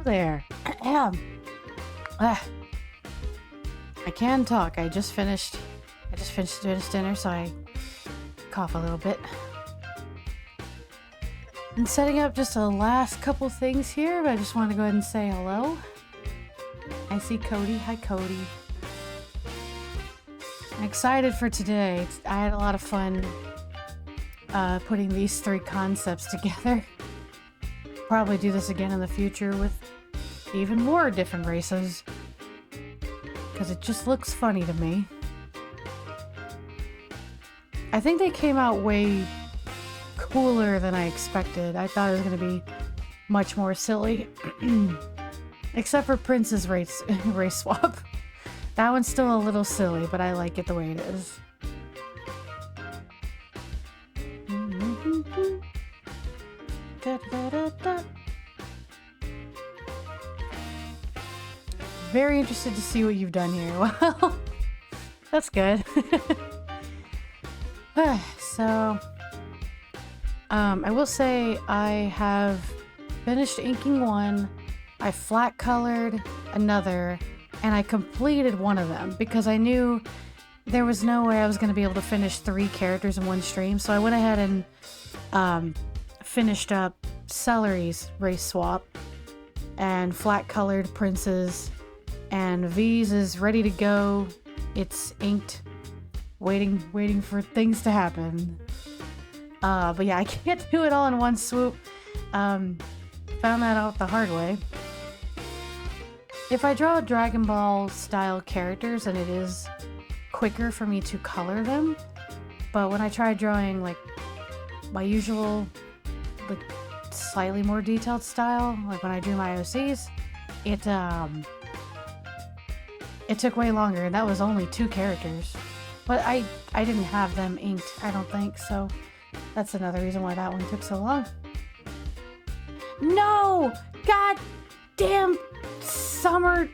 there. I can talk. I just finished doing dinner, so I cough a little bit. I'm setting up just a last couple things here, but I just want to go ahead and say hello. I see Cody. Hi, Cody. I'm excited for today. I had a lot of fun putting these three concepts together. Probably do this again in the future with even more different races, because it just looks funny to me. I think they came out way cooler than I expected. I thought it was going to be much more silly. Except for Prince's race swap. That one's still a little silly, but I like it the way it is. Very interested to see what you've done here. Well, that's good. So, I will say I have finished inking one, I flat colored another, and I completed one of them because I knew there was no way I was going to be able to finish 3 characters in one stream. So I went ahead and finished up Celery's race swap and flat colored Prince's, and V's is ready to go. It's inked, waiting for things to happen. But yeah, I can't do it all in one swoop. Found that out the hard way. If I draw Dragon Ball style characters, then it is quicker for me to color them. But when I try drawing like my usual, like slightly more detailed style, like when I drew my OCs, it took way longer, and that was only 2 characters. But I didn't have them inked, I don't think, so that's another reason why that one took so long. No! God damn summer!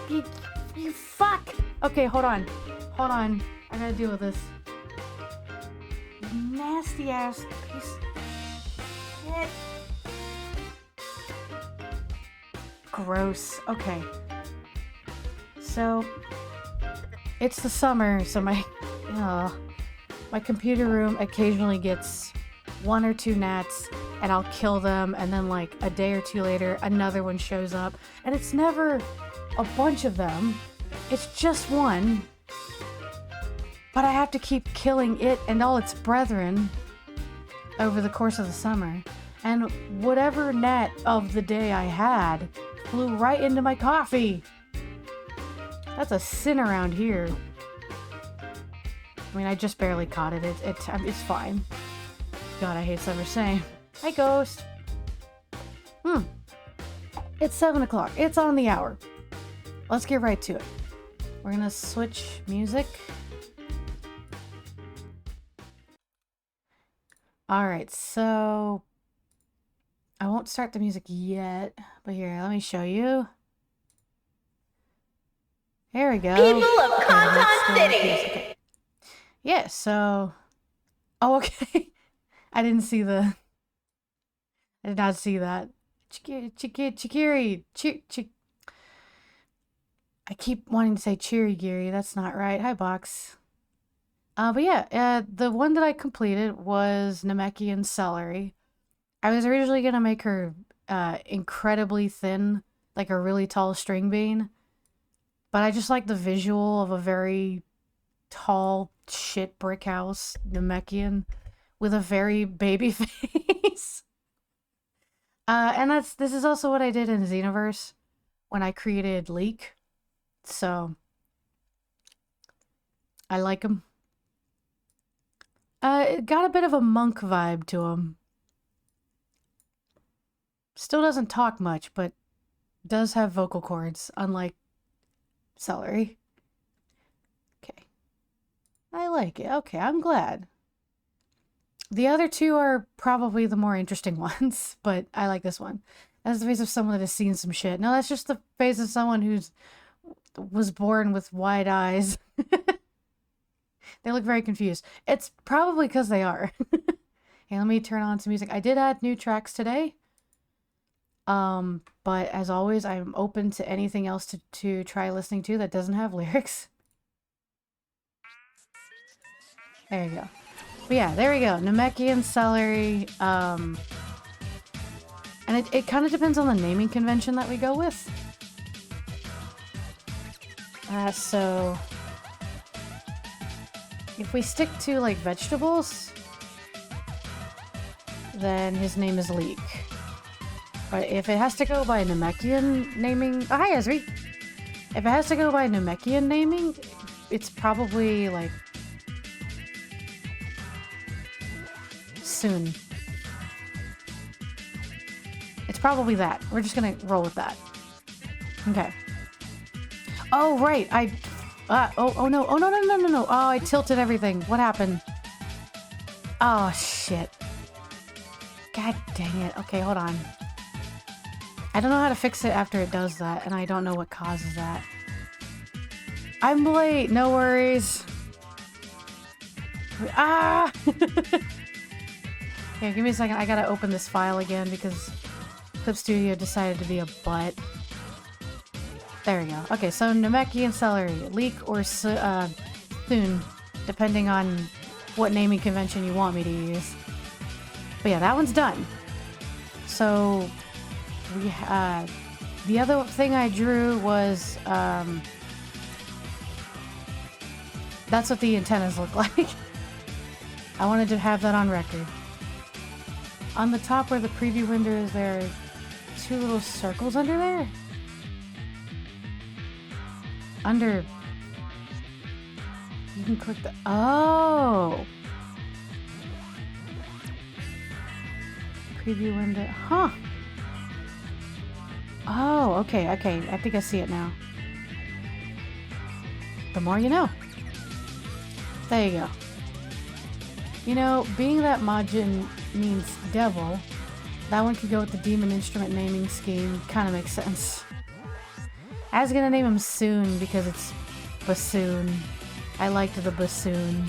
You fuck! Okay, hold on. I gotta deal with this. You nasty ass piece of shit. Gross. Okay. So, it's the summer, so my computer room occasionally gets 1 or 2 gnats, and I'll kill them, and then like a day or 2 later, another one shows up, and it's never a bunch of them, it's just one, but I have to keep killing it and all its brethren over the course of the summer, and whatever gnat of the day I had flew right into my coffee. That's a sin around here. I mean, I just barely caught it. It's fine. God, I hate summer saying. Hi, Ghost. It's 7 o'clock. It's on the hour. Let's get right to it. We're gonna switch music. Alright, so I won't start the music yet, but here, let me show you. There we go. People of Canton City. Okay. Yeah, so... Oh, okay. I did not see that. Chikiri. I keep wanting to say Chirigiri. That's not right. Hi, Box. But yeah, the one that I completed was Namekian Celery. I was originally going to make her incredibly thin, like a really tall string bean. But I just like the visual of a very tall shit brick house Namekian with a very baby face. And this is also what I did in Xenoverse when I created Leek. So I like him. It got a bit of a monk vibe to him. Still doesn't talk much, but does have vocal cords, unlike Celery. Okay. I like it. Okay, I'm glad. The other 2 are probably the more interesting ones, but I like this one. That's the face of someone that has seen some shit. No, that's just the face of someone who's was born with wide eyes. They look very confused. It's probably because they are. Hey, let me turn on some music. I did add new tracks today. But as always, I'm open to anything else to try listening to that doesn't have lyrics. There you go. But yeah, there we go. Namekian, Celery. And it kind of depends on the naming convention that we go with. So if we stick to like vegetables, then his name is Leek. But if it has to go by Namekian naming... Oh, hi, Ezri! If it has to go by Namekian naming, it's probably, like... Sūn. It's probably that. We're just gonna roll with that. Okay. Oh, right! Oh no! Oh, no! Oh, I tilted everything. What happened? Oh, shit. God dang it. Okay, hold on. I don't know how to fix it after it does that, and I don't know what causes that. I'm late, no worries. Ah! Yeah, give me a second. I gotta open this file again because Clip Studio decided to be a butt. There we go. Okay, so Namekian and Celery. Leek or Sūn, depending on what naming convention you want me to use. But yeah, that one's done. So... we the other thing I drew was that's what the antennas look like. I wanted to have that on record. On the top where the preview window is, there are two little circles under there. Under, you can click the, oh, preview window, huh? Oh, okay, okay. I think I see it now. The more you know. There you go. You know, being that Majin means devil, that one could go with the demon instrument naming scheme. Kind of makes sense. I was gonna name him Sūn because it's bassoon. I liked the bassoon.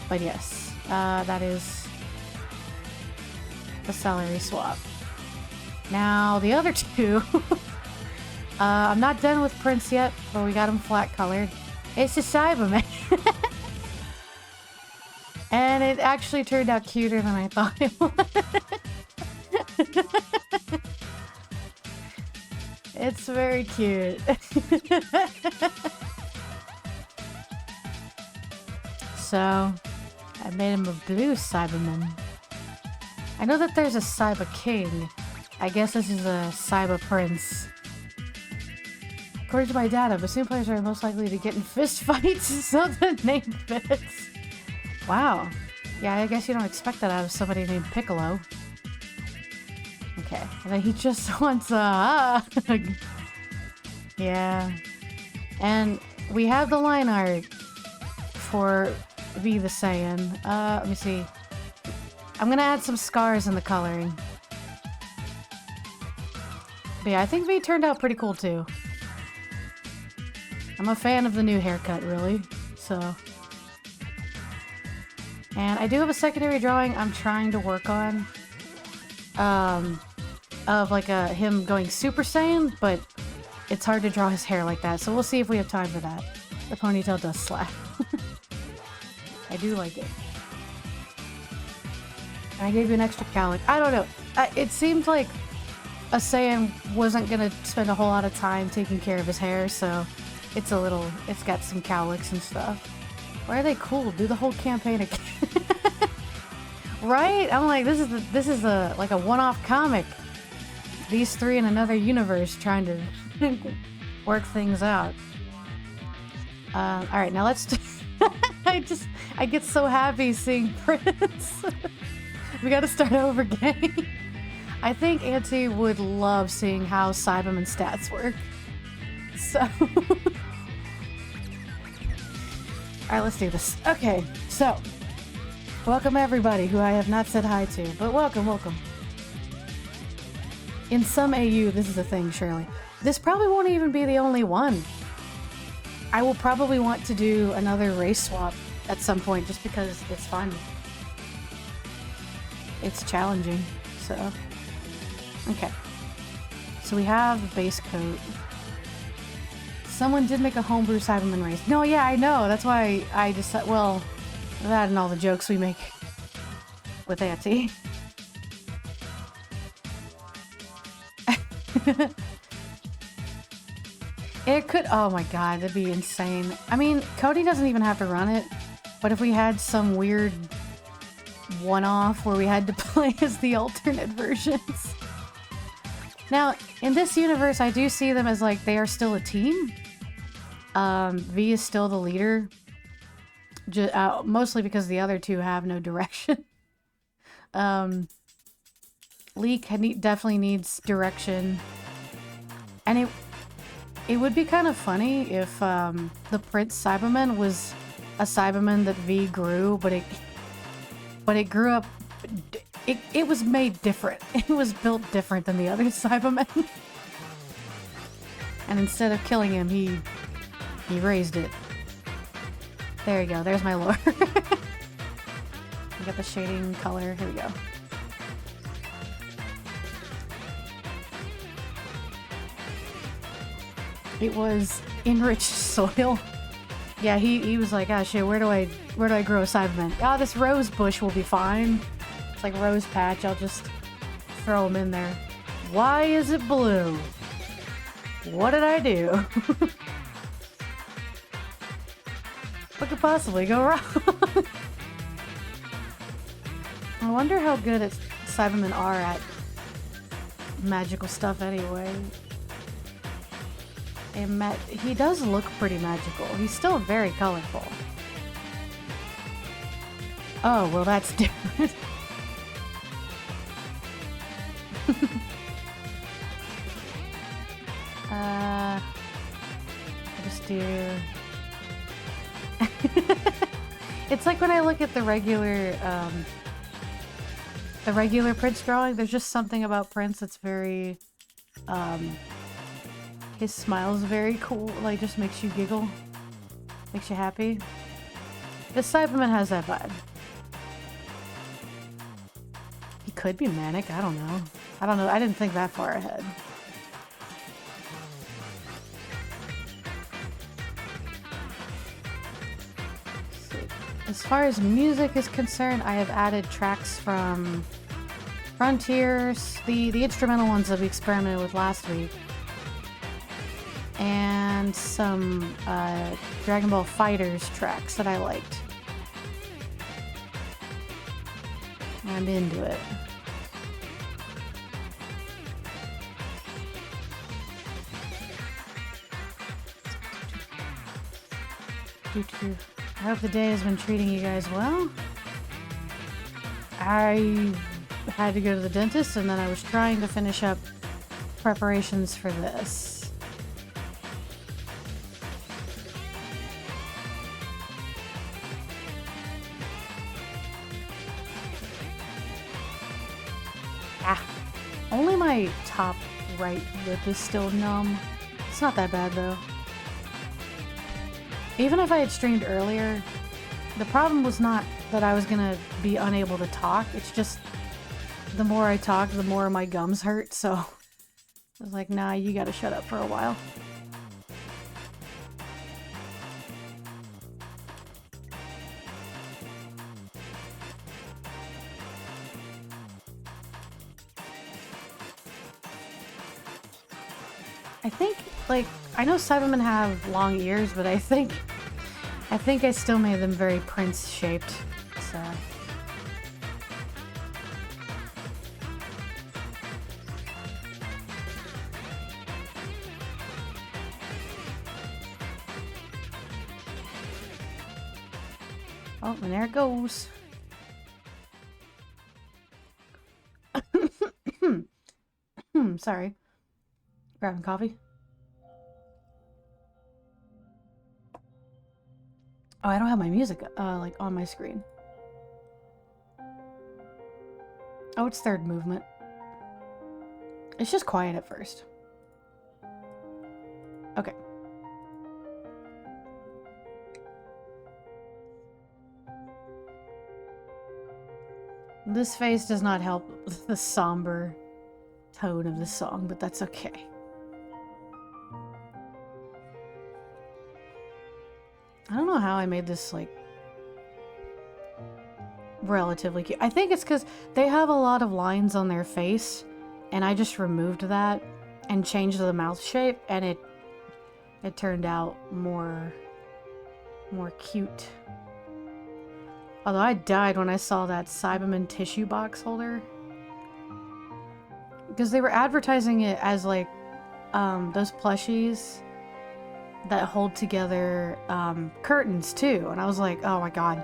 But yes, that is the Celery swap. Now, the other two, I'm not done with Prince yet, but we got him flat colored. It's a Saibaman. And it actually turned out cuter than I thought it would. It's very cute. So, I made him a blue Saibaman. I know that there's a Saiba King. I guess this is a SaibaPrince. According to my data, bassoon players are most likely to get in fist fights, so the name fits. Wow. Yeah, I guess you don't expect that out of somebody named Piccolo. Okay, and then he just wants a hug. Yeah. And we have the line art for Vinya the Saiyan. Let me see. I'm gonna add some scars in the coloring. But yeah, I think V turned out pretty cool too. I'm a fan of the new haircut, really. So. And I do have a secondary drawing I'm trying to work on. Of like him going Super Saiyan, but it's hard to draw his hair like that. So we'll see if we have time for that. The ponytail does slap. I do like it. I gave you an extra cowlick. I don't know. It seemed like a Saiyan wasn't gonna spend a whole lot of time taking care of his hair, so it's got some cowlicks and stuff. Why are they cool? Do the whole campaign again. Right? I'm like, this is like a one-off comic. These three in another universe trying to work things out. Alright, now let's do I get so happy seeing Prince. We gotta start over again. I think Auntie would love seeing how Saibaman stats work. So... Alright, let's do this. Okay, so... welcome everybody who I have not said hi to, but welcome, welcome. In some AU, this is a thing, surely. This probably won't even be the only one. I will probably want to do another race swap at some point, just because it's fun. It's challenging, so... Okay. So we have the base coat. Someone did make a homebrew Saibaman race. No, yeah, I know. That's why I decided, well, that and all the jokes we make with Auntie. It could, oh my god, that'd be insane. I mean, Cody doesn't even have to run it, but if we had some weird one-off where we had to play as the alternate versions. Now, in this universe, I do see them as, like, they are still a team. V is still the leader. Mostly because the other two have no direction. Leek definitely needs direction. And it would be kind of funny if the Prince Saibaman was a Saibaman that V grew, but it grew up. It was made different. It was built different than the other Saibamen. And instead of killing him, he raised it. There you go. There's my lore. I got the shading color. Here we go. It was enriched soil. Yeah, he was like, ah, shit, where do I grow a Saibaman? Ah, this rose bush will be fine. It's like a rose patch. I'll just throw them in there. Why is it blue? What did I do? What could possibly go wrong? I wonder how good Saibamen are at magical stuff anyway. And he does look pretty magical. He's still very colorful. Oh, well that's different. I just do... It's like when I look at the regular Prince drawing, there's just something about Prince that's very, his smile's very cool, like just makes you giggle, makes you happy. This Saibaman has that vibe. He could be manic, I don't know. I didn't think that far ahead. As far as music is concerned, I have added tracks from Frontiers, the instrumental ones that we experimented with last week, and some Dragon Ball FighterZ tracks that I liked. I'm into it. I hope the day has been treating you guys well. I had to go to the dentist and then I was trying to finish up preparations for this. Only my top right lip is still numb. It's not that bad though. Even if I had streamed earlier, the problem was not that I was gonna be unable to talk, it's just the more I talk, the more my gums hurt, so I was like, nah, you gotta shut up for a while. I think, like, I know Saibamen have long ears, but I think I still made them very Prince-shaped, so... Oh, and there it goes. Sorry. Grabbing coffee. Oh, I don't have my music, like, on my screen. Oh, it's third movement. It's just quiet at first. Okay. This face does not help the somber tone of the song, but that's okay. I don't know how I made this, like, relatively cute. I think it's because they have a lot of lines on their face, and I just removed that and changed the mouth shape, and it turned out more cute. Although I died when I saw that Saibaman tissue box holder. Because they were advertising it as, like, those plushies that hold together curtains too, and I was like, oh my god,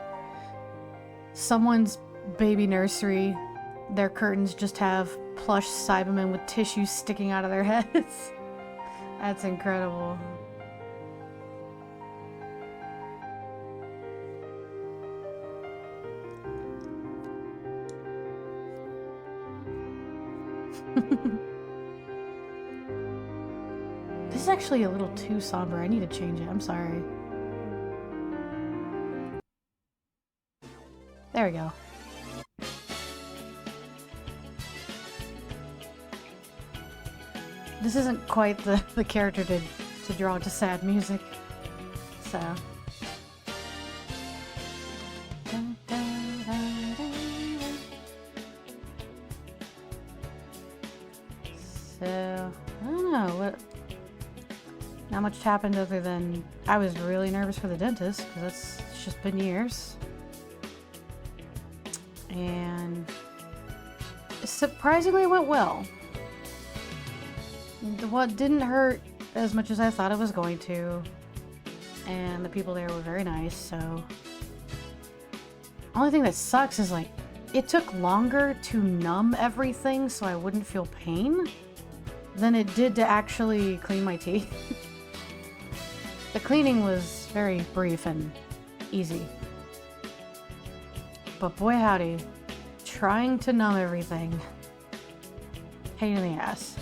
someone's baby nursery, their curtains just have plush Saibamen with tissues sticking out of their heads. That's incredible. This is actually a little too somber. I need to change it. I'm sorry. There we go. This isn't quite the character to draw to sad music. So. So, I don't know what. Not much happened other than I was really nervous for the dentist because it's just been years. And surprisingly it went well. What didn't hurt as much as I thought it was going to. And the people there were very nice, so. Only thing that sucks is, like, it took longer to numb everything so I wouldn't feel pain than it did to actually clean my teeth. The cleaning was very brief and easy. But boy howdy, trying to numb everything. Pain in the ass.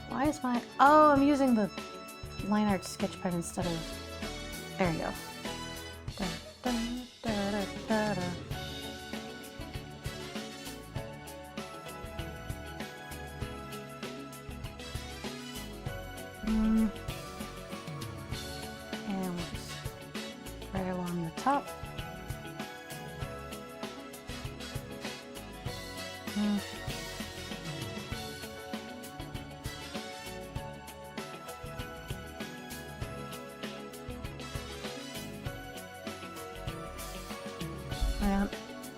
Why is my... Oh, I'm using the line art sketch pen instead of... There you go. Da, da, da, da, da, da. And we'll just right along the top.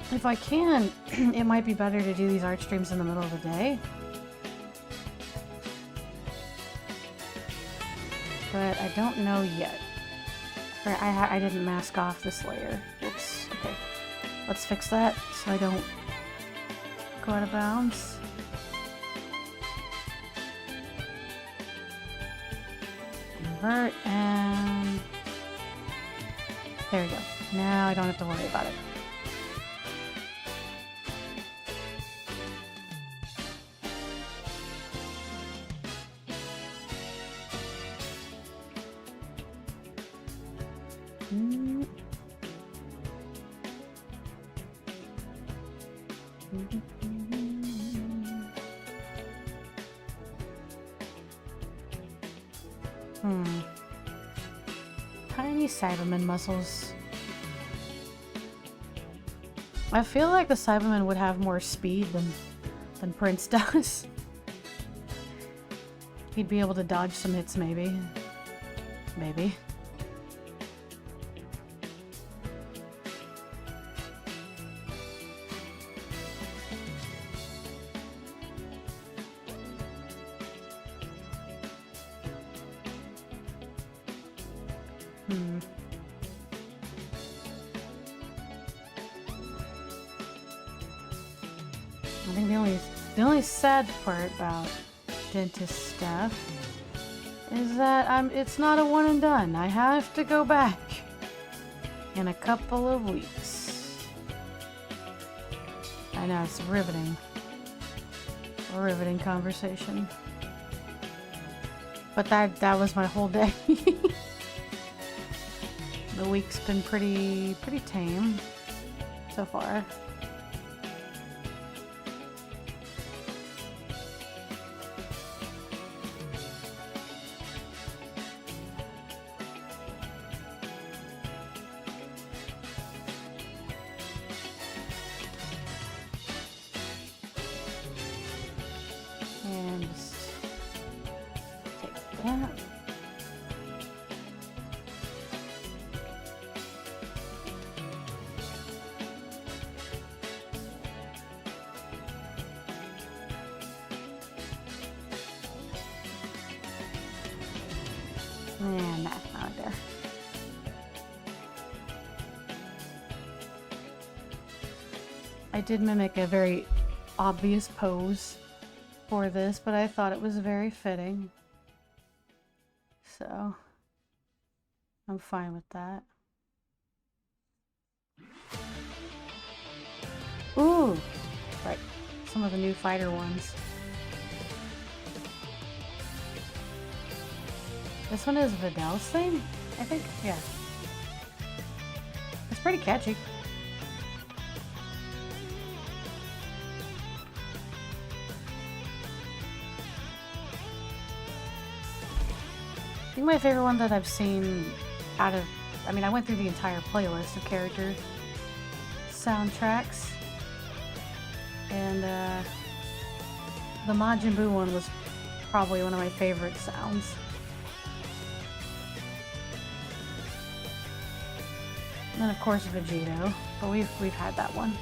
If I can, it might be better to do these art streams in the middle of the day. But I don't know yet. I didn't mask off this layer. Oops. Okay. Let's fix that so I don't go out of bounds. Invert and... There we go. Now I don't have to worry about it. Tiny Saibaman muscles. I feel like the Saibaman would have more speed than Prince does. He'd be able to dodge some hits, maybe. Maybe. I think the only sad part about dentist stuff is that it's not a one and done. I have to go back in a couple of weeks. I know, it's riveting. A riveting conversation. But that was my whole day. The week's been pretty tame so far. Yeah. And that's not there. I did mimic a very obvious pose for this, but I thought it was very fitting. So, I'm fine with that. Ooh! Right. Some of the new fighter ones. This one is Vidal's thing, I think? Yeah. It's pretty catchy. I think my favorite one that I've seen out of... I mean, I went through the entire playlist of character soundtracks. And, the Majin Buu one was probably one of my favorite sounds. And then of course Vegito, but we've had that one.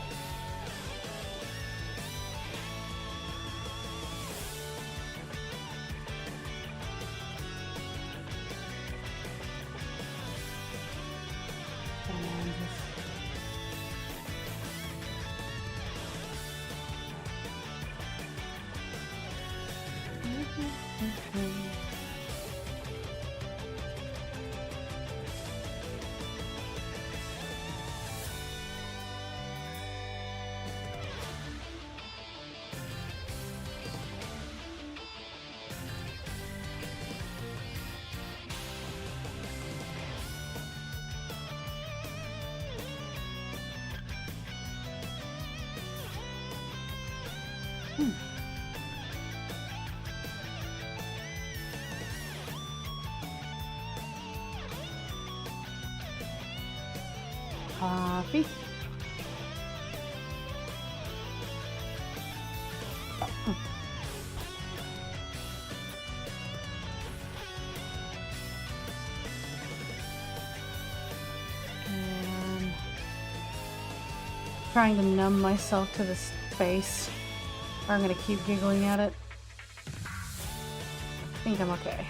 Coffee. And trying to numb myself to this face, or I'm gonna keep giggling at it. I think I'm okay.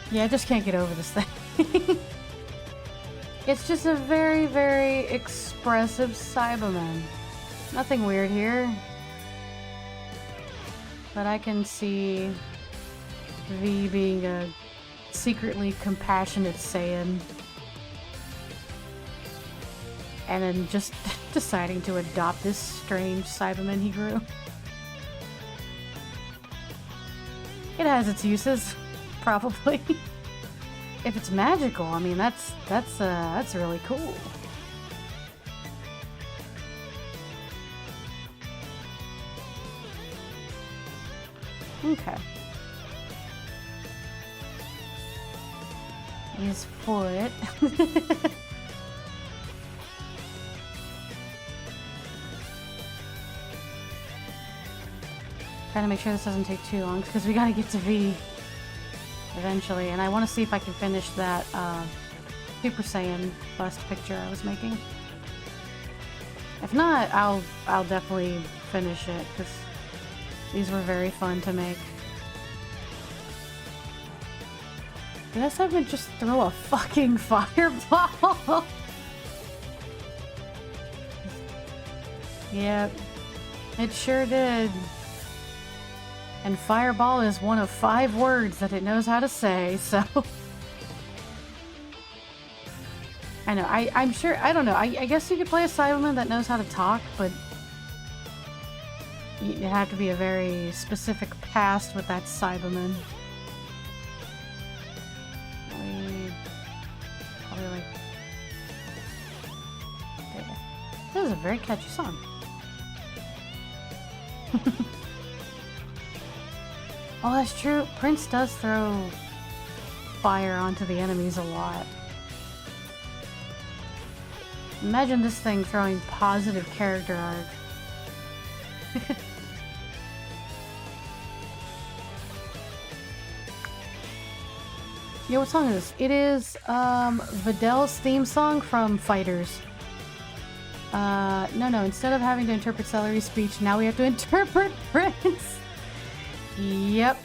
Yeah, I just can't get over this thing. It's just a very, very expressive Saibaman. Nothing weird here. But I can see V being a secretly compassionate Saiyan. And then just deciding to adopt this strange Saibaman he grew. It has its uses, probably. If it's magical, I mean, that's really cool. Okay. His foot. Trying to make sure this doesn't take too long because we gotta get to V eventually, and I want to see if I can finish that Super Saiyan bust picture I was making. If not, I'll definitely finish it because these were very fun to make. Did I someone just throw a fucking fireball? Yep, it sure did. And fireball is one of 5 words that it knows how to say, so... I know, I'm sure, I don't know, I guess you could play a Saibaman that knows how to talk, but... You'd have to be a very specific past with that Saibaman. Probably like... This is a very catchy song. Oh, that's true. Prince does throw fire onto the enemies a lot. Imagine this thing throwing positive character arc. Yeah, what song is this? It is Vidal's theme song from Fighters. No, instead of having to interpret Celery's speech, now we have to interpret Prince. Yep.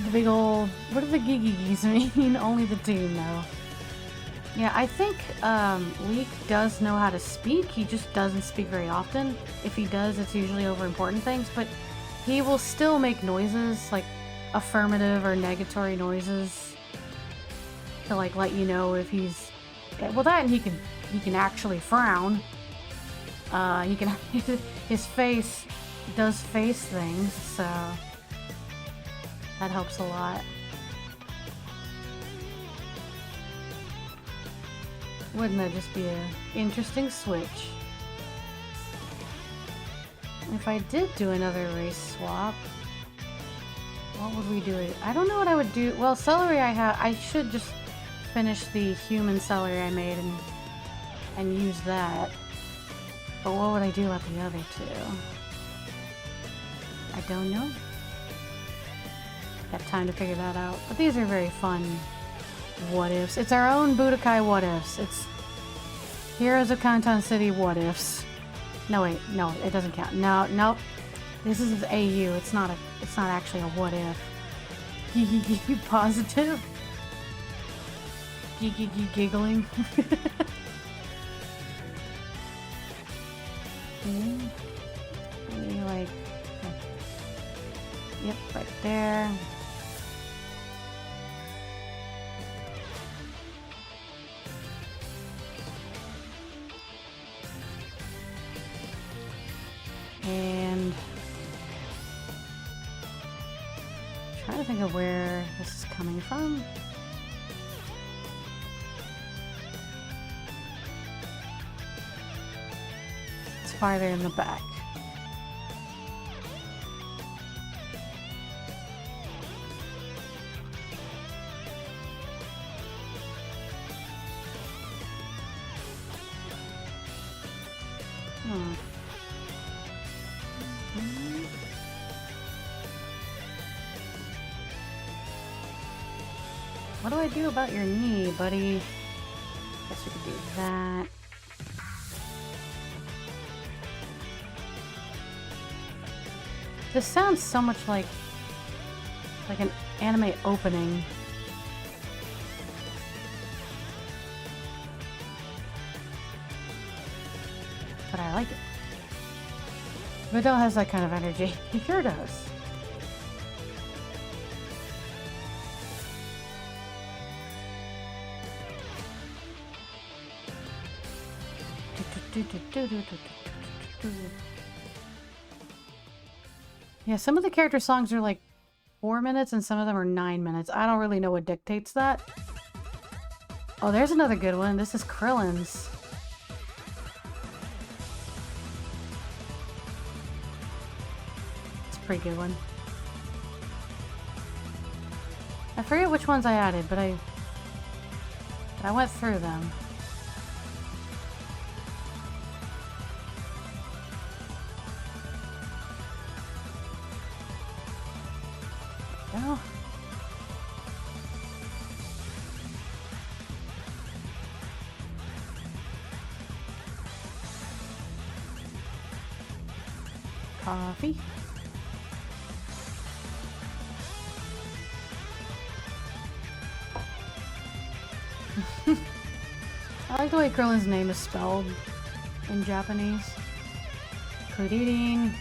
The big old... What do the gigigis mean? Only the team know. Yeah, I think Leek does know how to speak. He just doesn't speak very often. If he does, it's usually over important things, but he will still make noises, like affirmative or negatory noises to like let you know if he's... Well, that and he can actually frown. He can... His face does face things, so that helps a lot. Wouldn't that just be an interesting switch? If I did do another race swap, what would we do? I don't know what I would do. Well, Celery I should just finish the human Celery I made and use that. But what would I do about the other two? I don't know. Got time to figure that out. But these are very fun what ifs. It's our own Budokai what ifs. It's Heroes of Kanton City what ifs. No wait, no, it doesn't count. No, nope. This is AU. It's not actually a what if. You positive? Giggling. Maybe like, yep, right there. And I'm trying to think of where this is coming from. It's farther in the back. What do I do about your knee, buddy? Guess we could do that. This sounds so much like an anime opening. But I like it. Vidal has that kind of energy. He sure does. Yeah, some of the character songs are like 4 minutes and some of them are 9 minutes. I don't really know what dictates that. Oh, there's another good one. This is Krillin's. It's a pretty good one. I forget which ones I added, but I went through them. Go. Coffee. I like the way Krillin's name is spelled in Japanese. Good eating.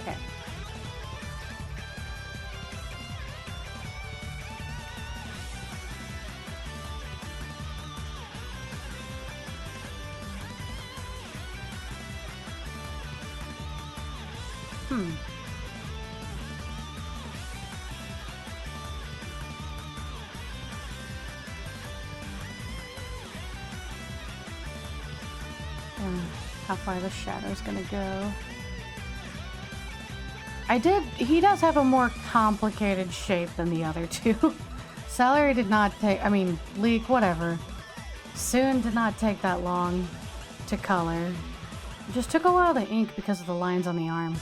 Okay. How far the shadow's gonna go. He does have a more complicated shape than the other two. Celery did not take, I mean, leak, whatever. Sūn did not take that long to color. It just took a while to ink because of the lines on the arm.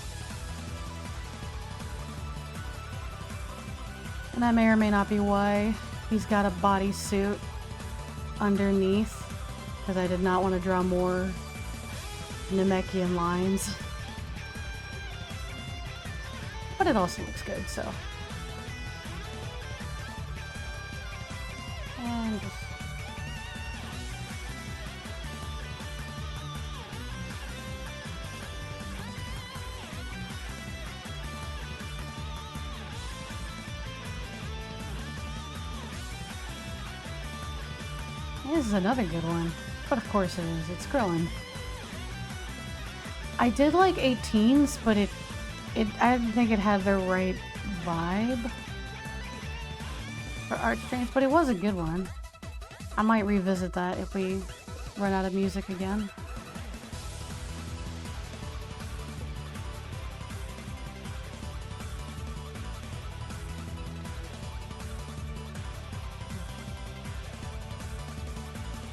And that may or may not be why he's got a bodysuit underneath, because I did not want to draw more Namekian lines. But it also looks good, so. And just... This is another good one. But of course it is. It's Krillin. I did like 18s, but I didn't think it had the right vibe for art streams, but it was a good one. I might revisit that if we run out of music again.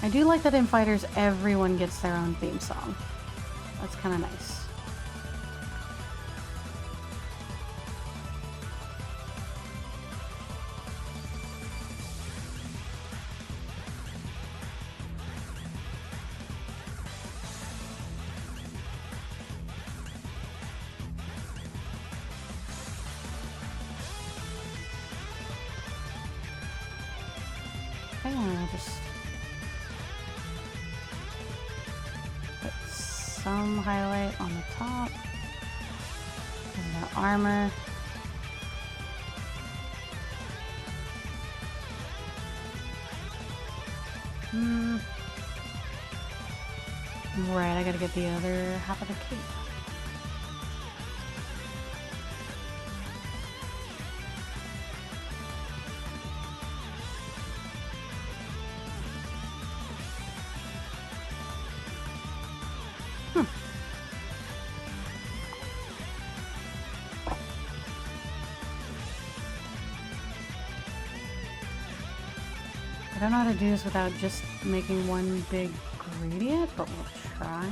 I do like that in Fighters everyone gets their own theme song. That's kind of nice. Hang on, I'll just put some highlight on the top. And the armor. Right, I gotta get the other half of the cape. I don't know how to do this without just making one big gradient, but we'll try.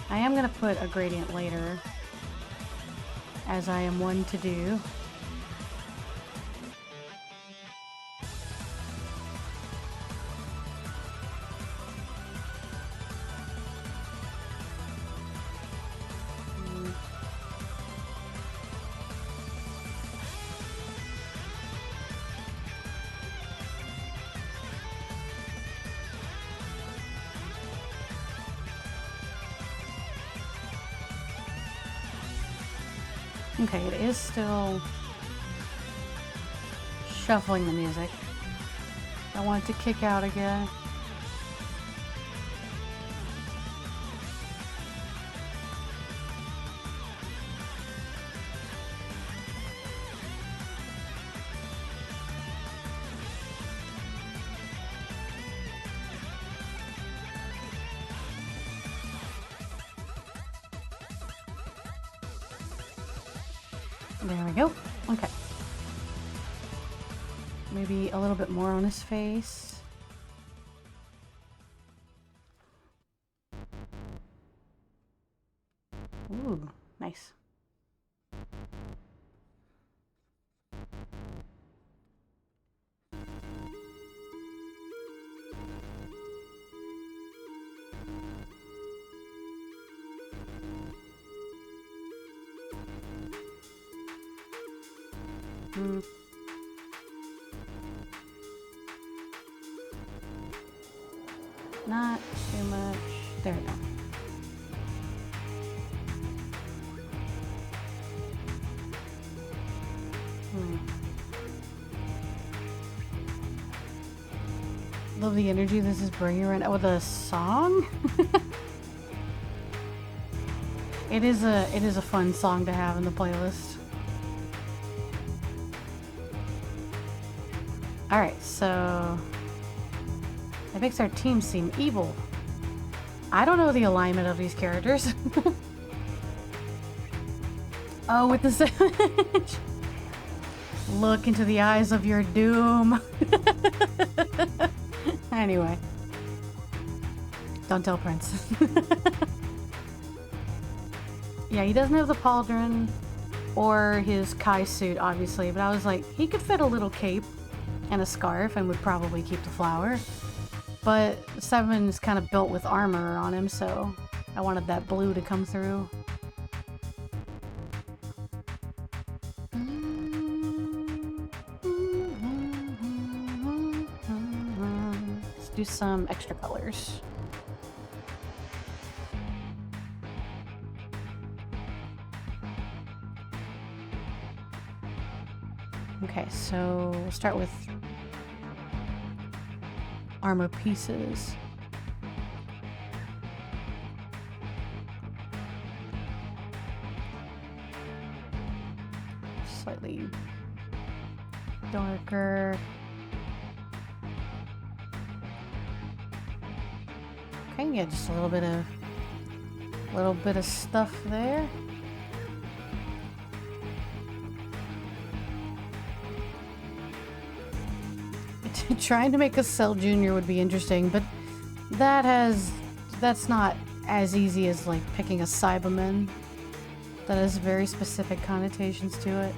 I am going to put a gradient later, as I am one to do. Okay, it is still shuffling the music. I want it to kick out again. There we go. Okay. Maybe a little bit more on his face. Ooh, nice. Not too much. There we go. Love the energy this is bringing right now with a song. It is a fun song to have in the playlist. Alright, so it makes our team seem evil. I don't know the alignment of these characters. Oh, with the sandwich. Look into the eyes of your doom. Anyway. Don't tell Prince. Yeah, he doesn't have the pauldron or his Kai suit, obviously, but I was like, he could fit a little cape and a scarf and would probably keep the flower. But Saibaman is kind of built with armor on him, so I wanted that blue to come through. Let's do some extra colors. Okay, so we'll start with armor pieces. Slightly darker. Okay, yeah, just a little bit of stuff there. Trying to make a Cell Jr. would be interesting, but that's not as easy as like picking a Saibaman. That has very specific connotations to it.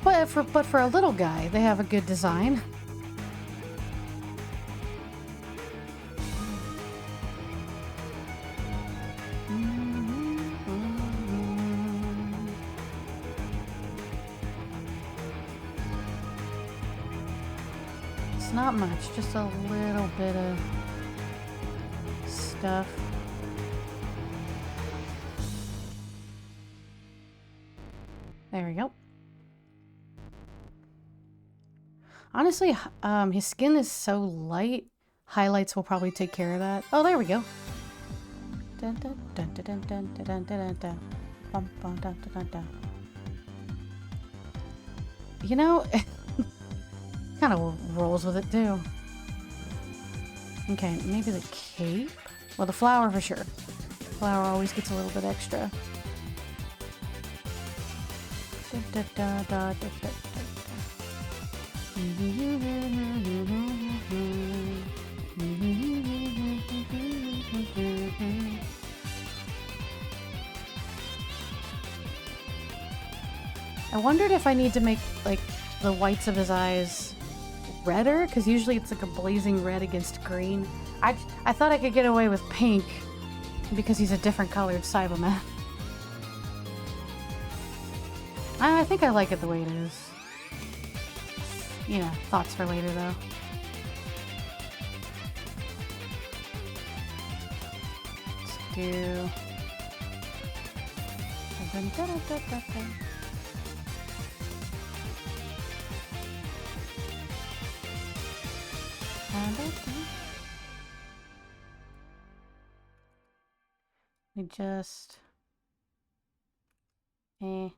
But for a little guy, they have a good design. Not much, just a little bit of stuff. There we go. Honestly, his skin is so light. Highlights will probably take care of that. Oh, there we go. Dun, dun, dun, dun, dun, dun, dun, dun, dun. Bum, bum, dun, dun, dun, dun. You know, kind of rolls with it too. Okay, maybe the cape? Well, the flower for sure. Flower always gets a little bit extra. Da, da, da, da, da, da, I wondered if I need to make like the whites of his eyes redder, because usually it's like a blazing red against green. I thought I could get away with pink because he's a different colored Saibaman. I think I like it the way it is. You know, thoughts for later though. Let's do... We just... Maybe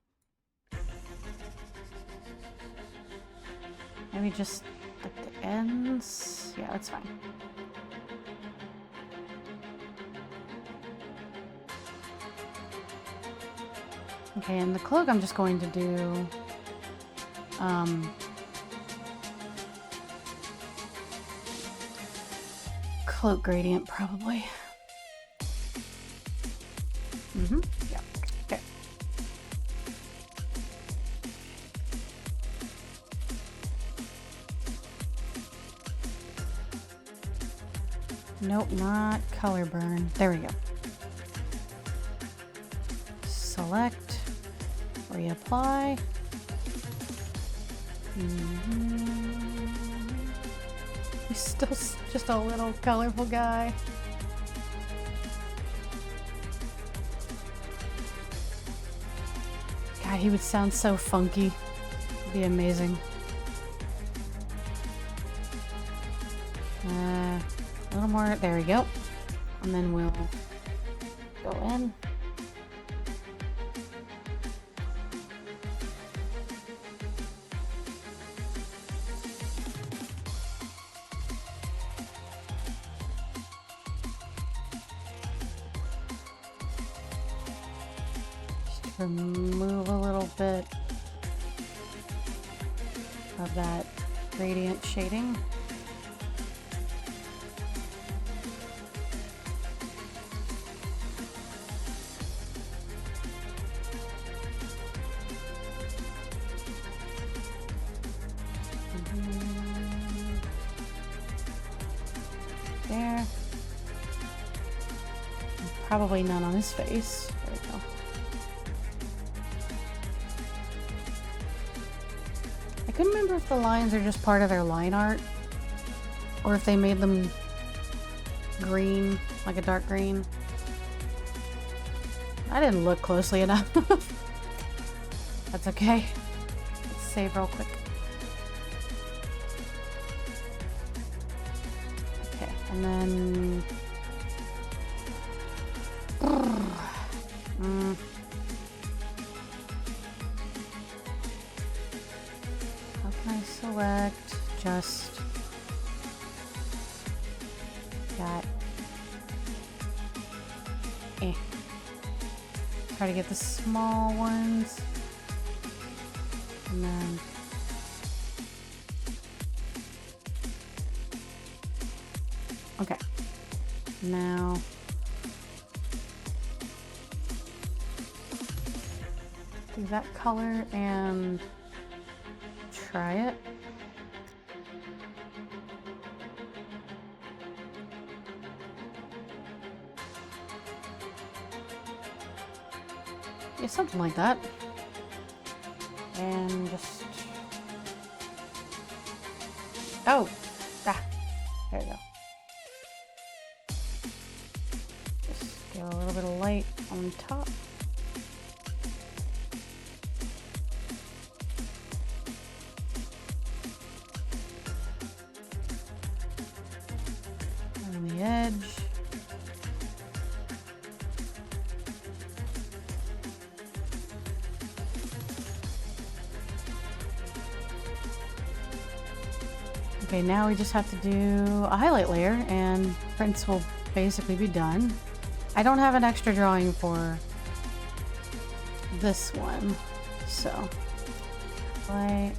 just like the ends? Yeah, that's fine. Okay, and the cloak I'm just going to do... cloak gradient, probably. Yeah. Okay. Nope, not color burn. There we go. Select, reapply. He's still just a little colorful guy. God, he would sound so funky. It'd be amazing. A little more. There we go. And then we'll go in. remove a little bit of that gradient shading. There. Probably none on his face. There we go. I couldn't remember if the lines are just part of their line art or if they made them green, like a dark green. I didn't look closely enough. That's okay. Let's save real quick. Okay, and then... How can I select just that? Try to get the small ones. And then okay. Now do that color and try it. Yeah, something like that. And just... oh! Ah! There we go. Just get a little bit of light on top. On the edge. Okay, now we just have to do a highlight layer and Prince will basically be done. I don't have an extra drawing for this one, so light.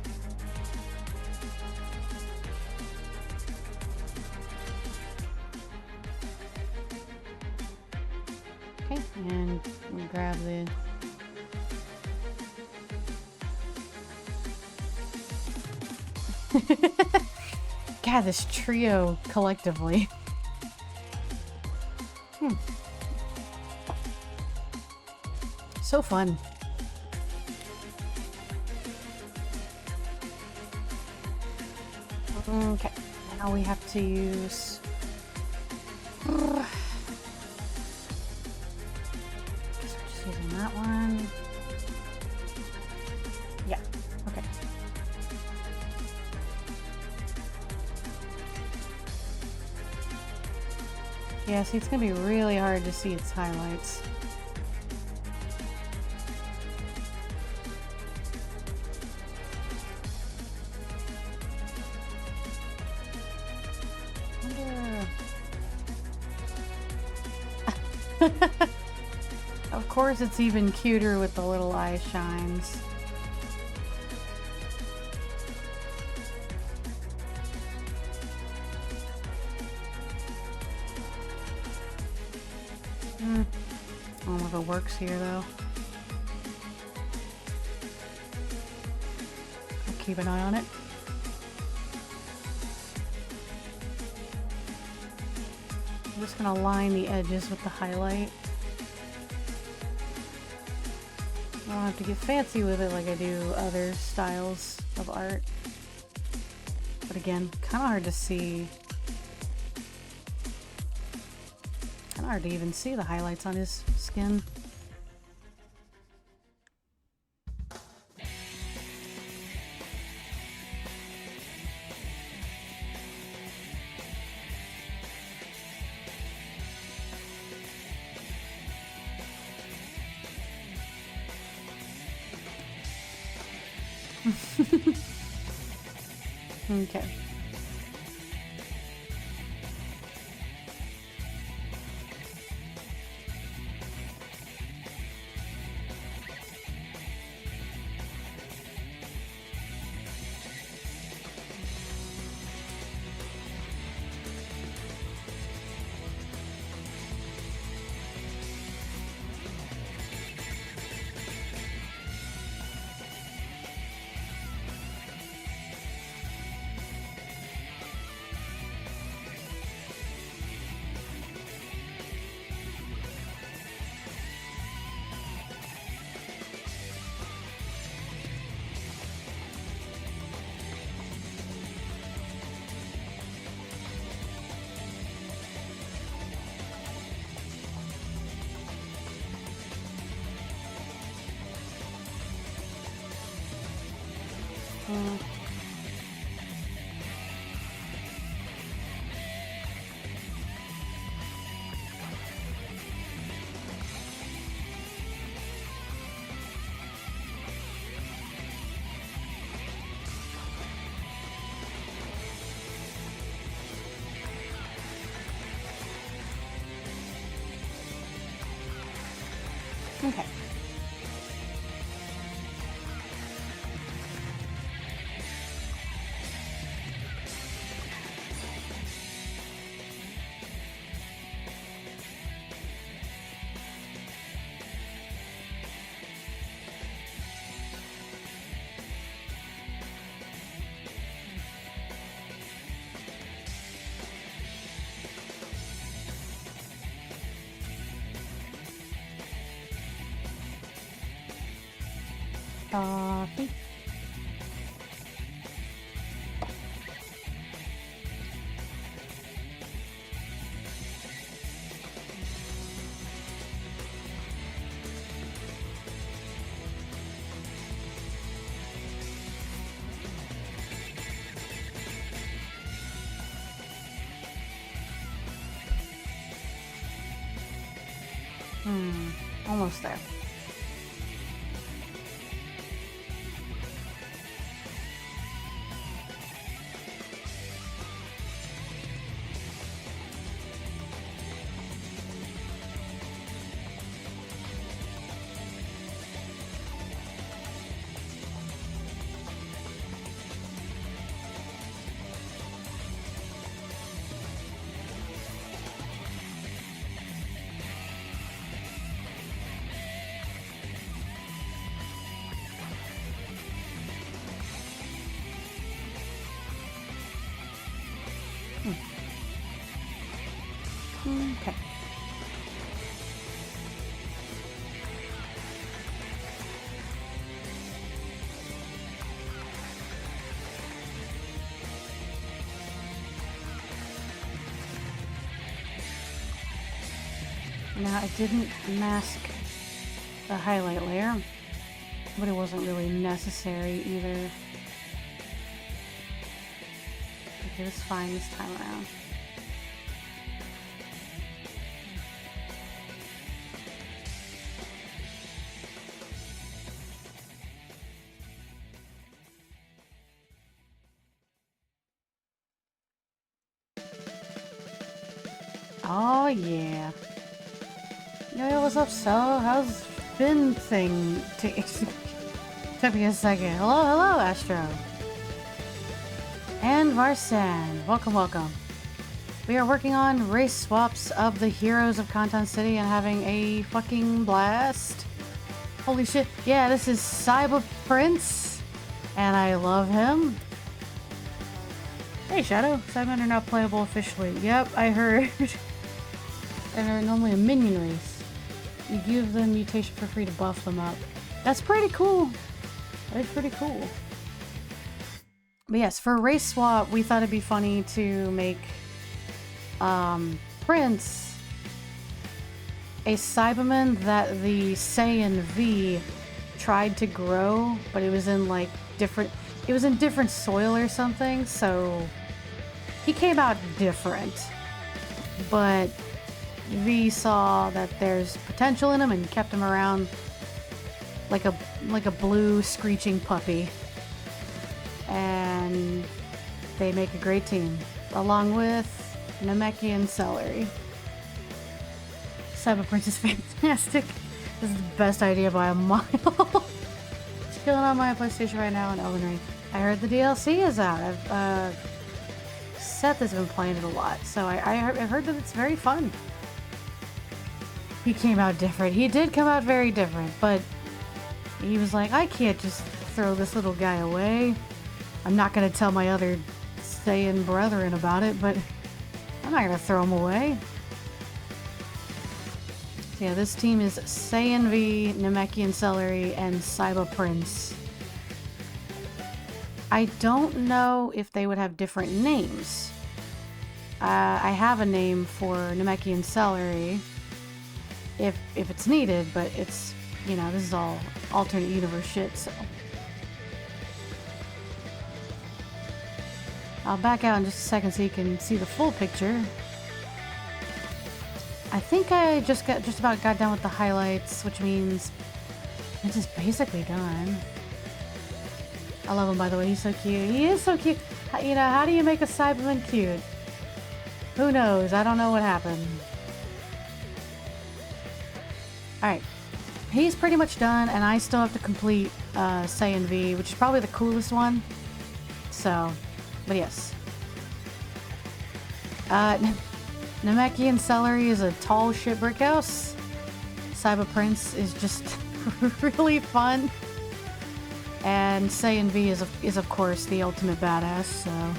Okay, and we grab the God, this trio collectively. So fun. Okay, now we have to use... guess we're just using that one. Yeah, okay. Yeah, see, it's gonna be really hard to see its highlights. Of course, it's even cuter with the little eye shines. I don't know if it works here though. I'll keep an eye on it. I'm just gonna line the edges with the highlight. I don't have to get fancy with it like I do other styles of art. But again, kind of hard to see. Kind of hard to even see the highlights on his skin. Okay. Okay. Coffee. Almost there. Okay. Now, I didn't mask the highlight layer, but it wasn't really necessary either. Okay, it's fine this time around. Oh yeah. Yo, what's up, So? How's been thing? Took me a second. Hello, Astro. And Varsan. Welcome, welcome. We are working on race swaps of the heroes of Conton City and having a fucking blast. Holy shit. Yeah, this is SaibaPrince. And I love him. Hey, Shadow. Saibaman are not playable officially. Yep, I heard. And are normally a minion race. You give them mutation for free to buff them up. That's pretty cool. That is pretty cool. But yes, for a race swap, we thought it'd be funny to make Prince a Saibaman that the Saiyan V tried to grow, but it was in like different soil or something, so he came out different. But V saw that there's potential in him and kept him around like a blue screeching puppy. And they make a great team, along with Namek and Celery. SaibaPrince is fantastic. This is the best idea by a mile. It's killing on my PlayStation right now and Elden Ring. I heard the DLC is out. Seth has been playing it a lot, so I heard that it's very fun. He came out different. He did come out very different, but he was like, I can't just throw this little guy away. I'm not going to tell my other Saiyan brethren about it, but I'm not going to throw him away. So yeah, this team is Saiyan V, Namekian Celery, and SaibaPrince. I don't know if they would have different names. I have a name for Namekian Celery if it's needed, but it's, you know, this is all alternate universe shit, so. I'll back out in just a second so you can see the full picture. I think I just about got done with the highlights, which means this is basically done. I love him, by the way. He's so cute. He is so cute. You know, how do you make a Saibaman cute? Who knows? I don't know what happened. Alright. he's pretty much done, and I still have to complete Saiyan V, which is probably the coolest one. So, but yes. Namekian Celery is a tall shit brick house. SaibaPrince is just really fun. And Saiyan V is of course the ultimate badass, so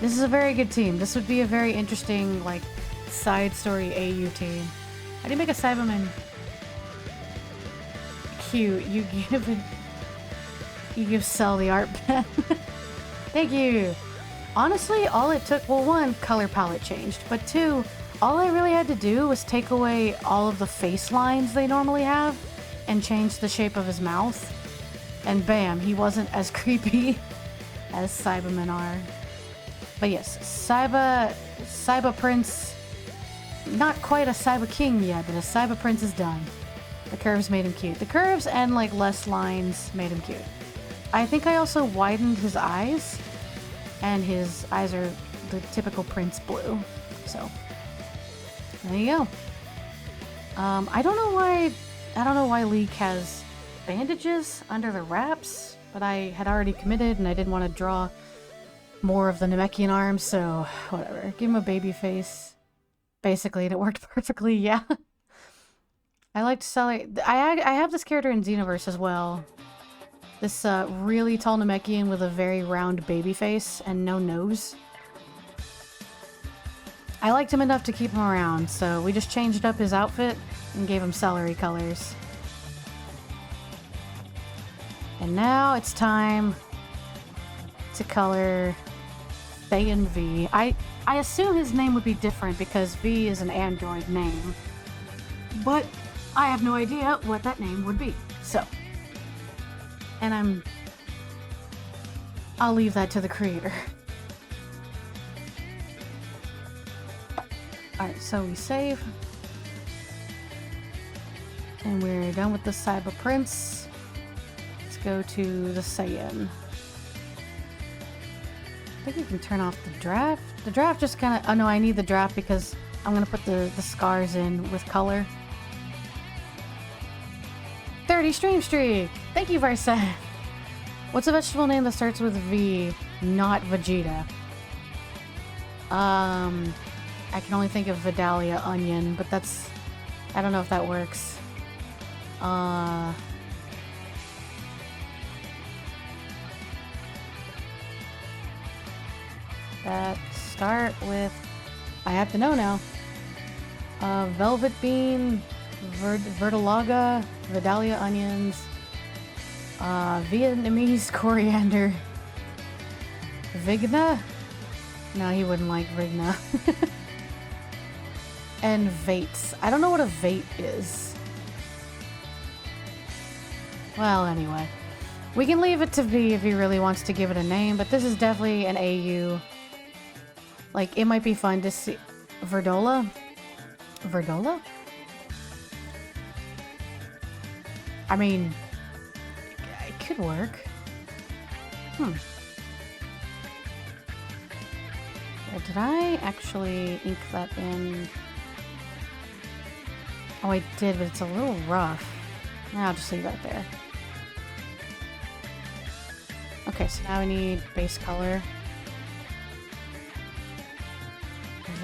this is a very good team. This would be a very interesting, like, side story AU team. How do you make a Saibaman cute? You give Cell the art pen. Thank you. Honestly, all it took, well, one, color palette changed, but two, all I really had to do was take away all of the face lines they normally have and change the shape of his mouth. And bam, he wasn't as creepy as Saibamen are. But yes, SaibaPrince, not quite a Saiba King yet, but a SaibaPrince is done. The curves made him cute. The curves and, like, less lines made him cute. I think I also widened his eyes, and his eyes are the typical Prince blue. So there you go. I don't know why Leek has bandages under the wraps, but I had already committed and I didn't want to draw more of the Namekian arms, so whatever. Give him a baby face, basically, and it worked perfectly. Yeah. I liked Celery. I have this character in Xenoverse as well. This really tall Namekian with a very round baby face and no nose. I liked him enough to keep him around, so we just changed up his outfit and gave him Celery colors. And now it's time to color Saiyan V. I assume his name would be different because V is an android name, but I have no idea what that name would be. So, and I'll leave that to the creator. Alright, so we save. And we're done with the SaibaPrince. Let's go to the Saiyan. I think you can turn off the draft. The draft just kind of... Oh no, I need the draft because I'm going to put the scars in with color. 30 stream streak! Thank you, Varsa. What's a vegetable name that starts with V, not Vegeta? I can only think of Vidalia Onion, but that's... I don't know if that works. That start with... I have to know now. Velvet Bean, Vertilaga, Vidalia Onions, Vietnamese Coriander, Vigna? No, he wouldn't like Vigna. And Vates. I don't know what a Vate is. Well, anyway. We can leave it to V if he really wants to give it a name, but this is definitely an AU. Like, it might be fun to see... Verdola? Verdola? I mean... It could work. Did I actually ink that in? Oh, I did, but it's a little rough. I'll just leave that there. Okay, so now we need base color.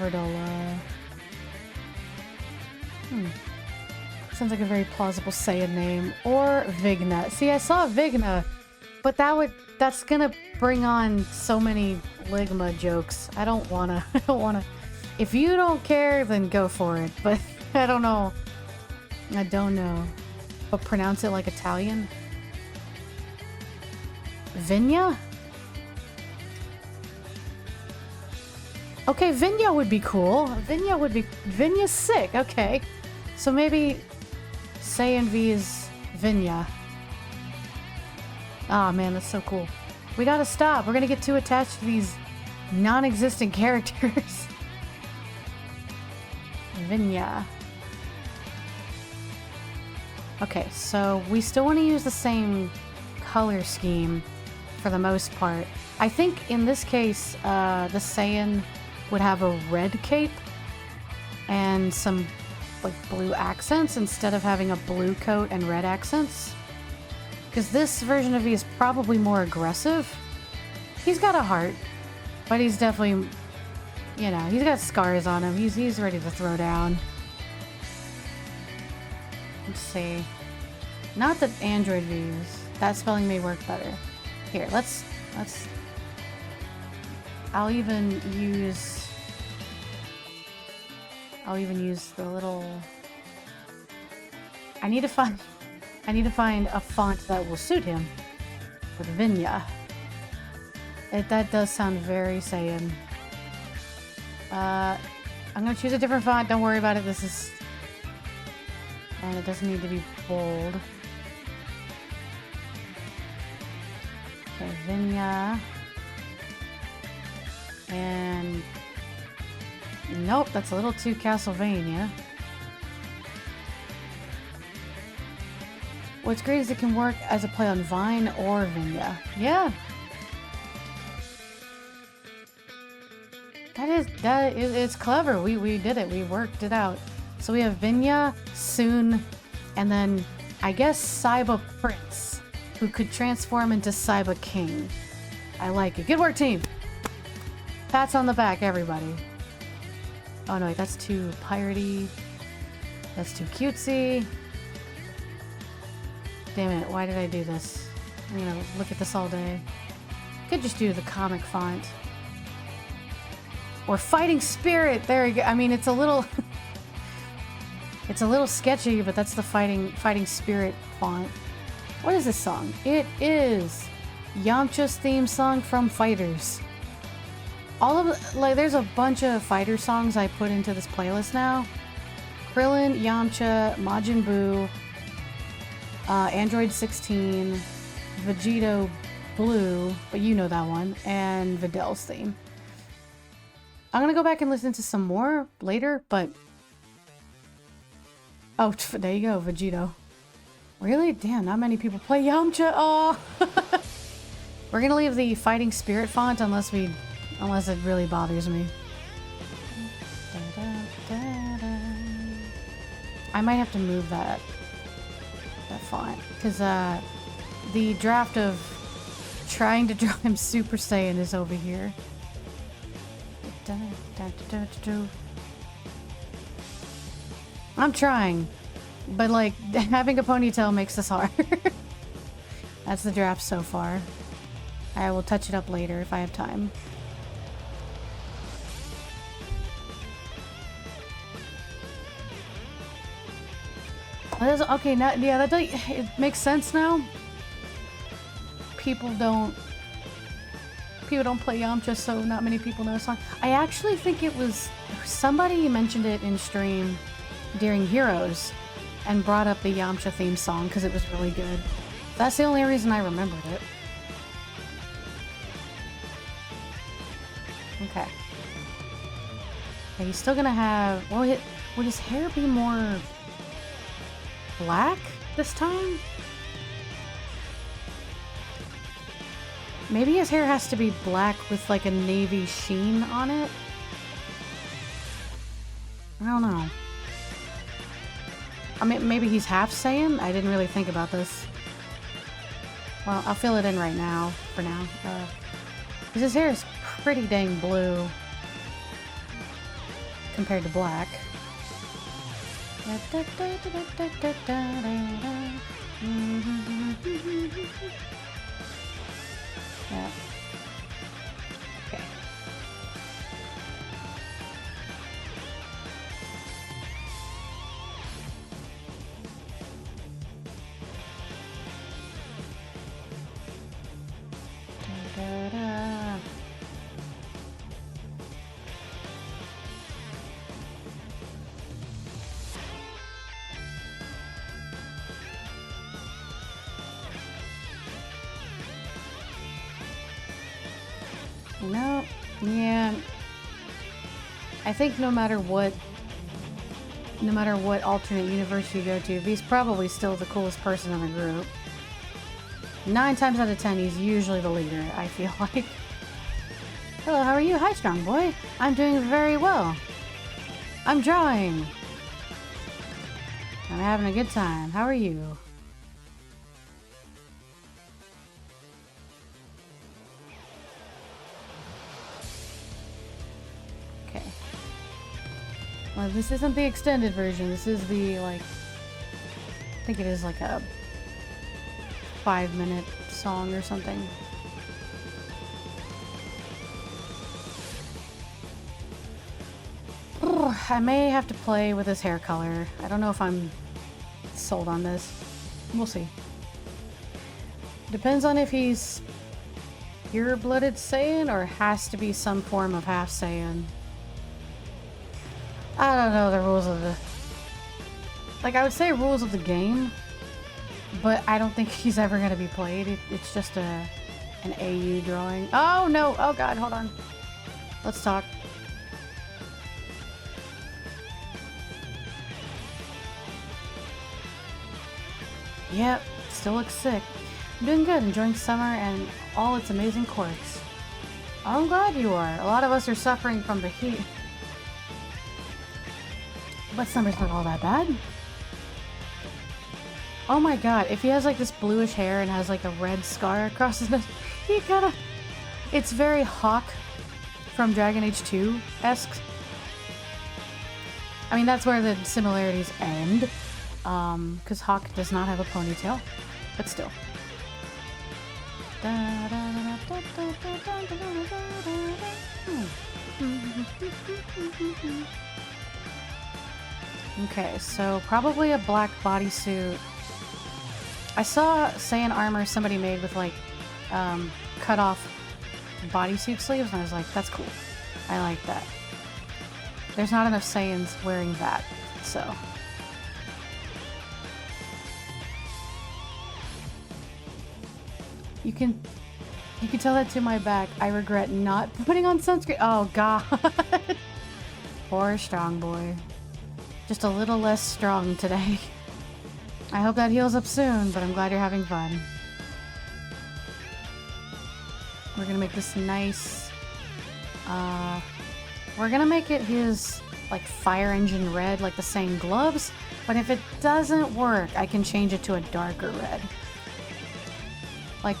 Verdola. Sounds like a very plausible Saiyan name. Or Vigna. See, I saw Vigna, but that's gonna bring on so many Ligma jokes. I don't wanna. If you don't care, then go for it. But I don't know. But pronounce it like Italian. Vinya? Okay, Vinya would be cool. Vinya's sick. Okay. So maybe Saiyan V is Vinya. Ah, man, that's so cool. We gotta stop. We're gonna get too attached to these non-existent characters. Vinya. Okay, so we still want to use the same color scheme for the most part. I think in this case, the Saiyan would have a red cape and some like blue accents instead of having a blue coat and red accents. Because this version of V is probably more aggressive. He's got a heart, but he's definitely, you know, he's got scars on him. He's ready to throw down. Let's see. Not the Android V's. That spelling may work better. Here, let's. I'll even use the little. I need to find a font that will suit him. With Vinya. That does sound very Saiyan. I'm gonna choose a different font. Don't worry about it. This is. And it doesn't need to be bold. Okay, Vinya. And... Nope, that's a little too Castlevania. What's great is it can work as a play on Vine or Vinya. Yeah. It's clever. We did it. We worked it out. So we have Vinya, Sūn, and then I guess SaibaPrince, who could transform into Saiba King. I like it. Good work, team. Pats on the back, everybody. Oh no, wait, that's too piratey. That's too cutesy. Damn it, why did I do this? I'm gonna look at this all day. Could just do the comic font. Or Fighting Spirit! There you go. I mean, it's a little... it's a little sketchy, but that's the Fighting Spirit font. What is this song? It is Yamcha's theme song from Fighters. All of like, there's a bunch of fighter songs I put into this playlist now. Krillin, Yamcha, Majin Buu, Android 16, Vegito Blue, but you know that one, and Vidal's theme. I'm gonna go back and listen to some more later, but... Oh, there you go, Vegito. Really? Damn, not many people play Yamcha. Oh! We're gonna leave the Fighting Spirit font unless it really bothers me. I might have to move that font, because the draft of trying to draw him Super Saiyan is over here. I'm trying, but like having a ponytail makes this hard. That's the draft so far. I will touch it up later if I have time. Okay, now, yeah, it makes sense now. People don't play Yamcha, so not many people know the song. I actually think it was somebody mentioned it in stream during Heroes and brought up the Yamcha theme song because it was really good. That's the only reason I remembered it. Okay. Yeah, he's still gonna have... Well, would his hair be more black this time? Maybe his hair has to be black with like a navy sheen on it? I don't know. I mean, maybe he's half Saiyan? I didn't really think about this. Well, I'll fill it in right now, for now. Because his hair is pretty dang blue compared to black. Yeah. Okay. Da-da-da. No, yeah. I think no matter what alternate universe you go to, he's probably still the coolest person in the group. 9 times out of 10, he's usually the leader, I feel like. Hello, how are you? Hi, strong boy. I'm doing very well. I'm drawing. I'm having a good time. How are you? Okay. Well, this isn't the extended version. This is the, like... I think it is like a 5-minute song or something. I may have to play with his hair color. I don't know if I'm sold on this. We'll see. Depends on if he's pure-blooded Saiyan or has to be some form of half Saiyan. I don't know the rules of the... Like, I would say rules of the game, but I don't think he's ever going to be played. It's just an AU drawing. Oh, no! Oh, God, hold on. Let's talk. Yep, still looks sick. I'm doing good, enjoying summer and all its amazing quirks. I'm glad you are. A lot of us are suffering from the heat. But summer's not all that bad. Oh my god, if he has like this bluish hair and has like a red scar across his nose, he kinda... It's very HoCC from Dragon Age 2-esque. I mean, that's where the similarities end. Because HoCC does not have a ponytail, but still. Okay, so probably a black bodysuit. I saw Saiyan armor somebody made with like cut off bodysuit sleeves, and I was like, that's cool. I like that. There's not enough Saiyans wearing that, so. You can tell that to my back. I regret not putting on sunscreen. Oh god. Poor strong boy. Just a little less strong today. I hope that heals up soon, but I'm glad you're having fun. We're gonna make this nice. We're gonna make it his like fire engine red, like the same gloves. But if it doesn't work, I can change it to a darker red. Like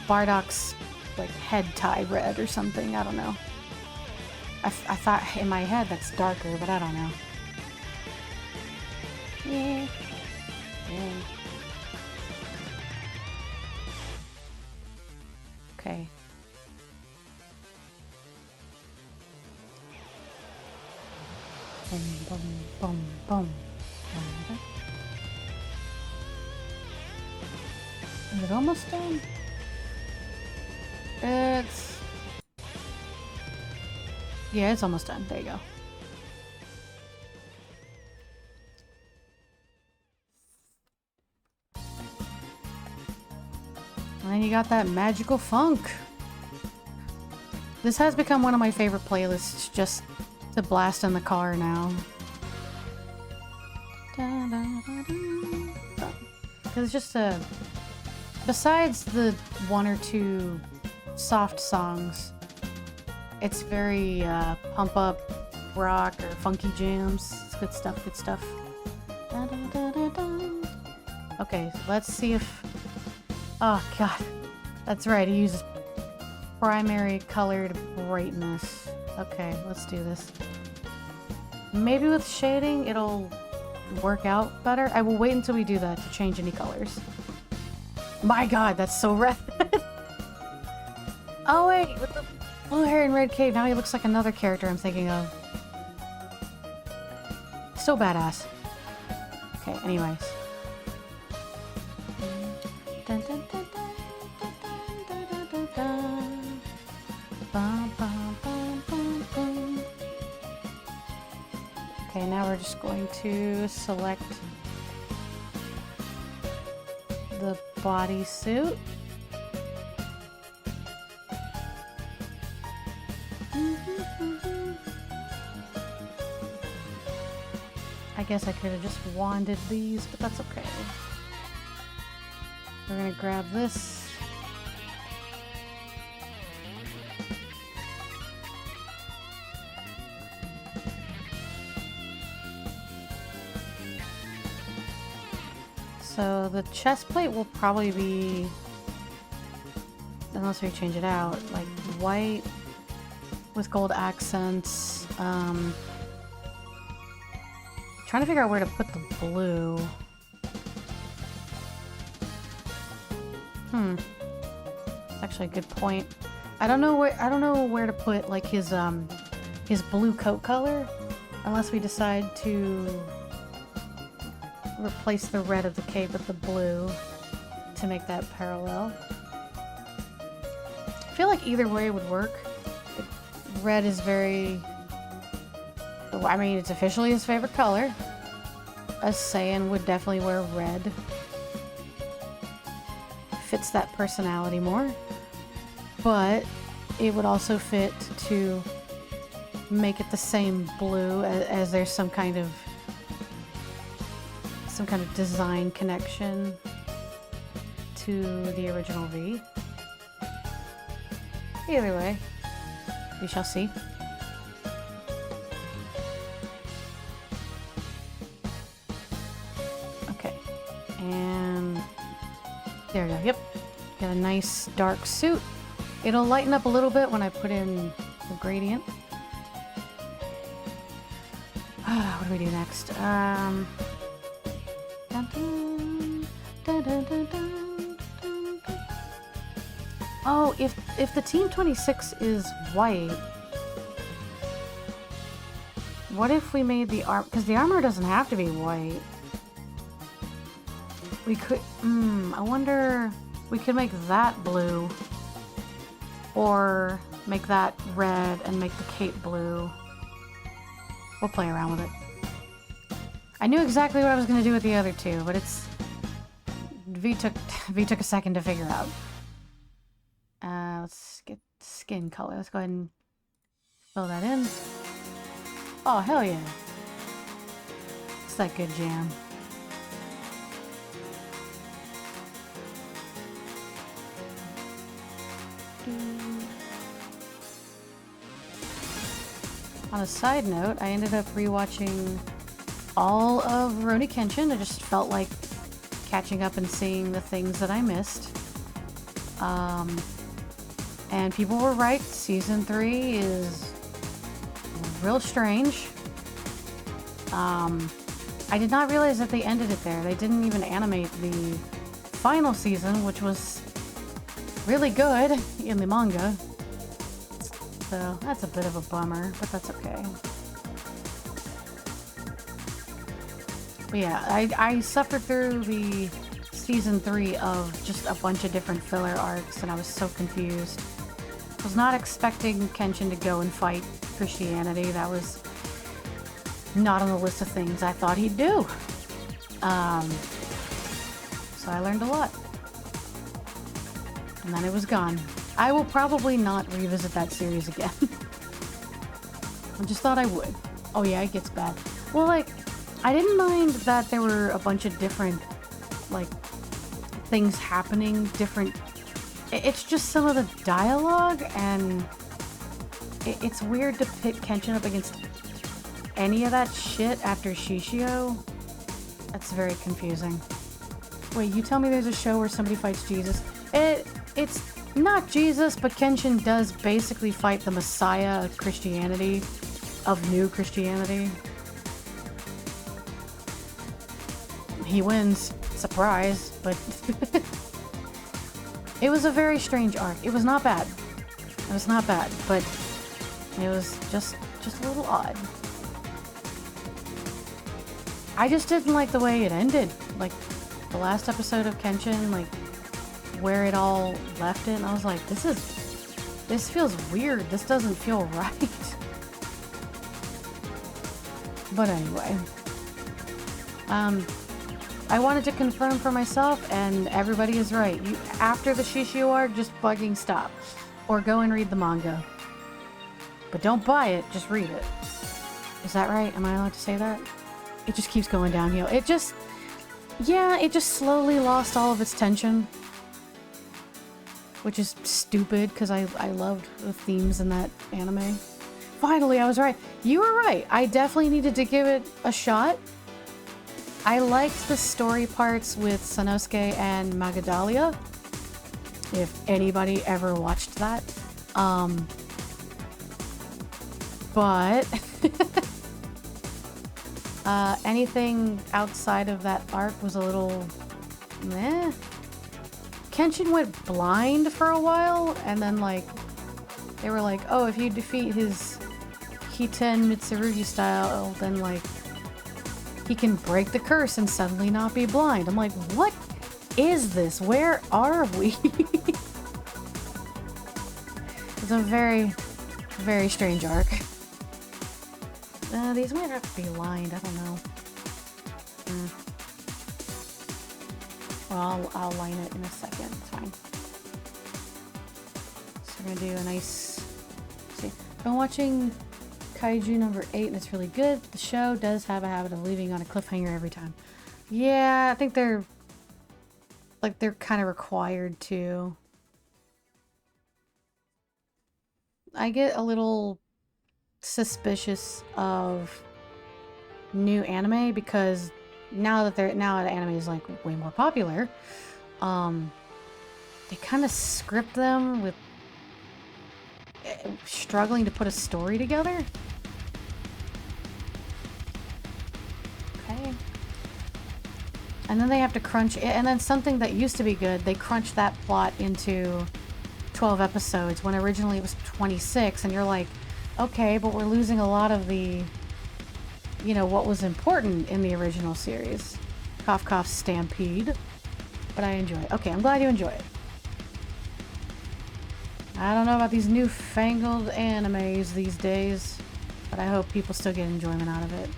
Bardock's like head tie red or something. I don't know. I thought in my head that's darker, but I don't know. Yeah. Yeah. Okay. Boom, boom, boom, boom. Is it almost done? Yeah, it's almost done. There you go. And then you got that magical funk. This has become one of my favorite playlists just to blast in the car now. Because it's just a... Besides the one or two soft songs, it's very pump up rock or funky jams. It's good stuff, good stuff. Okay, so let's see if... Oh god, that's right, he uses primary colored brightness. Okay, let's do this. Maybe with shading it'll work out better. I will wait until we do that to change any colors. My god, that's so red. Oh wait, with the blue hair and red cape, now he looks like another character I'm thinking of. Still badass. Okay, anyways. Okay, now we're just going to select the bodysuit. I guess I could have just wanded these, but that's okay. We're gonna grab this. So the chest plate will probably be, unless we change it out, like white with gold accents. Trying to figure out where to put the blue. That's actually a good point. I don't know where to put like his blue coat color, unless we decide to replace the red of the cape with the blue to make that parallel. I feel like either way would work. Red is very... I mean, it's officially his favorite color. A Saiyan would definitely wear red. Fits that personality more. But it would also fit to make it the same blue as there's some kind of design connection to the original V. Either way, we shall see. Okay, and there we go. Yep, got a nice dark suit. It'll lighten up a little bit when I put in the gradient. What do we do next? Dun, dun, dun, dun, dun, dun, dun. Oh, if the Team 26 is white, what if we made the armor? Because the armor doesn't have to be white. We could. I wonder. We could make that blue, or make that red and make the cape blue. We'll play around with it. I knew exactly what I was going to do with the other two, but it's... V took a second to figure out. Let's get skin color. Let's go ahead and fill that in. Oh, hell yeah. It's that good jam. On a side note, I ended up rewatching all of Rurouni Kenshin. I just felt like catching up and seeing the things that I missed. And people were right. Season 3 is real strange. I did not realize that they ended it there. They didn't even animate the final season, which was really good in the manga. So that's a bit of a bummer, but that's okay. But yeah, I suffered through the season 3 of just a bunch of different filler arcs, and I was so confused. I was not expecting Kenshin to go and fight Christianity. That was not on the list of things I thought he'd do. So I learned a lot. And then it was gone. I will probably not revisit that series again. I just thought I would. Oh yeah, it gets bad. Well, like, I didn't mind that there were a bunch of different, like, things happening, different... It's just some of the dialogue, and it's weird to pit Kenshin up against any of that shit after Shishio. That's very confusing. Wait, you tell me there's a show where somebody fights Jesus? It's not Jesus, but Kenshin does basically fight the Messiah of Christianity, of New Christianity. He wins. Surprise, but... It was a very strange arc. It was not bad. It was not bad, but it was just a little odd. I just didn't like the way it ended. Like, the last episode of Kenshin, like, where it all left it, and I was like, this feels weird. This doesn't feel right. But anyway. I wanted to confirm for myself, and everybody is right. You, after the Shishio arc, just fucking stop. Or go and read the manga. But don't buy it, just read it. Is that right? Am I allowed to say that? It just keeps going downhill. It just slowly lost all of its tension. Which is stupid, because I loved the themes in that anime. Finally, I was right. You were right. I definitely needed to give it a shot. I liked the story parts with Sanosuke and Magadalia. If anybody ever watched that. But anything outside of that arc was a little meh. Kenshin went blind for a while, and then like they were like, oh, if you defeat his Hiten Mitsurugi style, then like he can break the curse and suddenly not be blind. I'm like, what is this? Where are we? It's a very, very strange arc. These might have to be lined, I don't know. Well, I'll line it in a second, it's fine. So we're gonna do a nice... See, I'm watching Kaiju number 8 and it's really good. The show does have a habit of leaving on a cliffhanger every time. Yeah, I think they're kind of required to. I get a little suspicious of new anime because now that anime is like way more popular, they kind of script them with struggling to put a story together. Okay. And then they have to crunch it, and then something that used to be good, they crunch that plot into 12 episodes when originally it was 26, and you're like, okay, but we're losing a lot of the, you know, what was important in the original series. Cough cough stampede. But I enjoy it. Okay, I'm glad you enjoy it. I don't know about these newfangled animes these days, but I hope people still get enjoyment out of it.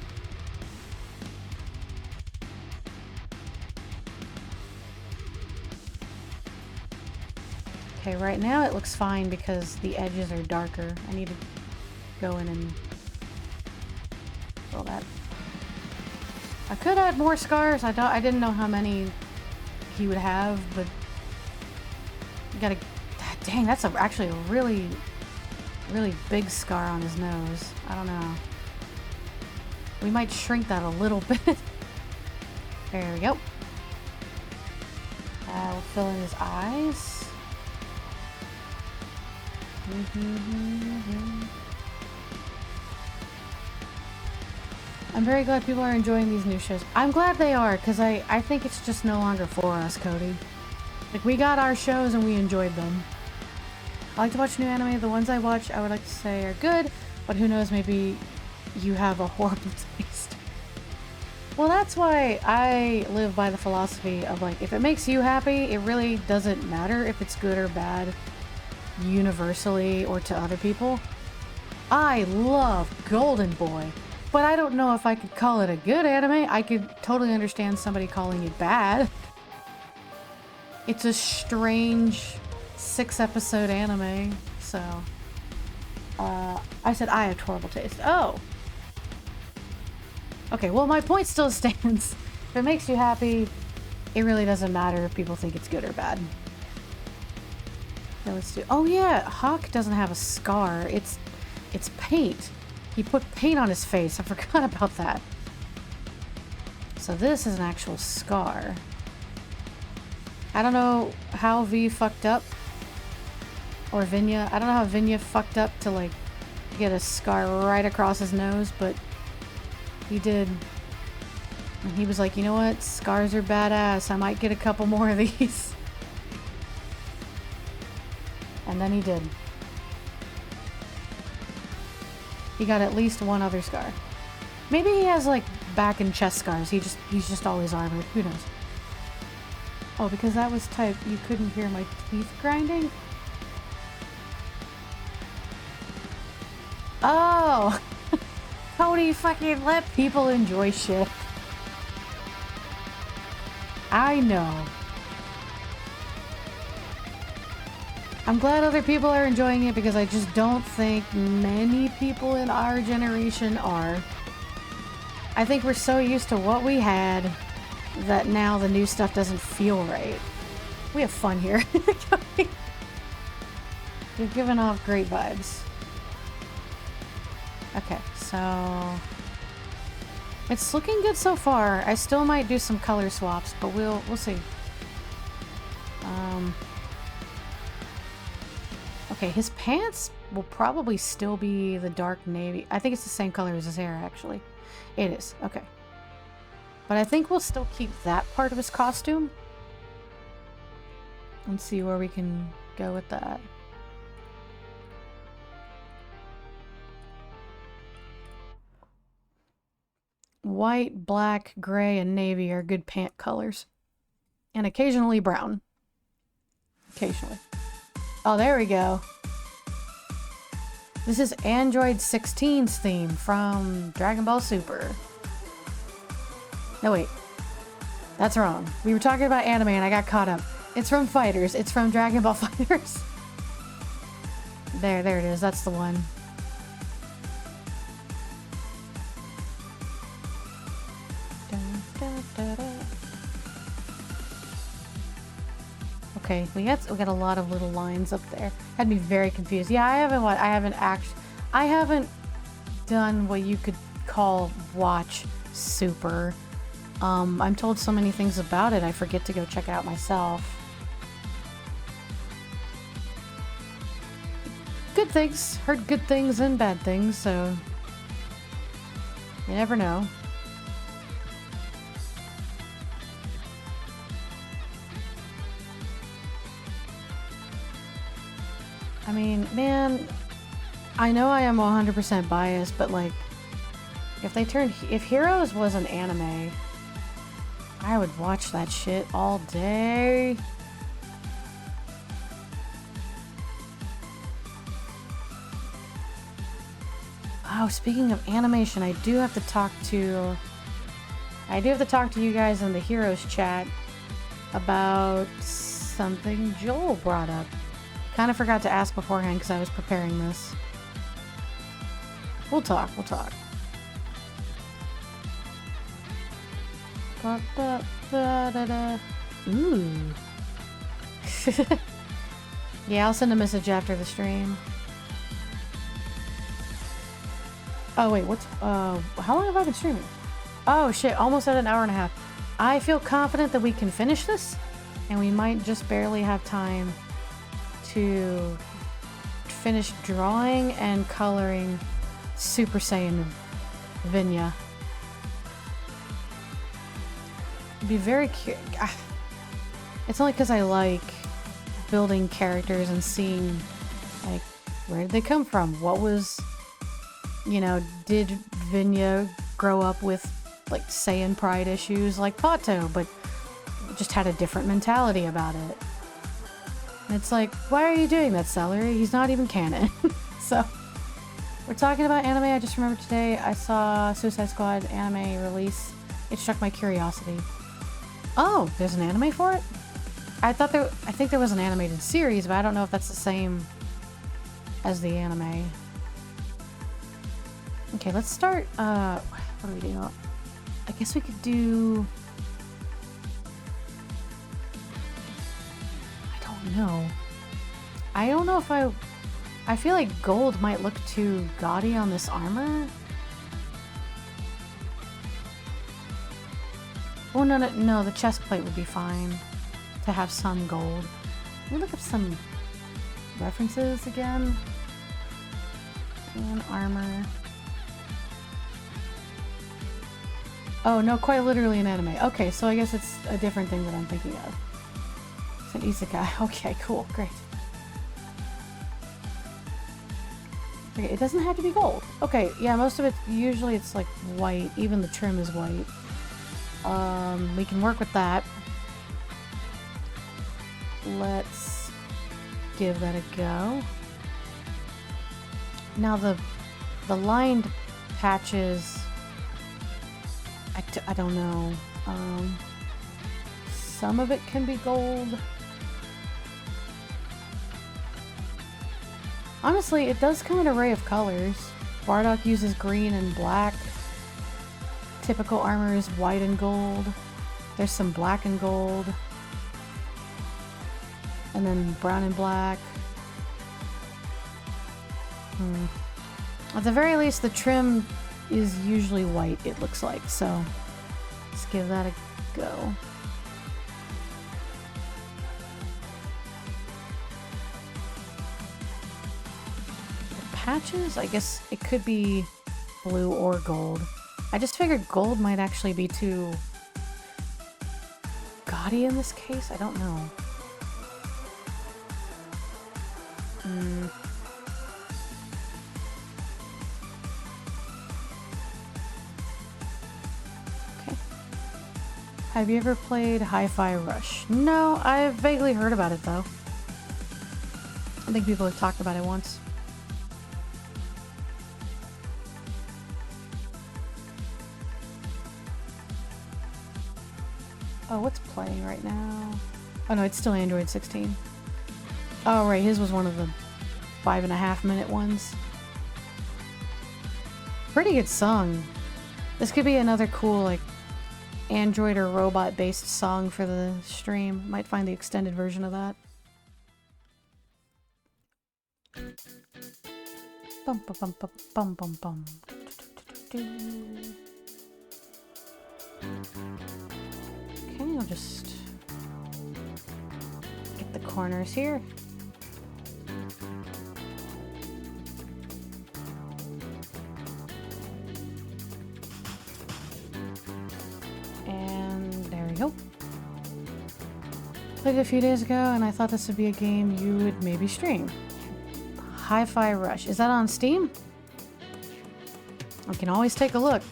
Okay, right now it looks fine because the edges are darker. I need to go in and fill that. I could add more scars. I didn't know how many he would have, but you gotta... Dang, that's actually a really, really big scar on his nose. I don't know. We might shrink that a little bit. There we go. We'll fill in his eyes. I'm very glad people are enjoying these new shows. I'm glad they are, because I think it's just no longer for us, Cody. Like, we got our shows and we enjoyed them. I like to watch new anime. The ones I watch, I would like to say are good, but who knows, maybe you have a horrible taste. Well, that's why I live by the philosophy of, like, if it makes you happy, it really doesn't matter if it's good or bad, universally or to other people. I love Golden Boy, but I don't know if I could call it a good anime. I could totally understand somebody calling it bad. It's a strange 6-episode anime, so I said I have horrible taste. Oh, okay, well, my point still stands. If it makes you happy, it really doesn't matter if people think it's good or bad. Now let's do... Oh yeah, Hawk doesn't have a scar. It's paint. He put paint on his face. I forgot about that. So this is an actual scar. I don't know how V fucked up. Or Vinya. I don't know how Vinya fucked up to, like, get a scar right across his nose, but he did. And he was like, you know what? Scars are badass. I might get a couple more of these. And then he did. He got at least one other scar. Maybe he has, like, back and chest scars. He's just always armored. Who knows? Oh, because that was type, you couldn't hear my teeth grinding? Oh! Cody, fucking let people enjoy shit. I know. I'm glad other people are enjoying it because I just don't think many people in our generation are. I think we're so used to what we had that now the new stuff doesn't feel right. We have fun here. You're giving off great vibes. Okay, so It's looking good so far. I still might do some color swaps, but we'll see. Okay, his pants will probably still be the dark navy. I think it's the same color as his hair, actually. It is. Okay. But I think we'll still keep that part of his costume. And see where we can go with that. White, black, gray, and navy are good pant colors. And occasionally brown. Occasionally. Oh, there we go. This is Android 16's theme from Dragon Ball Super. No, wait. That's wrong. We were talking about anime and I got caught up. It's from Fighters. It's from Dragon Ball Fighters. There it is. That's the one. Okay, we got a lot of little lines up there. Had me very confused. Yeah, I haven't done what you could call watch Super. I'm told so many things about it, I forget to go check it out myself. Good things. Heard good things and bad things, so you never know. I mean, man, I know I am 100% biased, but like, if Heroes was an anime, I would watch that shit all day. Oh, speaking of animation, I do have to talk to you guys in the Heroes chat about something Joel brought up. Kind of forgot to ask beforehand because I was preparing this. We'll talk. Ooh. Yeah, I'll send a message after the stream. Oh wait, how long have I been streaming? Oh shit, almost at an hour and a half. I feel confident that we can finish this, and we might just barely have time to finish drawing and coloring Super Saiyan Vinya. Be very curious. It's only because I like building characters and seeing, like, where did they come from? What was, did Vinya grow up with, like, Saiyan pride issues like Pato, but just had a different mentality about it? It's like, why are you doing that, Celery? He's not even canon. So, we're talking about anime. I just remembered today I saw Suicide Squad anime release. It struck my curiosity. Oh, there's an anime for it? I think there was an animated series, but I don't know if that's the same as the anime. Okay, let's start, what do we do? I guess we could do... I don't know if I feel like gold might look too gaudy on this armor. Oh, no, the chest plate would be fine to have some gold. Let me look up some references again. And armor. Oh, no, quite literally an anime. Okay, so I guess it's a different thing that I'm thinking of. It's an isekai. Okay, cool, great. Okay, it doesn't have to be gold. Okay, yeah, most of it, usually it's like white. Even the trim is white. We can work with that. Let's give that a go. Now the lined patches, I don't know. Some of it can be gold. Honestly, it does come in an array of colors. Bardock uses green and black. Typical armor is white and gold. There's some black and gold. And then brown and black. At the very least, the trim is usually white, it looks like, so let's give that a go. The patches, I guess it could be blue or gold. I just figured gold might actually be too gaudy in this case. I don't know. Okay. Have you ever played Hi-Fi Rush? No, I've vaguely heard about it though. I think people have talked about it once. Oh, what's playing right now? Oh no, it's still Android 16. Oh right, his was one of the 5.5-minute ones. Pretty good song. This could be another cool, like, Android or robot-based song for the stream. Might find the extended version of that. Bum bum bum bum bum bum bum. Okay, I'll just get the corners here. And there we go. Played it a few days ago and I thought this would be a game you would maybe stream. Hi-Fi Rush. Is that on Steam? I can always take a look.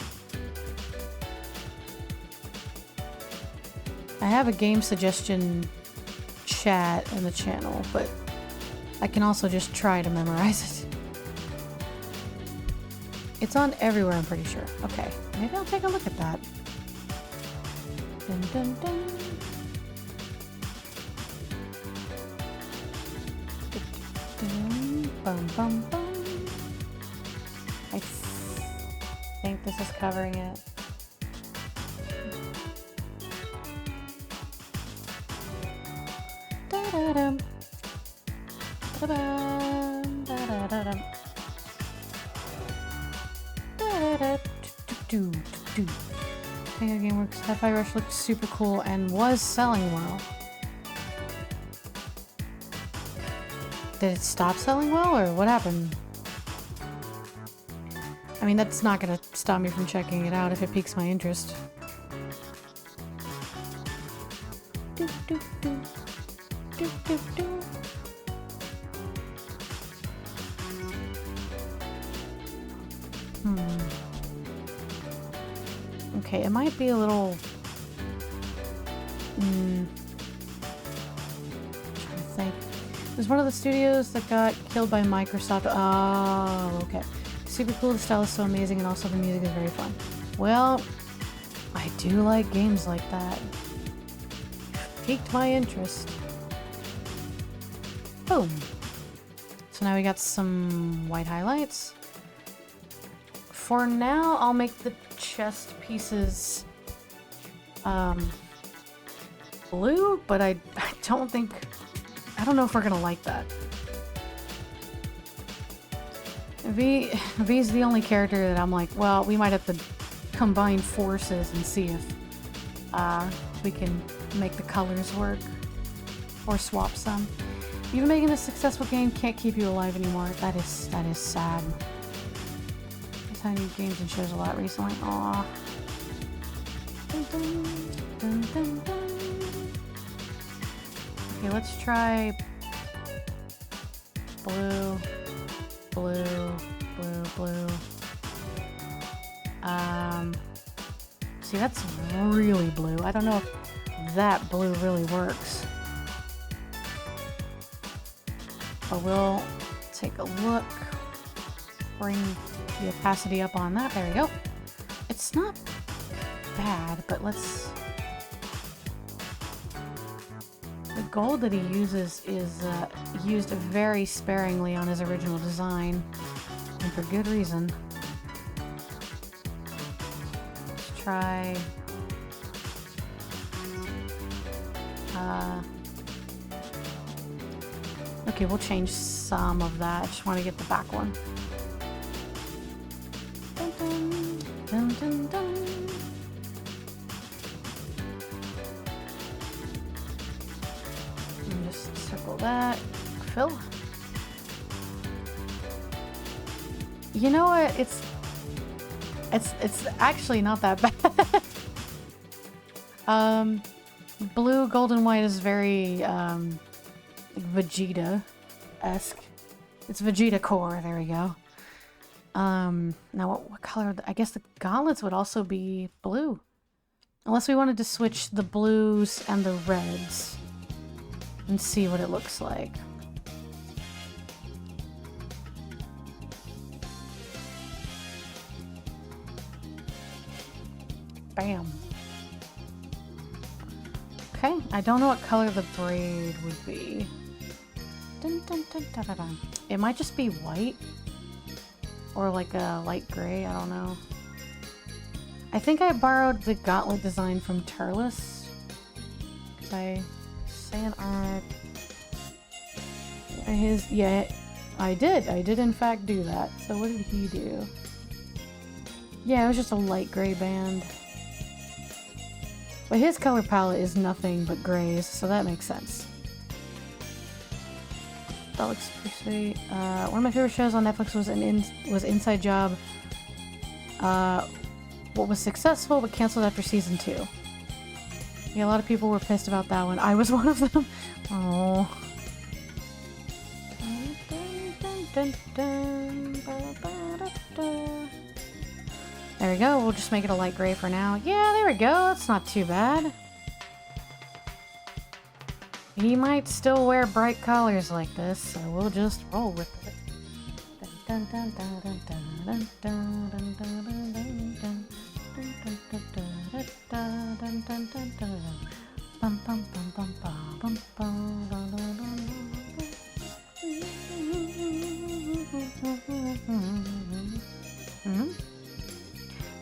I have a game suggestion chat in the channel, but I can also just try to memorize it. It's on everywhere, I'm pretty sure. Okay, maybe I'll take a look at that. Dun, dun, dun. Bum, bum, bum. I think this is covering it. Da-da-dum. Da-da-dum. Da-da-dum. Da-da-da-do-do-do. I think the game works. Hi-Fi Rush looked super cool and was selling well. Did it stop selling well, or what happened? I mean, that's not gonna stop me from checking it out if it piques my interest. Do, do, do. Do, do, do. Okay, it might be a little... trying to think. It was one of the studios that got killed by Microsoft. Oh, okay. Super cool, the style is so amazing, and also the music is very fun. Well, I do like games like that. Piqued my interest. Boom. So now we got some white highlights. For now, I'll make the chest pieces blue, but I don't know if we're gonna like that. V's the only character that I'm like, well, we might have to combine forces and see if we can make the colors work or swap some. Even making a successful game can't keep you alive anymore. That is sad. I've had new games and shows a lot recently. Aww. Dun, dun, dun, dun, dun. Okay, let's try blue, blue, blue, blue. See, that's really blue. I don't know if that blue really works. But we'll take a look. Bring the opacity up on that. There we go. It's not bad, but let's... The gold that he uses is used very sparingly on his original design, and for good reason. Let's try... Okay, we'll change some of that. I just want to get the back one. Dun, dun. Dun, dun, dun. And just circle that. Fill. You know what? It's actually not that bad. Blue, gold, and white is very Vegeta-esque. It's Vegeta core. There we go. Now what color? I guess the gauntlets would also be blue, unless we wanted to switch the blues and the reds and see what it looks like. Bam. Okay, I don't know what color the braid would be. Dun, dun, dun, dun, dun, dun. It might just be white. Or like a light gray, I don't know. I think I borrowed the gauntlet design from Turles. Cause I say an art. Yeah, I did in fact do that. So what did he do? Yeah, it was just a light gray band. But his color palette is nothing but grays, so that makes sense. That looks pretty sweet. One of my favorite shows on Netflix was Inside Job. What was successful but canceled after season 2. Yeah, a lot of people were pissed about that one. I was one of them. Oh. There we go. We'll just make it a light gray for now. Yeah, there we go. That's not too bad. He might still wear bright colors like this, so we'll just roll with it.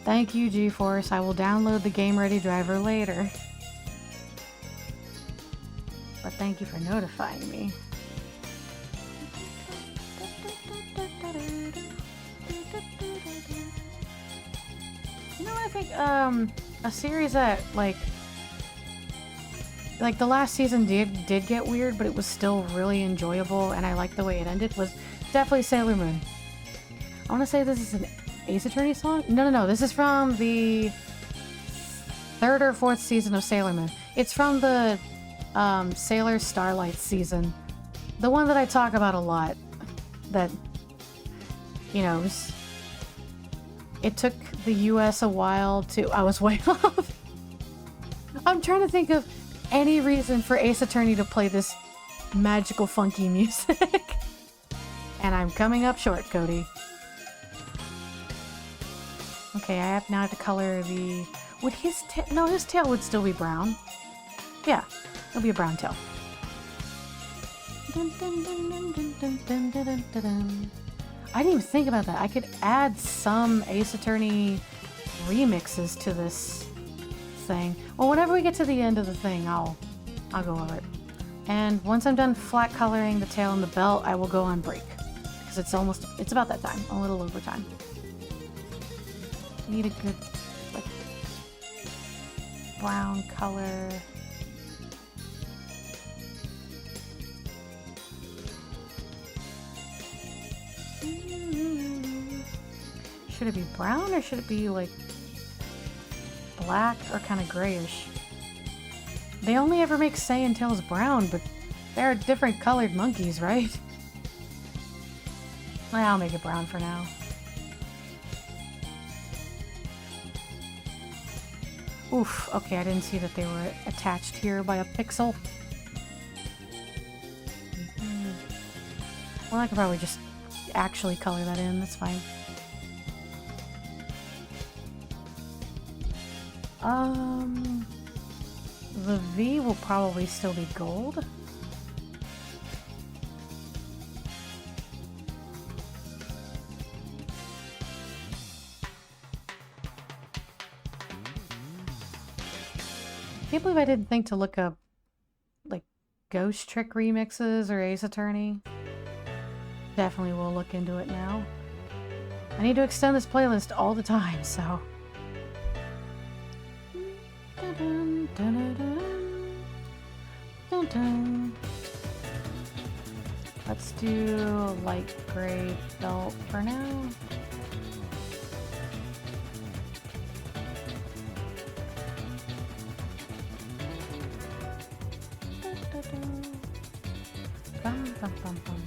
Thank you, GeForce. I will download the Game Ready driver later. But thank you for notifying me. You know, I think a series that like the last season did get weird, but it was still really enjoyable, and I liked the way it ended. Was definitely Sailor Moon. I want to say this is an Ace Attorney song. No. This is from the 3rd or 4th season of Sailor Moon. It's from the Sailor Starlight season, the one that I talk about a lot. That, you know, it took the US a while to. I was way off. I'm trying to think of any reason for Ace Attorney to play this magical, funky music, and I'm coming up short, Cody. Okay, I now have to color the. Would his tail? No, his tail would still be brown. Yeah. It'll be a brown tail. I didn't even think about that. I could add some Ace Attorney remixes to this thing. Well, whenever we get to the end of the thing, I'll go over it. And once I'm done flat coloring the tail and the belt, I will go on break. Because it's about that time. A little over time. Need a good, like, brown color. Should it be brown or should it be like black or kind of grayish? They only ever make Saiyan tails brown, but they're different colored monkeys, right? Well, I'll make it brown for now. Oof, okay, I didn't see that they were attached here by a pixel. Well, I could probably just actually color that in, that's fine. The V will probably still be gold. I can't believe I didn't think to look up, like, Ghost Trick remixes or Ace Attorney. Definitely will look into it now. I need to extend this playlist all the time, so Dun, dun, dun, dun, dun, dun. Let's do light gray belt for now. Bum, bum, bum, bum.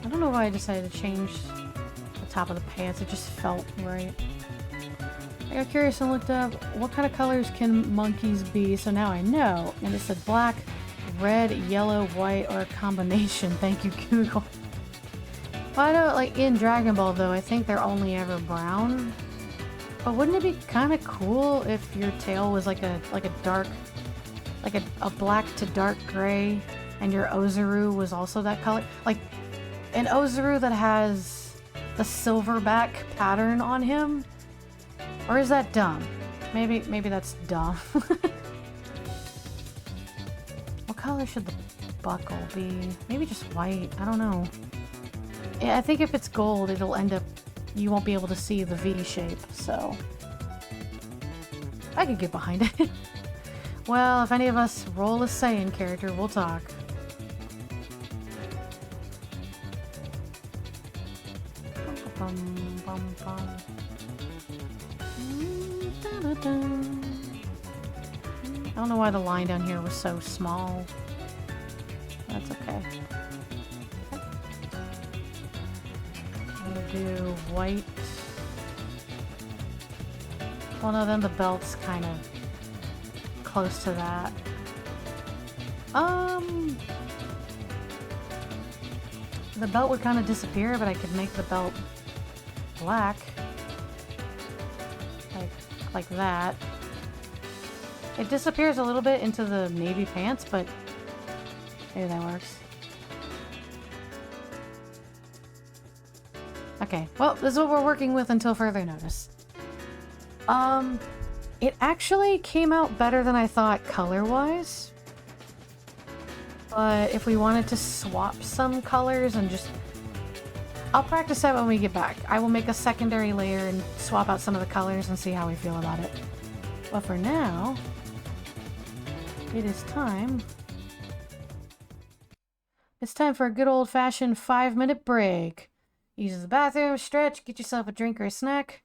I don't know why I decided to change the top of the pants. It just felt right. I got curious and looked up what kind of colors can monkeys be, so now I know. And it said black, red, yellow, white, or a combination. Thank you, Google. Well, I know, like, in Dragon Ball, though, I think they're only ever brown. But wouldn't it be kind of cool if your tail was like a dark, like a black to dark gray, and your Ozaru was also that color? Like, an Ozaru that has the silverback pattern on him? Or is that dumb? Maybe that's dumb. What color should the buckle be? Maybe just white. I don't know. Yeah, I think if it's gold, it'll end up... You won't be able to see the V shape, so... I could get behind it. Well, if any of us roll a Saiyan character, we'll talk. Bum, bum, bum. I don't know why the line down here was so small. That's okay. I'm gonna do white. Well, no, then the belt's kind of close to that. The belt would kind of disappear, but I could make the belt black. Like that. It disappears a little bit into the navy pants, but maybe that works. Okay, well, this is what we're working with until further notice. It actually came out better than I thought color-wise. But if we wanted to swap some colors and just... I'll practice that when we get back. I will make a secondary layer and swap out some of the colors and see how we feel about it. But for now, it is time. It's time for a good old-fashioned 5-minute break. Use the bathroom, stretch, get yourself a drink or a snack.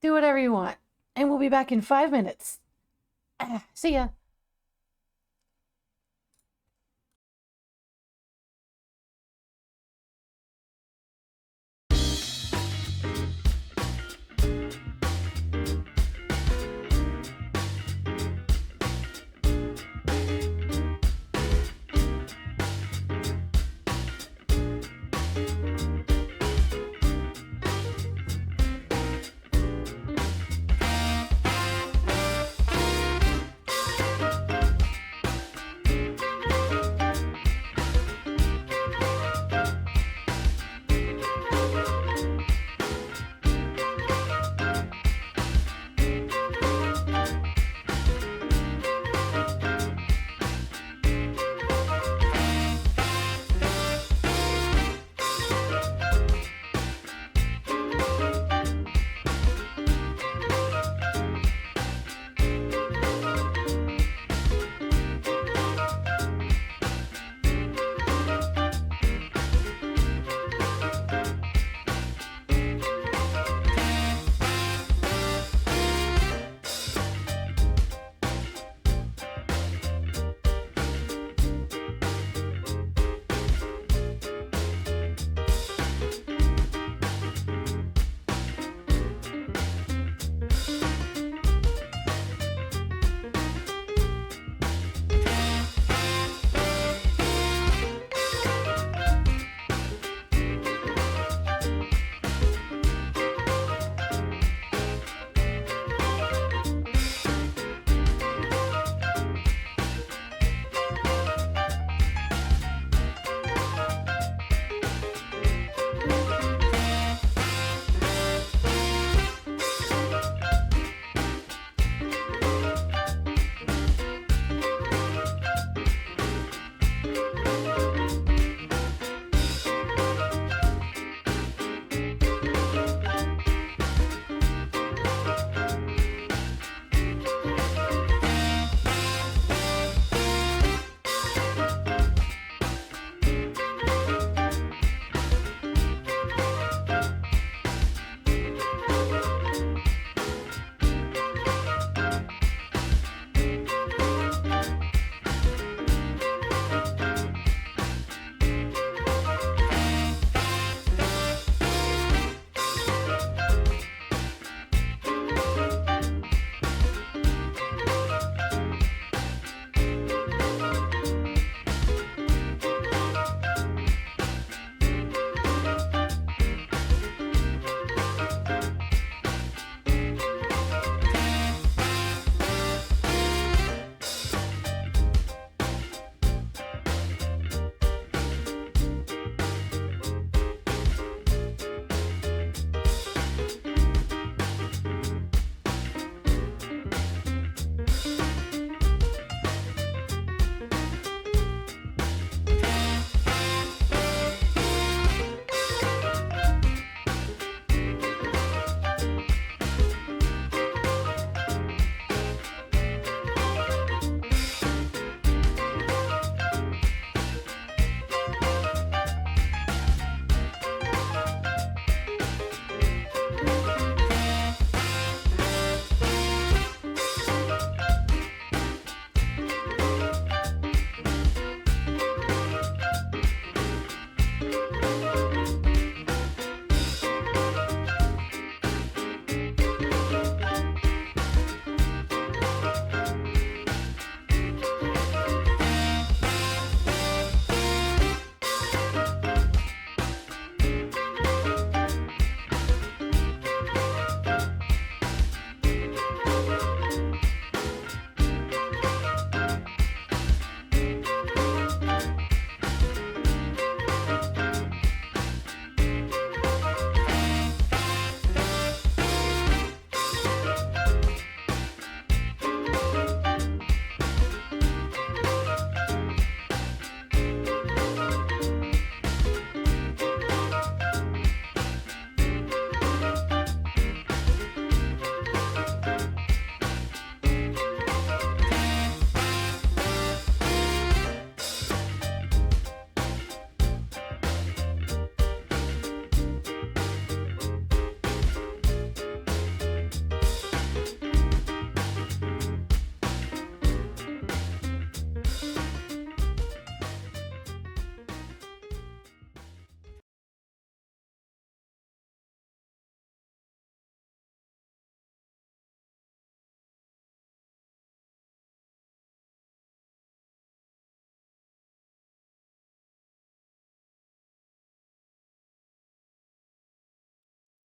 Do whatever you want. And we'll be back in 5 minutes. See ya.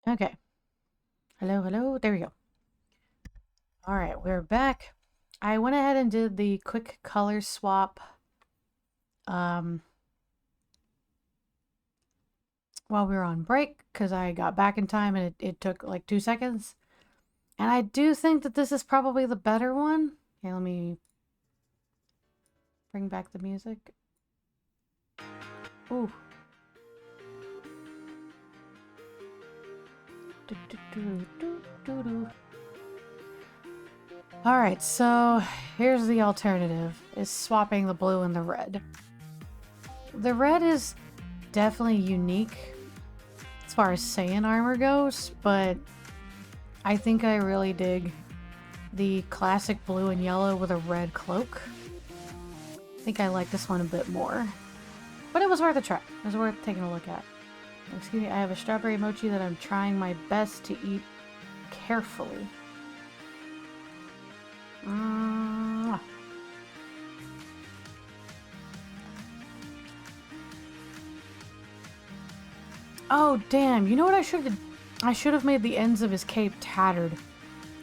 Okay. Hello, hello. There we go. All right, we're back. I went ahead and did the quick color swap. While we were on break, because I got back in time and it took like 2 seconds. And I do think that this is probably the better one. Okay, let me bring back the music. Ooh. Alright, so here's the alternative, is swapping the blue and the red. The red is definitely unique as far as Saiyan armor goes, but I think I really dig the classic blue and yellow with a red cloak. I think I like this one a bit more. But it was worth a try. It was worth taking a look at. Excuse me, I have a strawberry mochi that I'm trying my best to eat carefully. Oh, damn. You know what I should have... I should have made the ends of his cape tattered.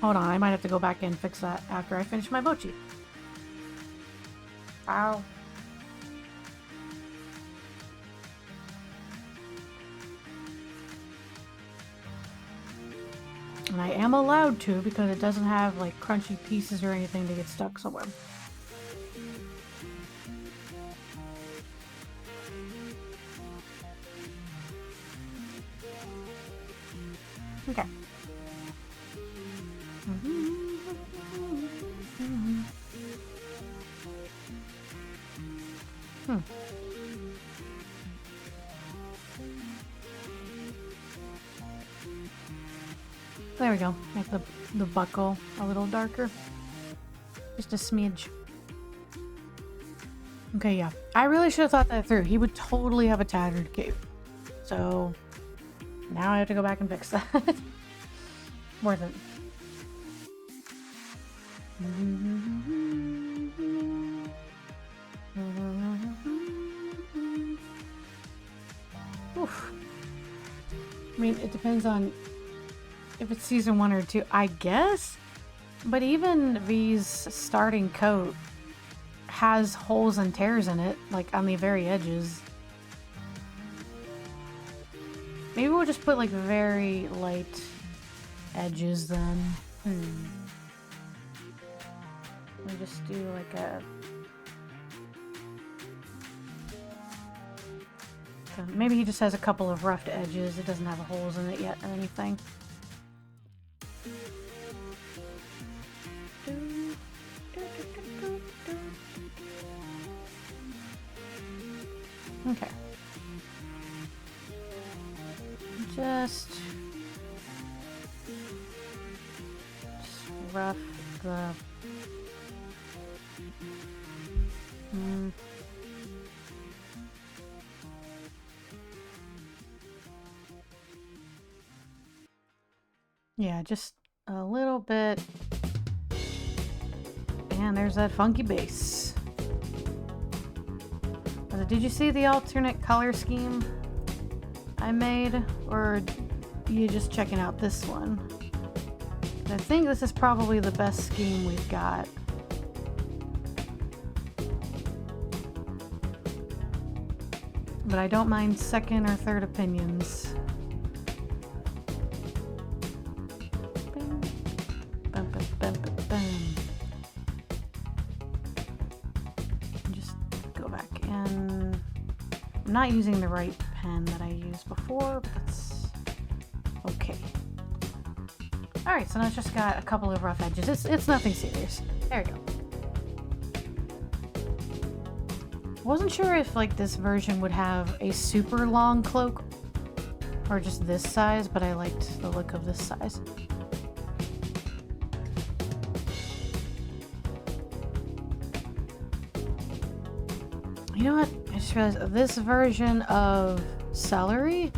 Hold on, I might have to go back and fix that after I finish my mochi. Ow. And I am allowed to because it doesn't have like crunchy pieces or anything to get stuck somewhere. Okay. There we go. Make the buckle a little darker. Just a smidge. Okay, yeah. I really should have thought that through. He would totally have a tattered cape. So now I have to go back and fix that. Worth it. Oof. I mean, it depends on if it's season 1 or 2, I guess. But even V's starting coat has holes and tears in it, like on the very edges. Maybe we'll just put like very light edges then. We'll just do like a... So maybe he just has a couple of roughed edges. It doesn't have holes in it yet or anything. Okay. Just rough the... Yeah, just a little bit. And there's that funky bass. Did you see the alternate color scheme I made? Or are you just checking out this one? I think this is probably the best scheme we've got. But I don't mind second or third opinions. Just go back and... I'm not using the right pen that I used before, but that's okay. Alright, so now it's just got a couple of rough edges. It's nothing serious. There we go. Wasn't sure if like this version would have a super long cloak or just this size, but I liked the look of this size. You know what? I just realized this version of Celery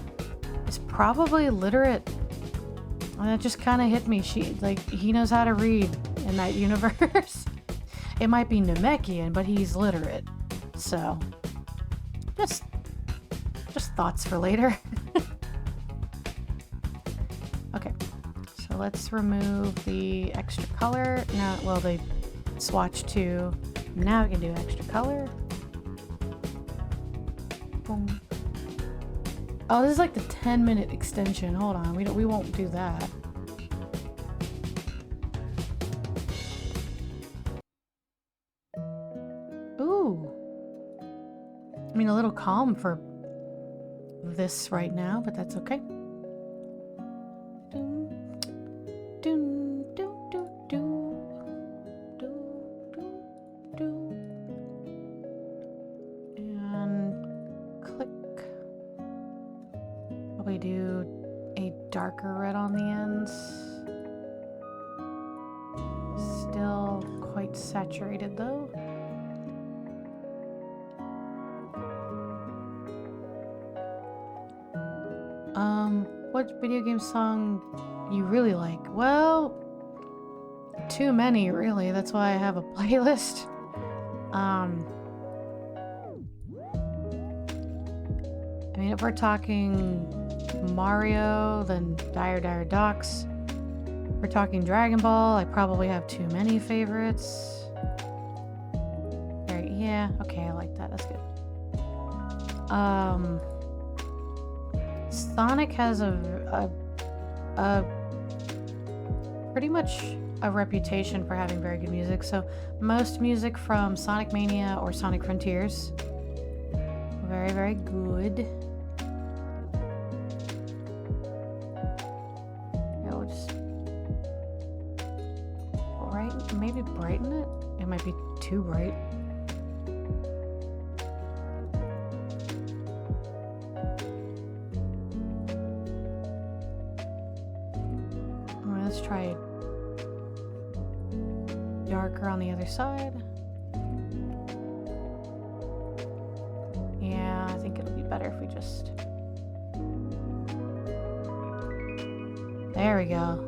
is probably literate. And that just kind of hit me. He knows how to read in that universe. It might be Namekian, but he's literate. So, just thoughts for later. let's remove the extra color. No, well, they swatch to. Now we can do extra color. Boom. Oh, this is like the 10-minute extension. Hold on, we won't do that. Ooh. I mean, a little calm for this right now, but that's okay. And click. We do a darker red on the ends. Still quite saturated though. What video game song you really like? Well, too many really. That's why I have a playlist. I mean, if we're talking Mario, then Dire Docks. If we're talking Dragon Ball, I probably have too many favorites. Alright, yeah, okay, I like that. That's good. Sonic has a pretty much a reputation for having very good music. So most music from Sonic Mania or Sonic Frontiers, very, very good. Yeah, we'll just maybe brighten it. It might be too bright. Let's try darker on the other side. Yeah, I think it'll be better if we just... There we go.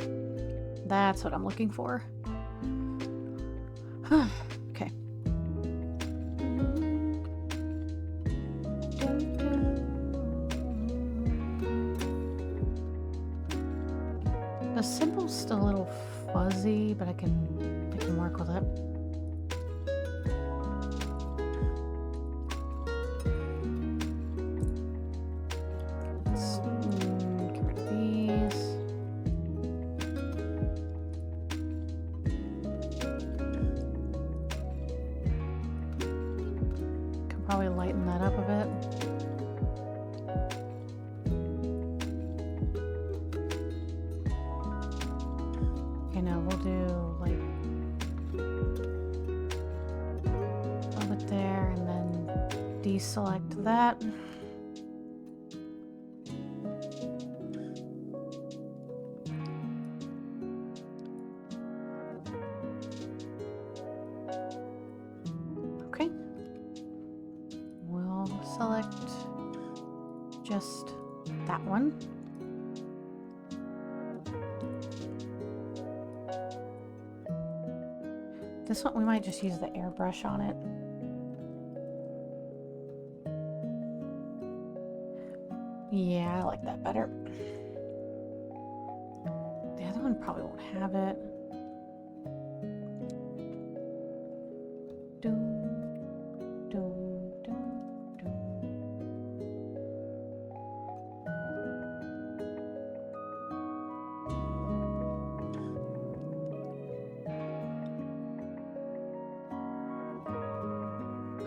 That's what I'm looking for. Okay. The symbol's still a little fuzzy, but I can work with it. Let's get rid of these. Can probably lighten that up a bit. We'll do like a little bit there and then deselect that. Okay. We'll select just that one. This one, we might just use the airbrush on it. Yeah, I like that better. The other one probably won't have it.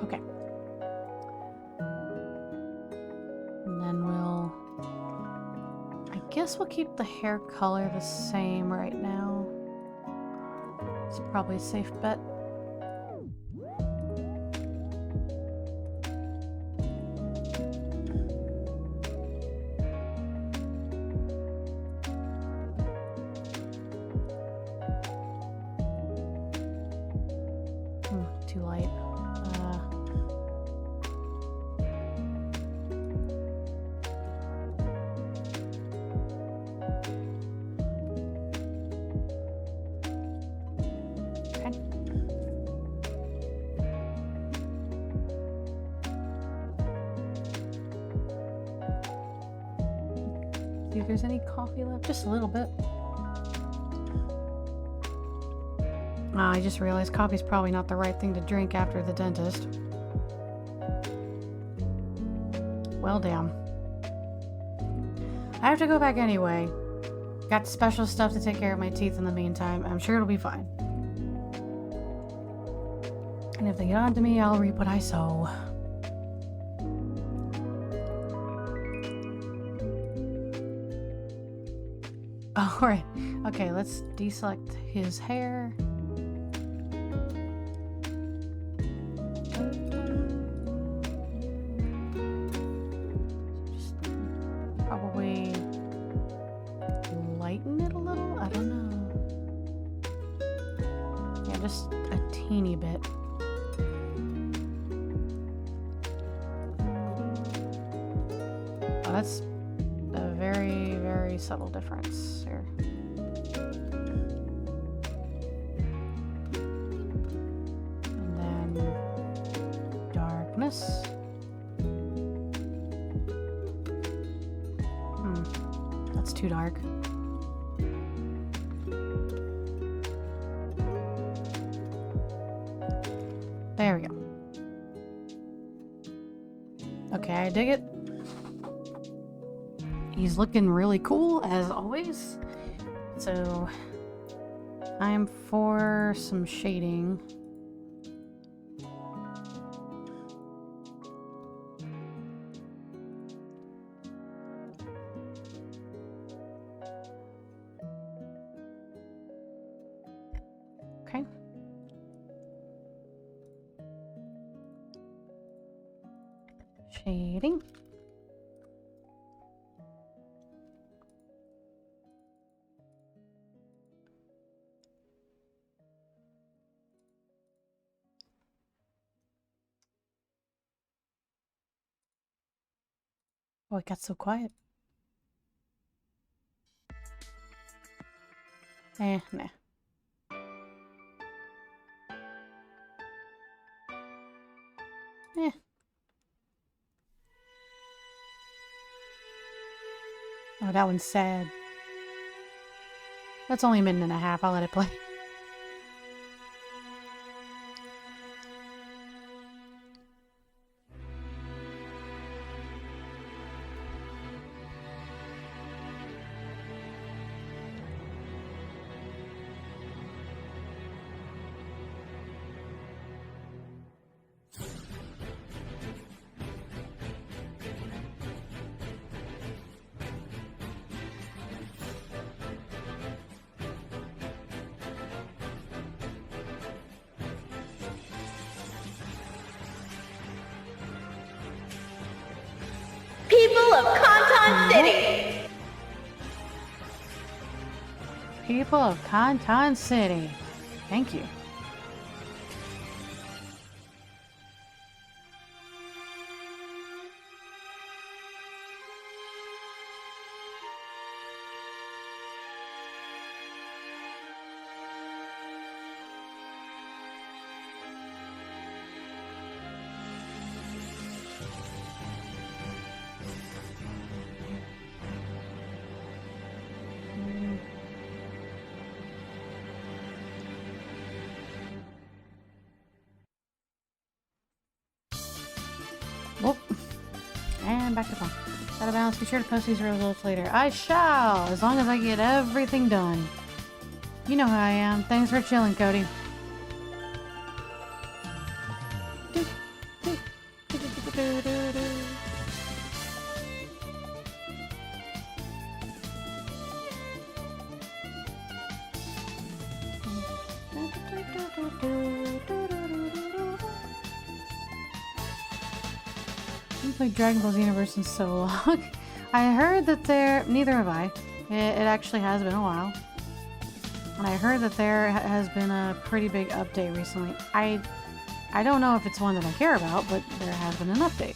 Okay. And then I guess we'll keep the hair color the same right now. It's probably a safe bet. Too light. Okay. See if there's any coffee left. Just a little bit. I just realized coffee's probably not the right thing to drink after the dentist. Well, damn. I have to go back anyway. Got special stuff to take care of my teeth in the meantime. I'm sure it'll be fine. And if they get on to me, I'll reap what I sow. Alright. Okay, let's deselect his hair. Just probably lighten it a little? I don't know. Yeah, just a teeny bit. Oh, that's a very, very subtle difference here. And then darkness. That's too dark. There we go. Okay, I dig it. He's looking really cool, as always. So, I'm for some shading. Okay. Shading. Oh, it got so quiet. Nah. Eh. Oh, that one's sad. That's only a minute and a half. I'll let it play. People of Canton City. People of Canton City. Thank you. Whoop. And back to phone. Gotta balance. Be sure to post these results later. I shall, as long as I get everything done. You know how I am. Thanks for chilling, Cody. I haven't played Dragon Ball Xenoverse in so long. I heard that neither have I. It actually has been a while. And I heard that there has been a pretty big update recently. I don't know if it's one that I care about, but there has been an update.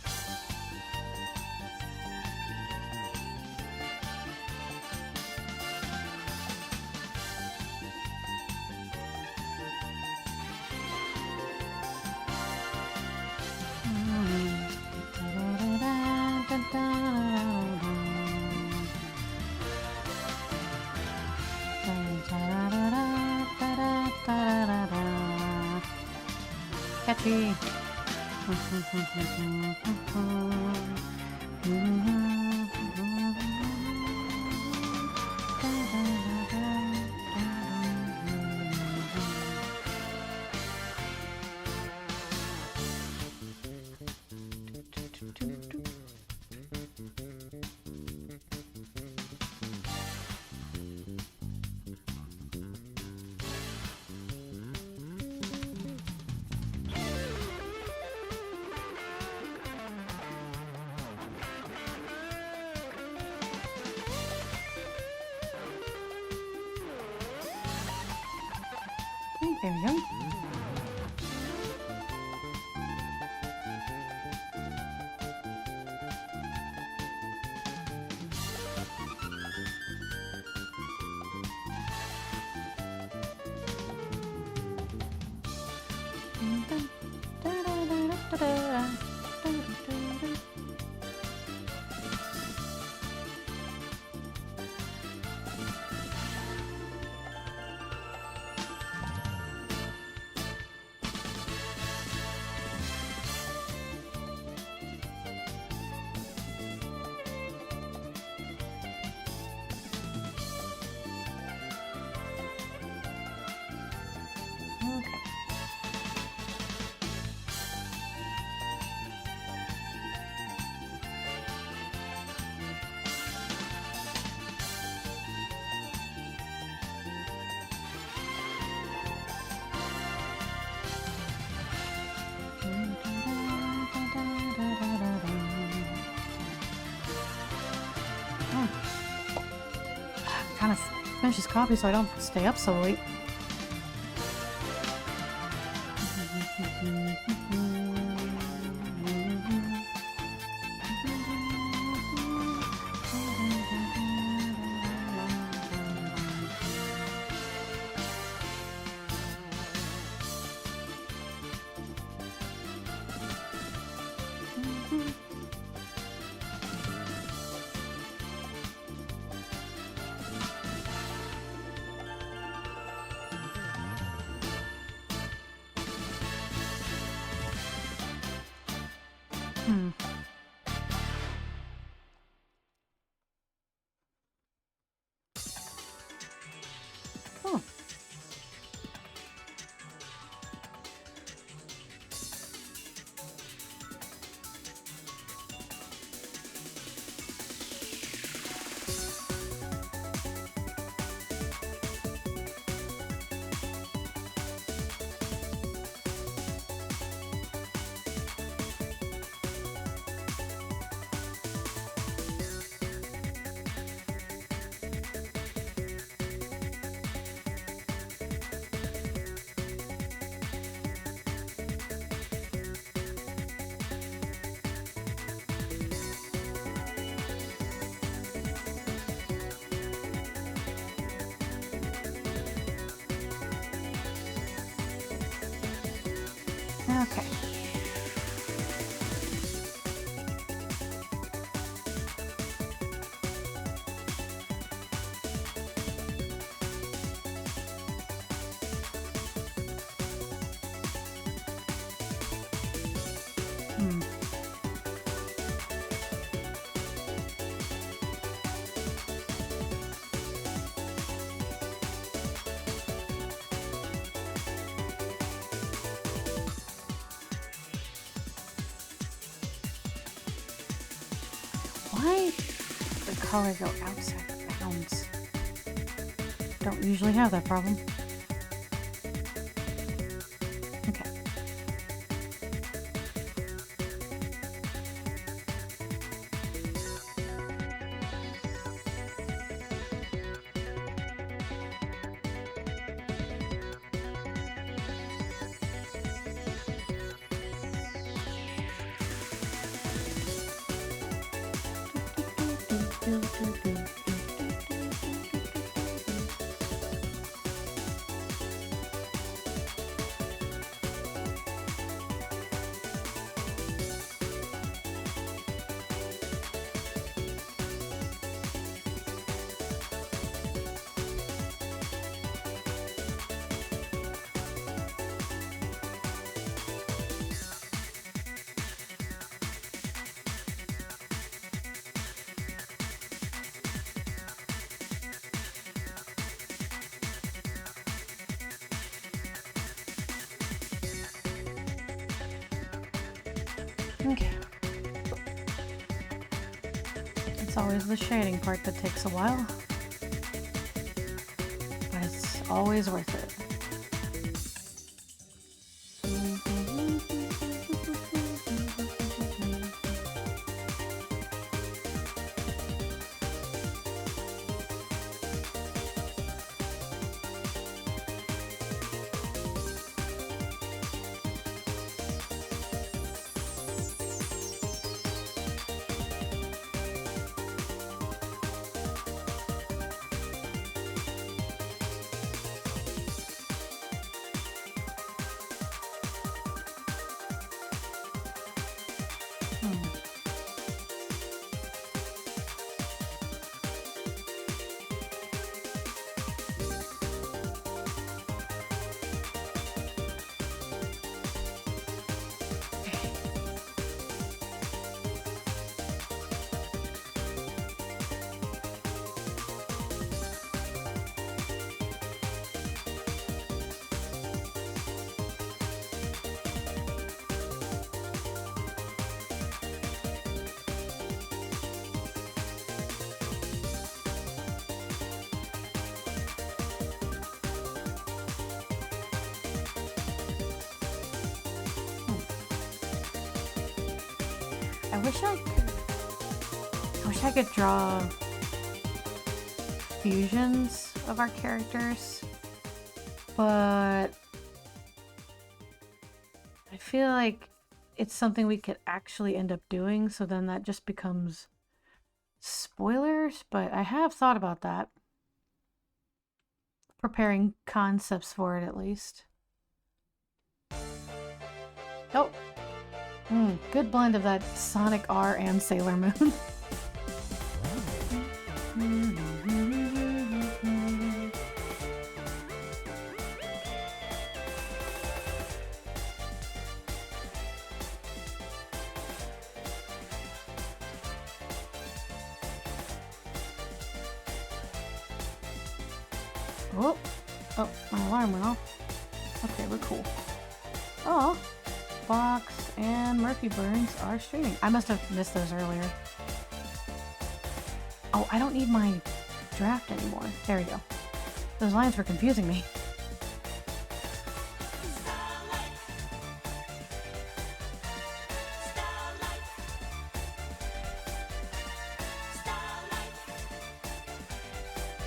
Hachi. There we go. Kind of finish this coffee so I don't stay up so late. Oh. Okay. Why the color go outside the bounds? Don't usually have that problem. Okay. Okay. It's always the shading part that takes a while, but it's always worth it. I wish I could draw fusions of our characters, but I feel like it's something we could actually end up doing, so then that just becomes spoilers, but I have thought about that. Preparing concepts for it, at least. Oh! Good blend of that Sonic R and Sailor Moon. Oh, my alarm went off. Okay, we're cool. Oh, Fox and Murphy Burns are streaming. I must have missed those earlier. Oh, I don't need my draft anymore. There we go. Those lines were confusing me.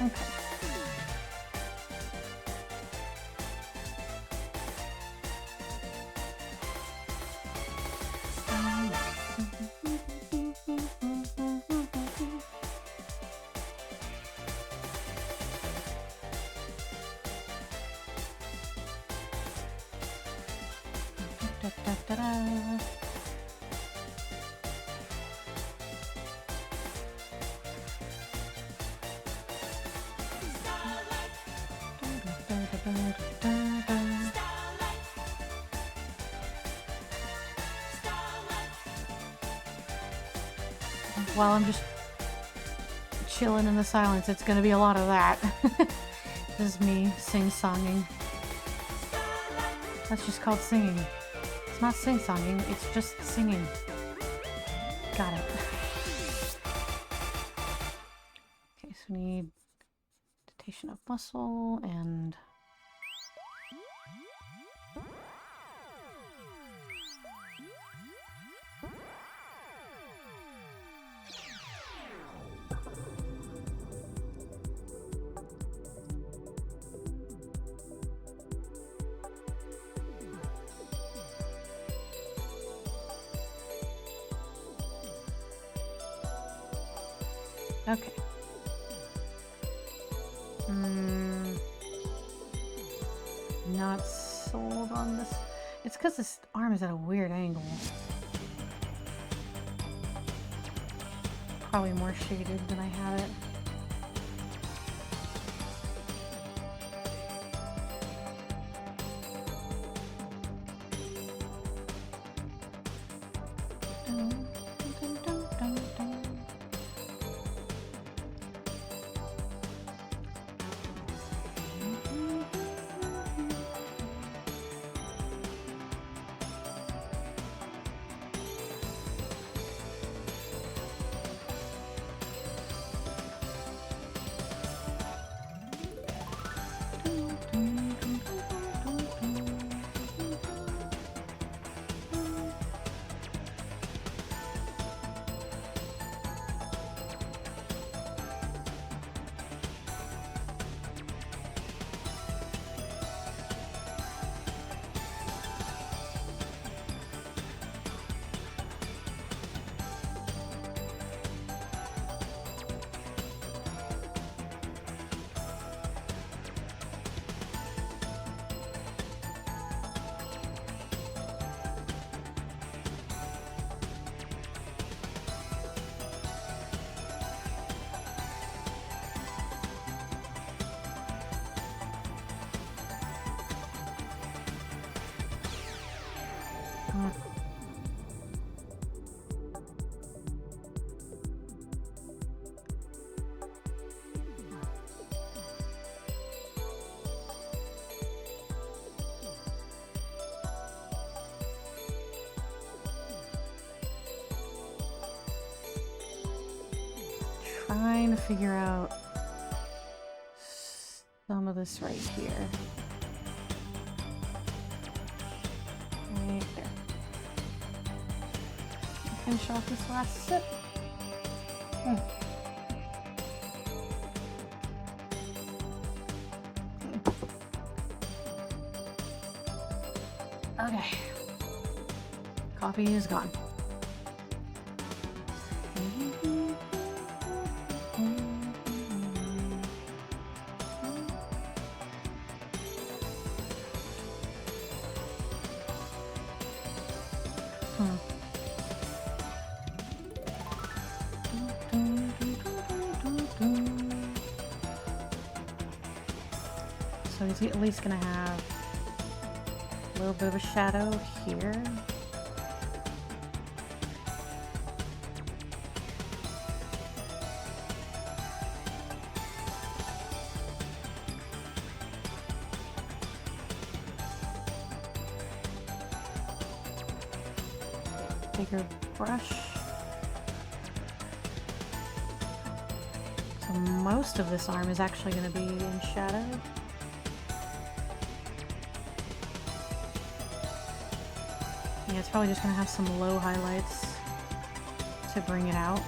Okay. While I'm just chilling in the silence, it's gonna be a lot of that. This is me sing-songing. That's just called singing. It's not sing-songing, it's just singing. Got it. Okay, so we need dictation of muscle and... Okay. Not sold on this. It's because this arm is at a weird angle. Probably more shaded than I have it. Trying to figure out some of this right here. Right there. Finish off this last sip. Okay. Coffee is gone. So he's at least gonna have a little bit of a shadow here. Bigger brush. So most of this arm is actually going to be in shadow. Yeah, it's probably just going to have some low highlights to bring it out.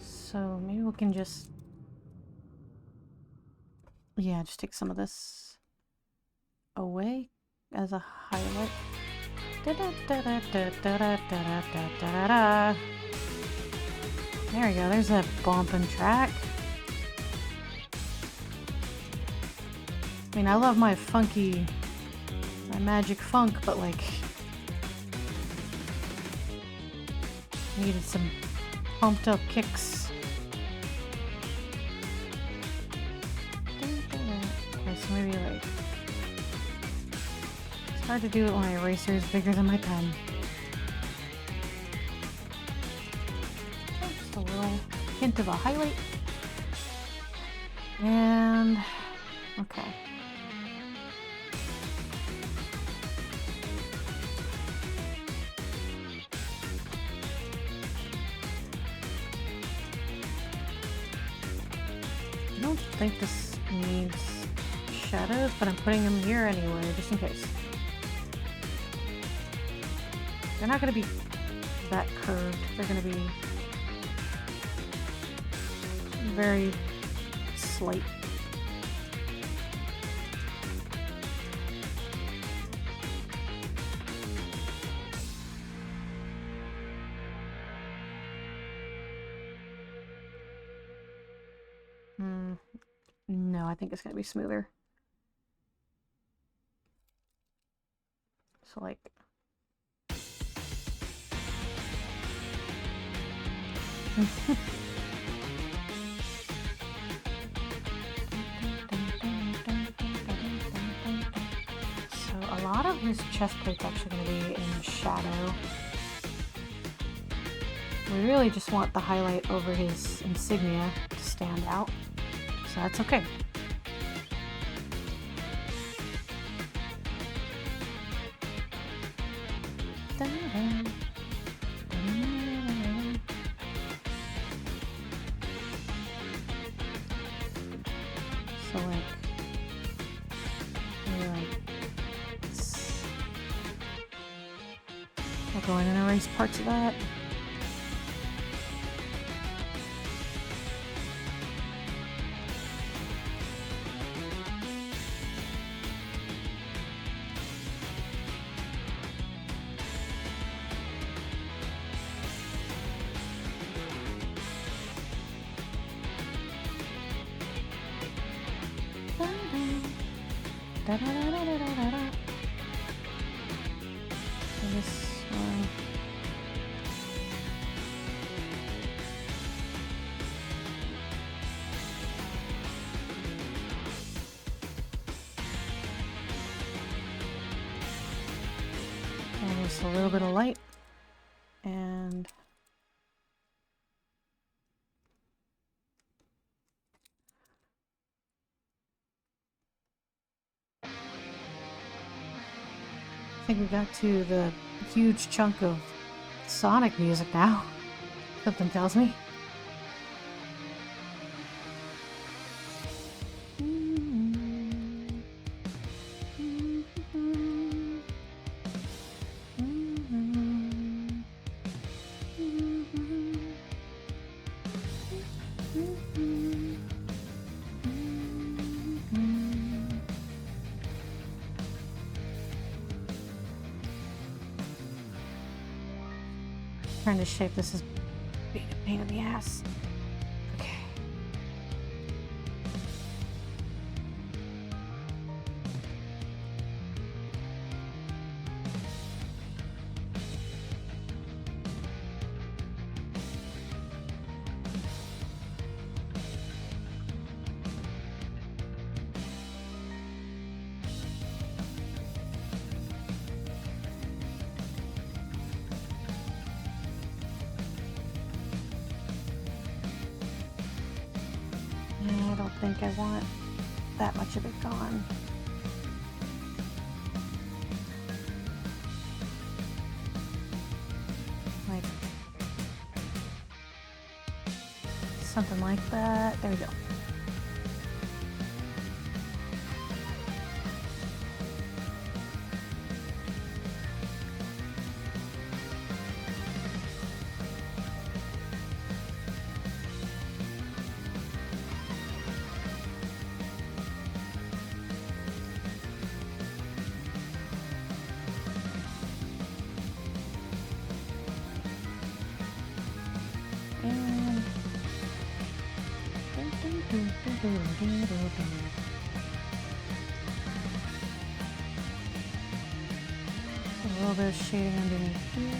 So maybe we can just, yeah, just take some of this away as a highlight. There we go, there's a bumping track. I mean, I love my funky, my magic funk, but like, needed some pumped up kicks. Okay, so maybe like, it's hard to do it when my eraser is bigger than my pen. Just a little hint of a highlight. And, okay. I don't think this needs shadows, but I'm putting them here anyway, just in case. They're not going to be that curved. They're going to be very slight. No, I think it's going to be smoother. So like, so a lot of his chest plate's actually going to be in shadow. We really just want the highlight over his insignia to stand out, so that's okay. So like, maybe like I'll go in and erase parts of that. Da-da-da-da-da-da-da. So this one. And just a little bit of light and I think we got to the huge chunk of Sonic music now. Something tells me. Trying to shape this is being a pain in the ass. Okay. I don't think I want that much of it gone. Like something like that. There we go. A little bit of shading underneath here.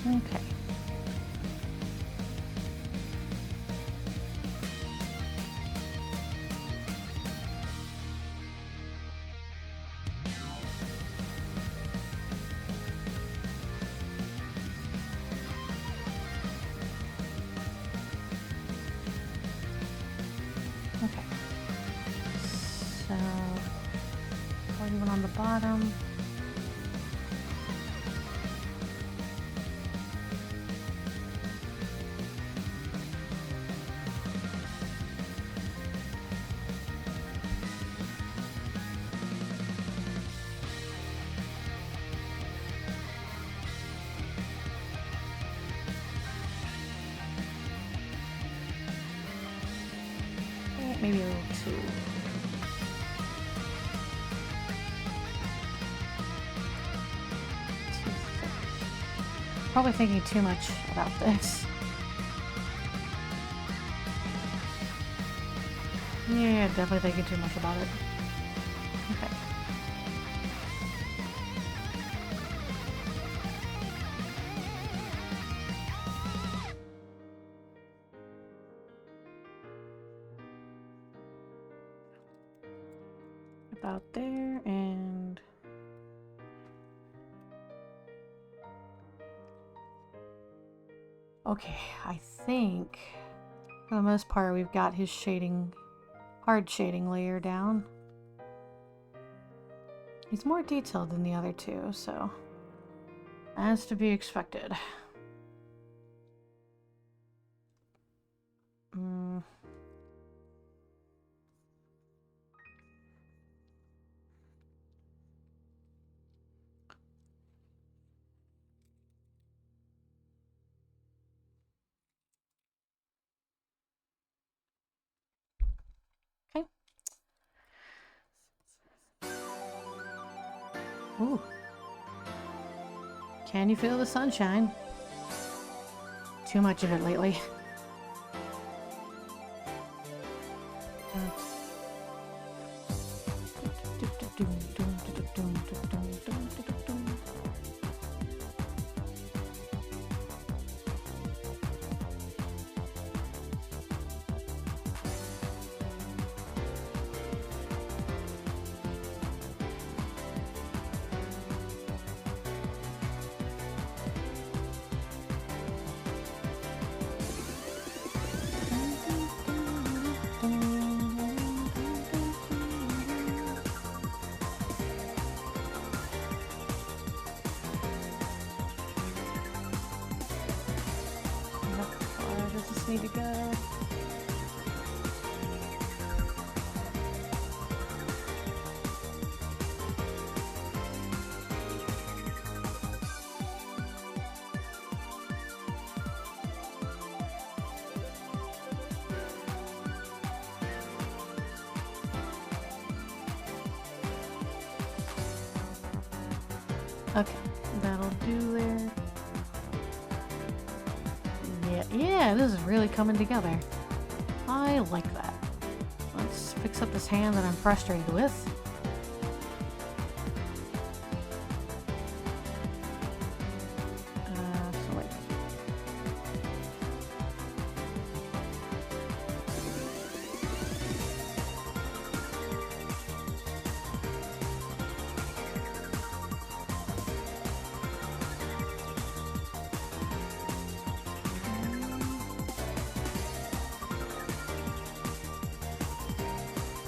Okay. Okay. So, even on the bottom. maybe a little too. Probably thinking too much about this. Yeah, definitely thinking too much about it. Okay. About there and okay, I think for the most part we've got his shading, hard shading layer down. He's more detailed than the other two, so as to be expected. Okay. Ooh. Can you feel the sunshine? Too much of it lately. Need to go. Okay, that'll do there. Yeah, this is really coming together. I like that. Let's fix up this hand that I'm frustrated with. So wait.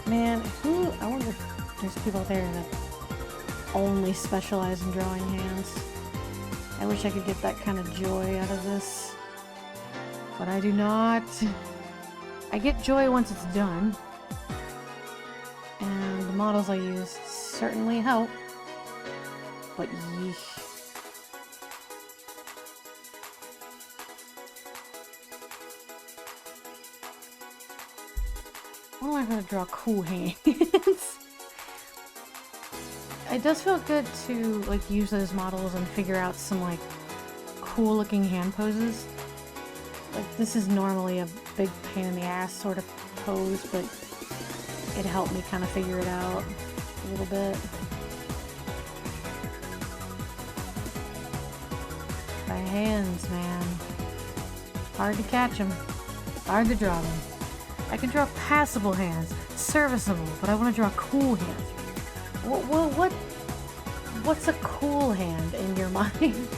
Man, I wonder if there's people out there that only specialize in drawing hands. I wish I could get that kind of joy out of this, but I do not. I get joy once it's done, and the models I use certainly help, but yeesh. When am I going to draw cool hands? It does feel good to like use those models and figure out some like cool looking hand poses. Like this is normally a big pain in the ass sort of pose, but it helped me kind of figure it out a little bit. My hands, man. Hard to catch them. Hard to draw them. I can draw passable hands, serviceable, but I want to draw cool hands. What's a cool hand in your mind?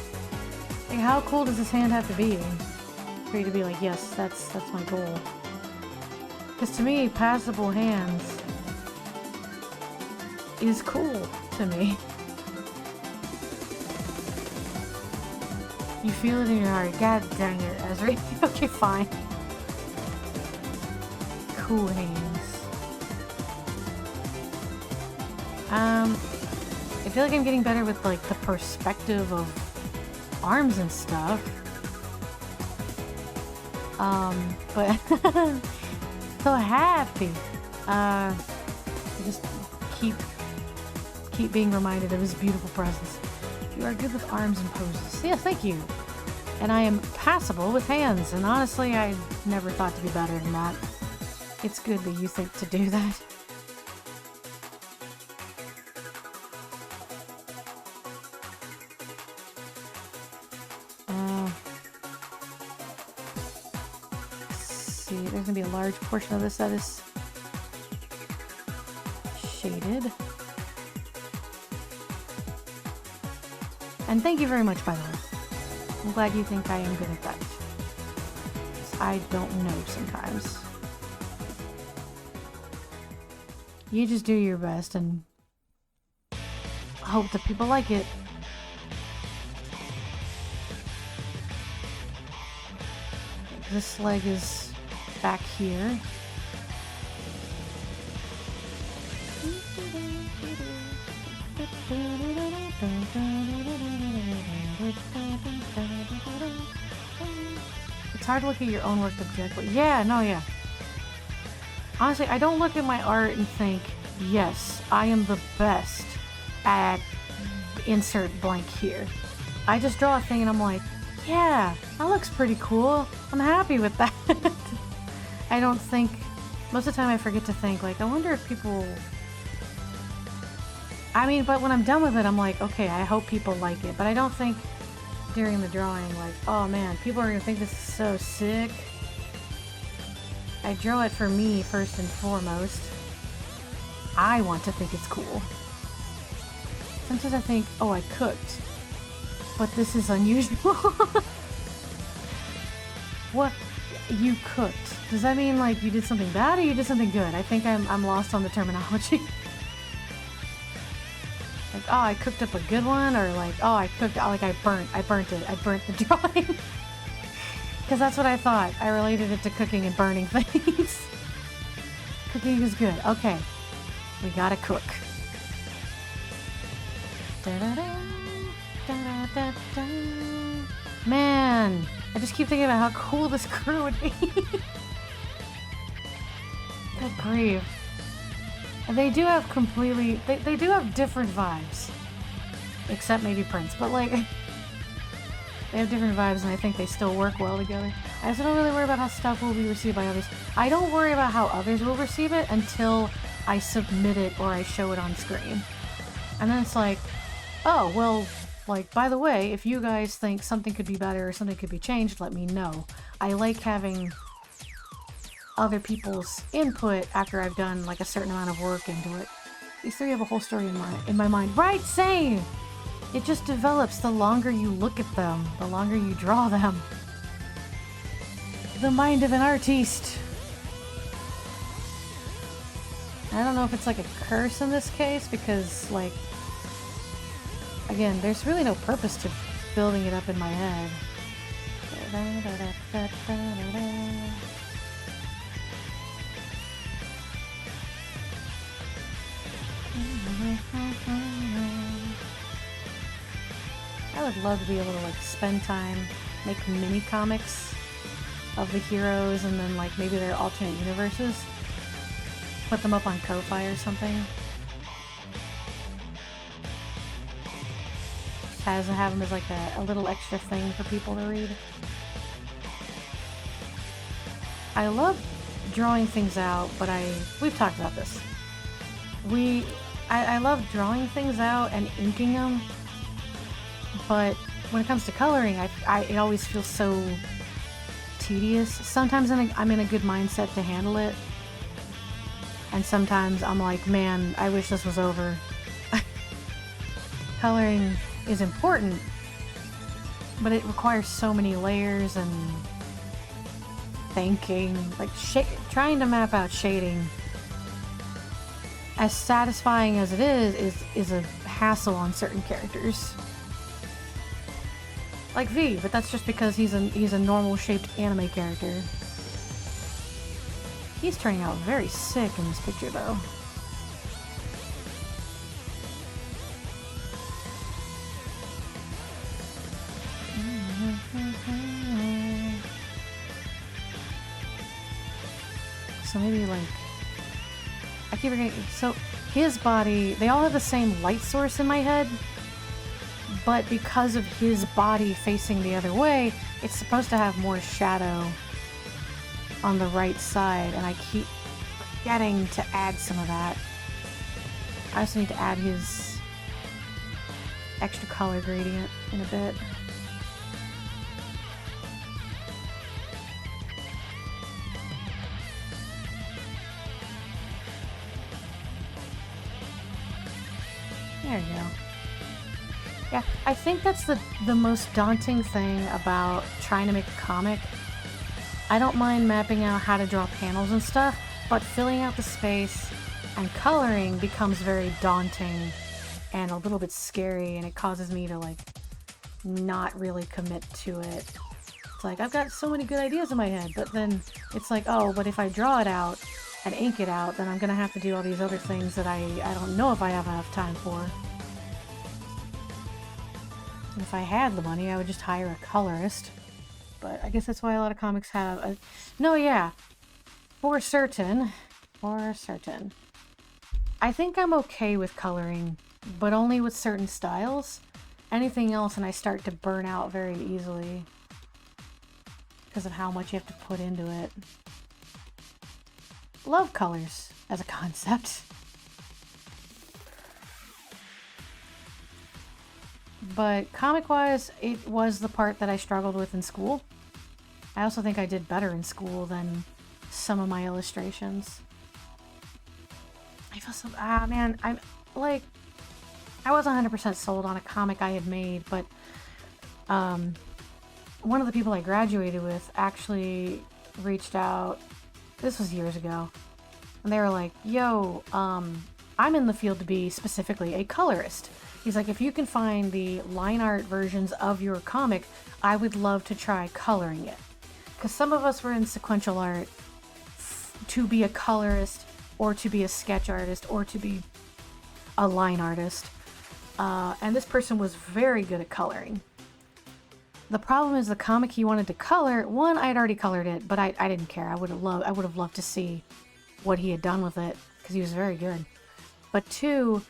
Like, how cool does this hand have to be for you to be like, yes, that's my goal? Because to me, passable hands is cool to me. You feel it in your heart. God dang it, Ezra. Okay, fine. Cool hands. I feel like I'm getting better with like the perspective of arms and stuff. But so happy. Just keep being reminded of his beautiful presence. You are good with arms and poses. Yeah, thank you. And I am passable with hands, and honestly, I never thought to be better than that. It's good that you think to do that. There's gonna be a large portion of this that is shaded. And thank you very much, by the way. I'm glad you think I am good at that. I don't know sometimes. You just do your best and hope that people like it. This leg is back here. It's hard to look at your own work objectively. Yeah, no, yeah. Honestly, I don't look at my art and think, yes, I am the best at insert blank here. I just draw a thing and I'm like, yeah, that looks pretty cool. I'm happy with that. I don't think, most of the time I forget to think, like, I wonder if people, I mean, but when I'm done with it, I'm like, okay, I hope people like it. But I don't think during the drawing, like, oh man, people are gonna think this is so sick. I draw it for me first and foremost. I want to think it's cool. Sometimes I think, oh, I cooked, but this is unusual. What? You cooked? Does that mean like you did something bad or you did something good? I think I'm lost on the terminology. Like, oh, I cooked up a good one, or like, oh, I cooked, like I burnt it. I burnt the drawing. Because that's what I thought. I related it to cooking and burning things. Cooking is good. Okay. We gotta cook. Man, I just keep thinking about how cool this crew would be. Good grief. And they do have completely, they do have different vibes. Except maybe Prince, but like, they have different vibes and I think they still work well together. I also don't really worry about how stuff will be received by others. I don't worry about how others will receive it until I submit it or I show it on screen. And then it's like, oh, well, like, by the way, if you guys think something could be better or something could be changed, let me know. I like having other people's input after I've done like a certain amount of work into it. These three have a whole story in my mind. Right, same! It just develops the longer you look at them, the longer you draw them. The mind of an artiste. I don't know if it's like a curse in this case because, like, again, there's really no purpose to building it up in my head. I would love to be able to like spend time, make mini comics of the heroes and then like maybe their alternate universes. Put them up on Ko-Fi or something. Have them as like a little extra thing for people to read. I love drawing things out, but we've talked about this. I love drawing things out and inking them, but when it comes to coloring, it always feels so tedious. Sometimes I'm in a good mindset to handle it, and sometimes I'm like, man, I wish this was over. Coloring is important, but it requires so many layers and thinking, like trying to map out shading. As satisfying as it is a hassle on certain characters. Like V, but that's just because he's a normal shaped anime character. He's turning out very sick in this picture though. So maybe like... I keep forgetting. So his body, they all have the same light source in my head. But because of his body facing the other way, it's supposed to have more shadow on the right side. And I keep forgetting to add some of that. I also need to add his extra color gradient in a bit. There you go. Yeah, I think that's the most daunting thing about trying to make a comic. I don't mind mapping out how to draw panels and stuff, but filling out the space and coloring becomes very daunting and a little bit scary, and it causes me to like not really commit to it. It's like, I've got so many good ideas in my head, but then it's like, oh, but if I draw it out and ink it out, then I'm gonna have to do all these other things that I don't know if I have enough time for. And if I had the money, I would just hire a colorist. But I guess that's why a lot of comics have a... No, yeah. For certain. For certain. I think I'm okay with coloring, but only with certain styles. Anything else and I start to burn out very easily. Because of how much you have to put into it. Love colors as a concept. But comic-wise, it was the part that I struggled with in school. I also think I did better in school than some of my illustrations. I feel so... Ah, man, I'm... Like... I wasn't 100% sold on a comic I had made, but... one of the people I graduated with actually reached out... This was years ago. And they were like, yo, I'm in the field to be specifically a colorist. He's like, if you can find the line art versions of your comic, I would love to try coloring it. Because some of us were in sequential art to be a colorist, or to be a sketch artist, or to be a line artist. And this person was very good at coloring. The problem is the comic he wanted to color, one, I had already colored it, but I didn't care. I would have loved to see what he had done with it, because he was very good. But two...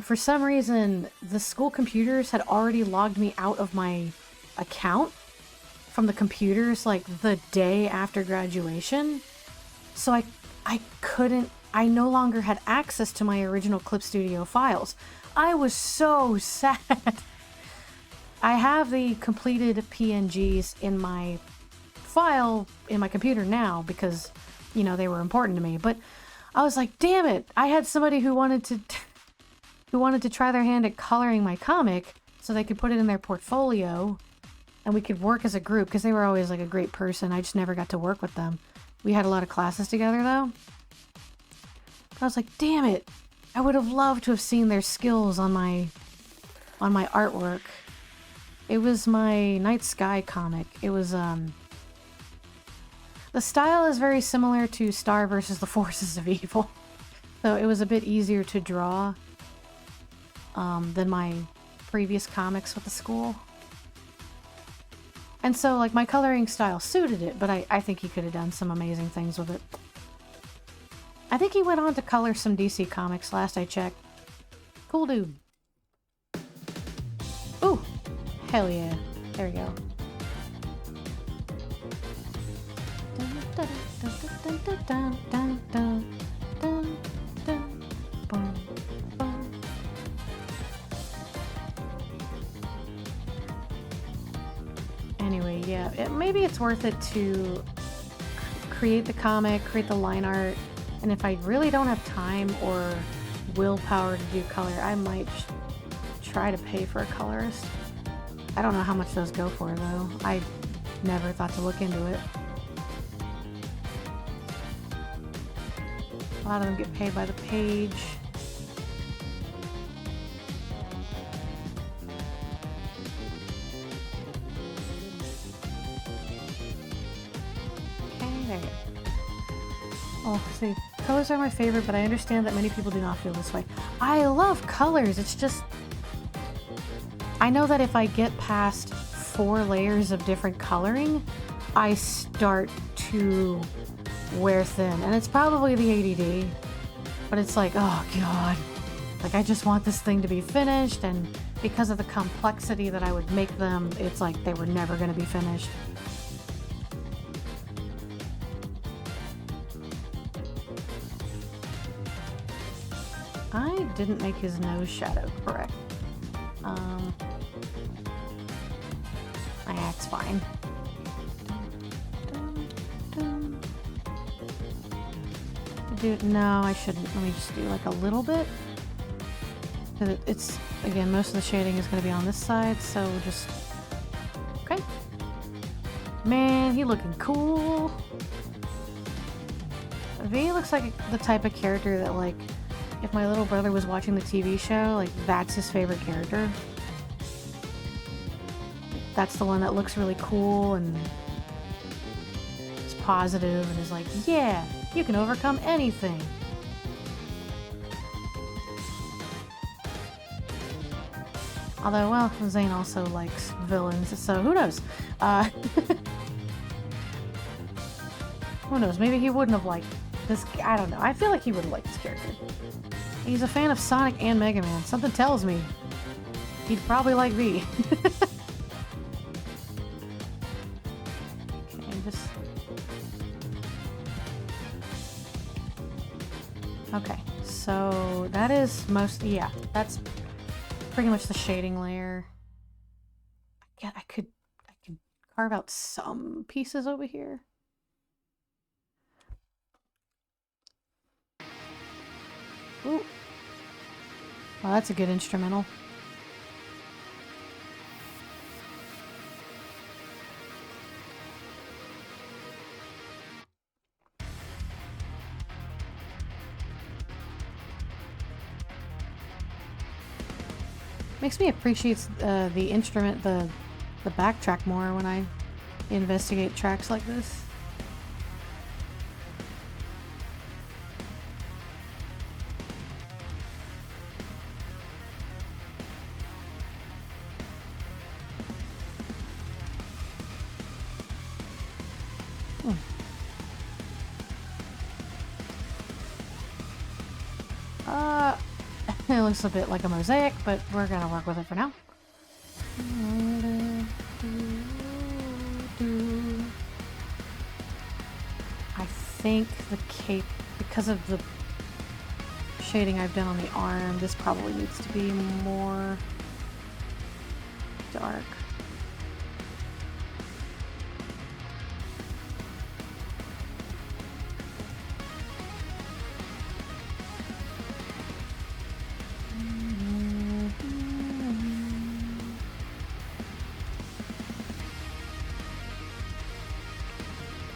for some reason, the school computers had already logged me out of my account from the computers like the day after graduation. So I no longer had access to my original Clip Studio files. I was so sad. I have the completed PNGs in my file in my computer now because, you know, they were important to me. But I was like, damn it, I had somebody who wanted to try their hand at coloring my comic so they could put it in their portfolio and we could work as a group, because they were always like a great person. I just never got to work with them. We had a lot of classes together though. I was like, damn it, I would have loved to have seen their skills on my artwork. It was my Night Sky comic. It was the style is very similar to Star versus the Forces of Evil. So it was a bit easier to draw than my previous comics with the school. And so, like, my coloring style suited it, but I think he could have done some amazing things with it. I think he went on to color some DC comics last I checked. Cool dude. Ooh! Hell yeah. There we go. Anyway, yeah, maybe it's worth it to create the comic, create the line art, and if I really don't have time or willpower to do color, I might try to pay for a colorist. I don't know how much those go for, though. I never thought to look into it. A lot of them get paid by the page. Oh, see, colors are my favorite, but I understand that many people do not feel this way. I love colors, it's just... I know that if I get past 4 layers of different coloring, I start to wear thin. And it's probably the ADD, but it's like, oh god. Like, I just want this thing to be finished, and because of the complexity that I would make them, it's like they were never going to be finished. I didn't make his nose shadow correct. That's fine. No, I shouldn't. Let me just do like a little bit. Because it's, again, most of the shading is going to be on this side, so just... Okay. Man, he looking cool. V looks like the type of character that, like, if my little brother was watching the TV show, like, that's his favorite character. That's the one that looks really cool and is positive and is like, yeah, you can overcome anything. Although, well, Zane also likes villains, so who knows? Who knows? Maybe he wouldn't have liked this. I don't know. I feel like he would have liked this character. He's a fan of Sonic and Mega Man. Something tells me he'd probably like V. Okay, just... Okay, so that is most... Yeah, that's pretty much the shading layer. I could carve out some pieces over here. Ooh. Well, that's a good instrumental. Makes me appreciate the instrument, the backtrack more when I investigate tracks like this. It looks a bit like a mosaic, but we're gonna work with it for now. I think the cape, because of the shading I've done on the arm, this probably needs to be more dark.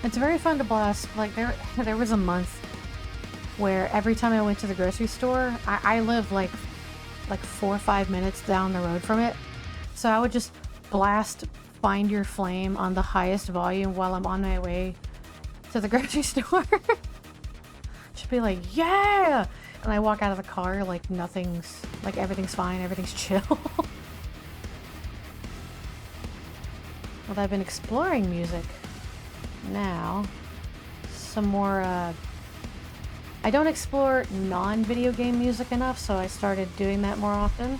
It's very fun to blast. Like, there was a month where every time I went to the grocery store, I live like 4 or 5 minutes down the road from it. So I would just blast Find Your Flame on the highest volume while I'm on my way to the grocery store. Just be like, yeah! And I walk out of the car like everything's fine, everything's chill. Well, I've been exploring music. Now, some more, I don't explore non-video game music enough, so I started doing that more often.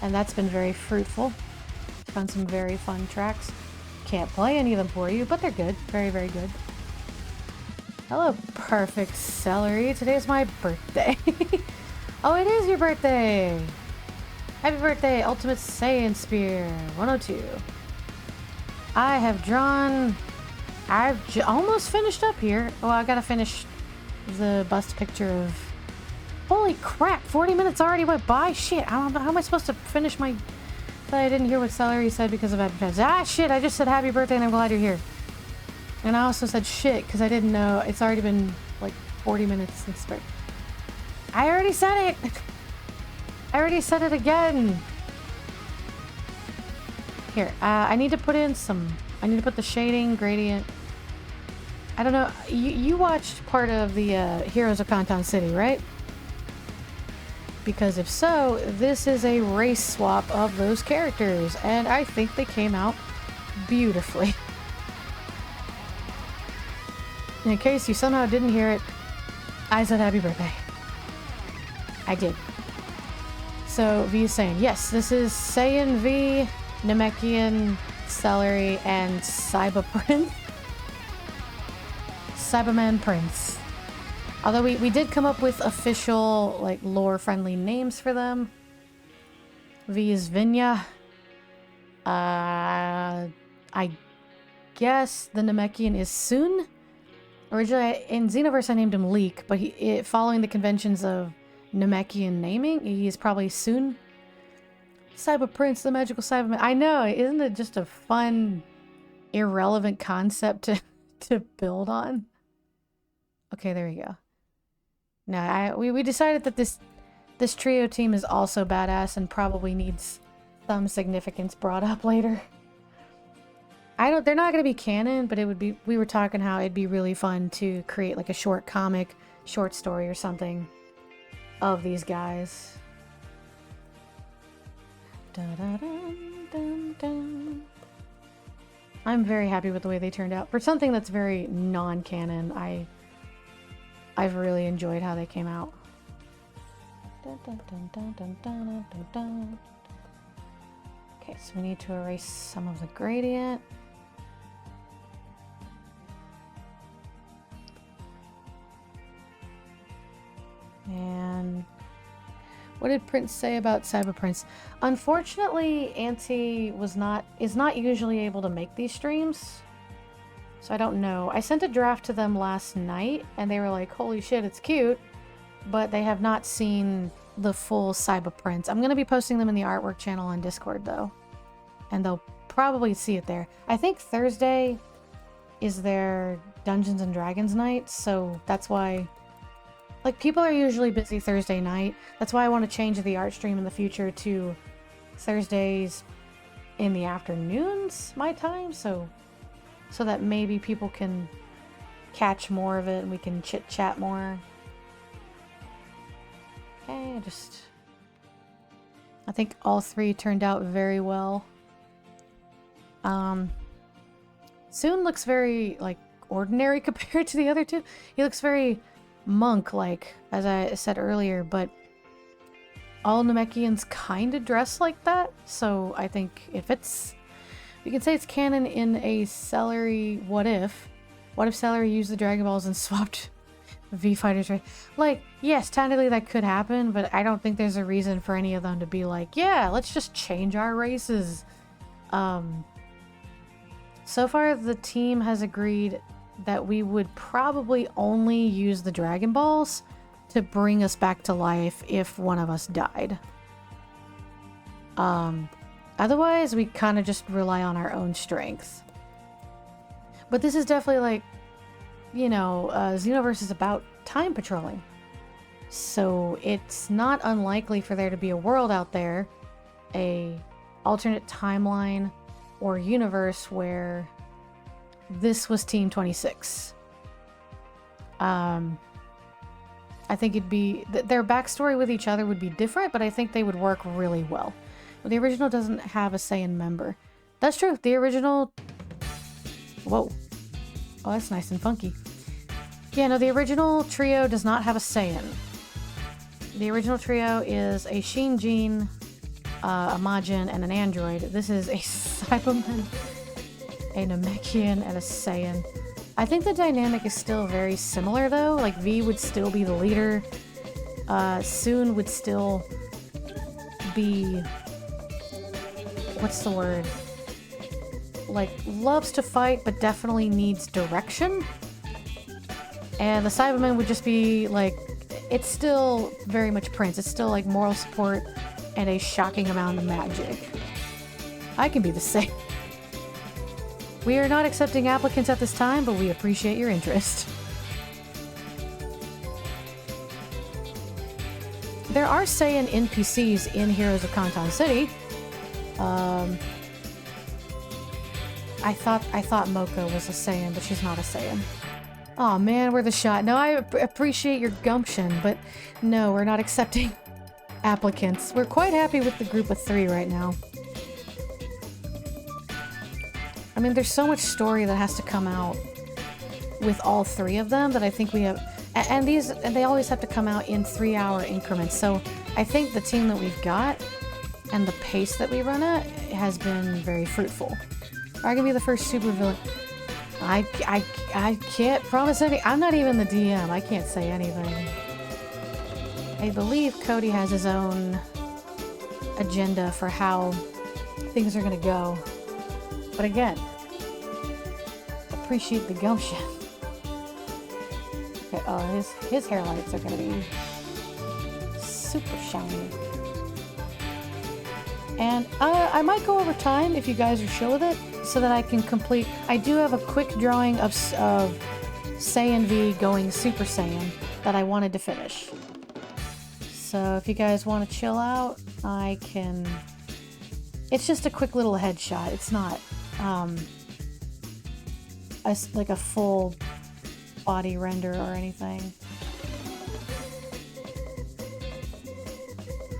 And that's been very fruitful. Found some very fun tracks. Can't play any of them for you, but they're good. Very, very good. Hello, perfect Celery. Today's my birthday. Oh, it is your birthday! Happy birthday, Ultimate Saiyan Spear 102. I have drawn... I've almost finished up here. Oh, I gotta finish the bust picture of... Holy crap, 40 minutes already went by? Shit, I don't know. How am I supposed to finish my... I didn't hear what Celery said because of advertising. Ah, shit, I just said happy birthday and I'm glad you're here. And I also said shit because I didn't know. It's already been like 40 minutes since birth. I already said it! I already said it again! Here, I need to put in some... I need to put the shading, gradient... I don't know, you watched part of the Heroes of Conton City, right? Because if so, this is a race swap of those characters, and I think they came out beautifully. In case you somehow didn't hear it, I said happy birthday. I did. So V is saying, yes, this is Saiyan V, Namekian, Celery, and SaibaPrince. Saibaman Prince. Although we did come up with official, like, lore-friendly names for them. V is Vinya. I guess the Namekian is Sūn. Originally, in Xenoverse, I named him Leek, but following the conventions of Namekian naming, he is probably Sūn. SaibaPrince, the magical Saibaman. I know, isn't it just a fun, irrelevant concept to build on? Okay, there we go. No, we decided that this trio team is also badass and probably needs some significance brought up later. They're not going to be canon, but it would be, we were talking how it'd be really fun to create like a short comic, short story or something of these guys. I'm very happy with the way they turned out. For something that's very non-canon, I've really enjoyed how they came out. Okay, so we need to erase some of the gradient. And what did Prince say about SaibaPrince? Unfortunately, Auntie is not usually able to make these streams. So I don't know. I sent a draft to them last night and they were like, holy shit, it's cute. But they have not seen the full SaibaPrince. I'm going to be posting them in the artwork channel on Discord though. And they'll probably see it there. I think Thursday is their Dungeons and Dragons night. So that's why, like, people are usually busy Thursday night. That's why I want to change the art stream in the future to Thursdays in the afternoons, my time. So that maybe people can catch more of it and we can chit chat more. Okay, I think all three turned out very well. Sūn looks very, like, ordinary compared to the other two. He looks very monk-like, as I said earlier, but all Namekians kind of dress like that, so I think if it's... We can say it's canon in a Celery what if. What if Celery used the Dragon Balls and swapped V-Fighters, right? Like, yes, technically that could happen, but I don't think there's a reason for any of them to be like, yeah, let's just change our races. So far, the team has agreed that we would probably only use the Dragon Balls to bring us back to life if one of us died. Otherwise, we kind of just rely on our own strength. But this is definitely like, you know, Xenoverse is about time patrolling. So it's not unlikely for there to be a world out there, a alternate timeline or universe where this was Team 26. I think it'd be... Their backstory with each other would be different, but I think they would work really well. The original doesn't have a Saiyan member. That's true. The original... Whoa. Oh, that's nice and funky. Yeah, no, the original trio does not have a Saiyan. The original trio is a Shinjin, a Majin, and an android. This is a Saibaman, a Namekian, and a Saiyan. I think the dynamic is still very similar, though. Like, V would still be the leader. Sūn would still be... What's the word? Like, loves to fight, but definitely needs direction. And the Saibaman would just be, like... It's still very much Prince. It's still, like, moral support and a shocking amount of magic. I can be the same. We are not accepting applicants at this time, but we appreciate your interest. There are Saiyan NPCs in Heroes of Kantan City. I thought Mocha was a Saiyan, but she's not a Saiyan. Aw, man, we're the shot. No, I appreciate your gumption, but no, we're not accepting applicants. We're quite happy with the group of 3 right now. I mean, there's so much story that has to come out. with all 3 of them that I think we have, and they always have to come out in 3-hour increments. So I think the team that we've got and the pace that we run at has been very fruitful. I can be the first super villain. I can't promise anything. I'm not even the DM. I can't say anything. I believe Cody has his own agenda for how things are gonna go. But again, appreciate the gumption. Okay, oh, his hair lights are gonna be super shiny. And I might go over time if you guys are chill with it, so that I can complete. I do have a quick drawing of Saiyan V going Super Saiyan that I wanted to finish. So if you guys want to chill out, I can. It's just a quick little headshot. It's not like a full body render or anything.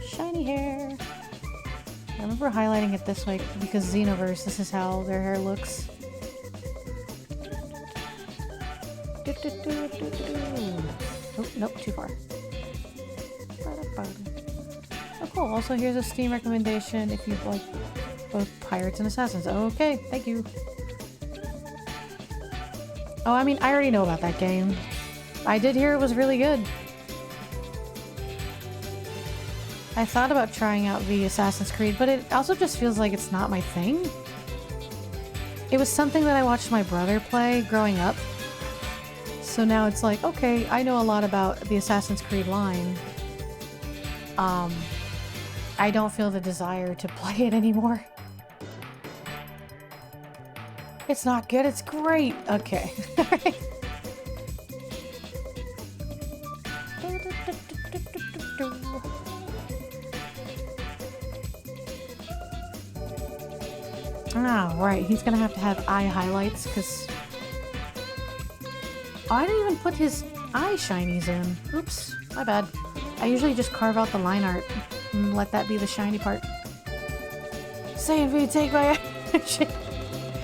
Shiny hair. I remember highlighting it this way because Xenoverse, this is how their hair looks. Oh, nope, too far. Oh, cool. Also, here's a Steam recommendation if you like both Pirates and Assassins. Okay, thank you. Oh, I mean, I already know about that game. I did hear it was really good. I thought about trying out the Assassin's Creed, but it also just feels like it's not my thing. It was something that I watched my brother play growing up. So now it's like, okay, I know a lot about the Assassin's Creed line. I don't feel the desire to play it anymore. It's not good, it's great. Okay. Ah, right. He's gonna have to have eye highlights, because... Oh, I didn't even put his eye shinies in. Oops, my bad. I usually just carve out the line art and let that be the shiny part. Saiyan V, take my action.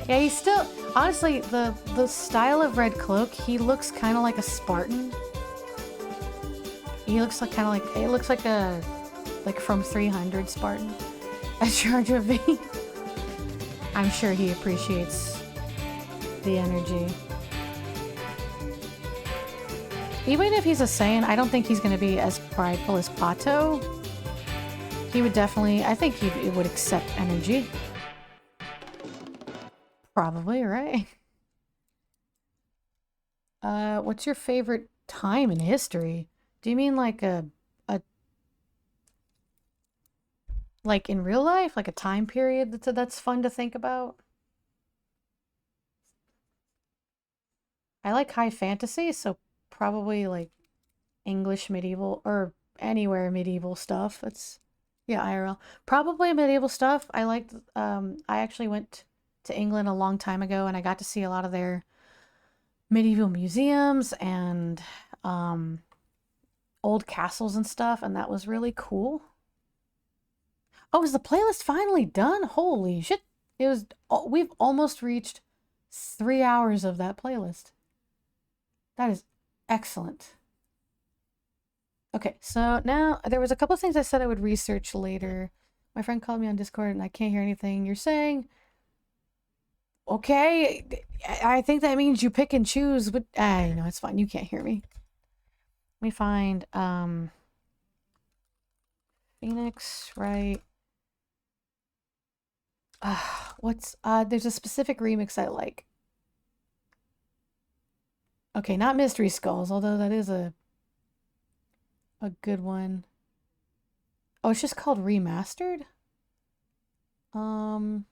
Yeah, he's still... Honestly, the style of Red Cloak, he looks kind of like a Spartan. He looks like kind of like... It looks like a... Like from 300 Spartan. A Jar Jar V. I'm sure he appreciates the energy. Even if he's a Saiyan, I don't think he's going to be as prideful as Pato. He would definitely... I think he would accept energy. Probably, right? What's your favorite time in history? Do you mean like a like in real life, like a time period that's fun to think about? I like high fantasy, so probably like English medieval or anywhere medieval stuff. That's yeah, IRL. Probably medieval stuff. I liked I actually went to England a long time ago and I got to see a lot of their medieval museums and old castles and stuff, and that was really cool. Oh, is the playlist finally done? Holy shit. It was we've almost reached 3 hours of that playlist. That is excellent. Okay, so now there was a couple of things I said I would research later. My friend called me on Discord and I can't hear anything you're saying. Okay, I think that means you pick and choose, but no, it's fine. You can't hear me. Let me find Phoenix, right? What's there's a specific remix I like. Okay, not Mystery Skulls, although that is a good one. Oh, it's just called Remastered? Can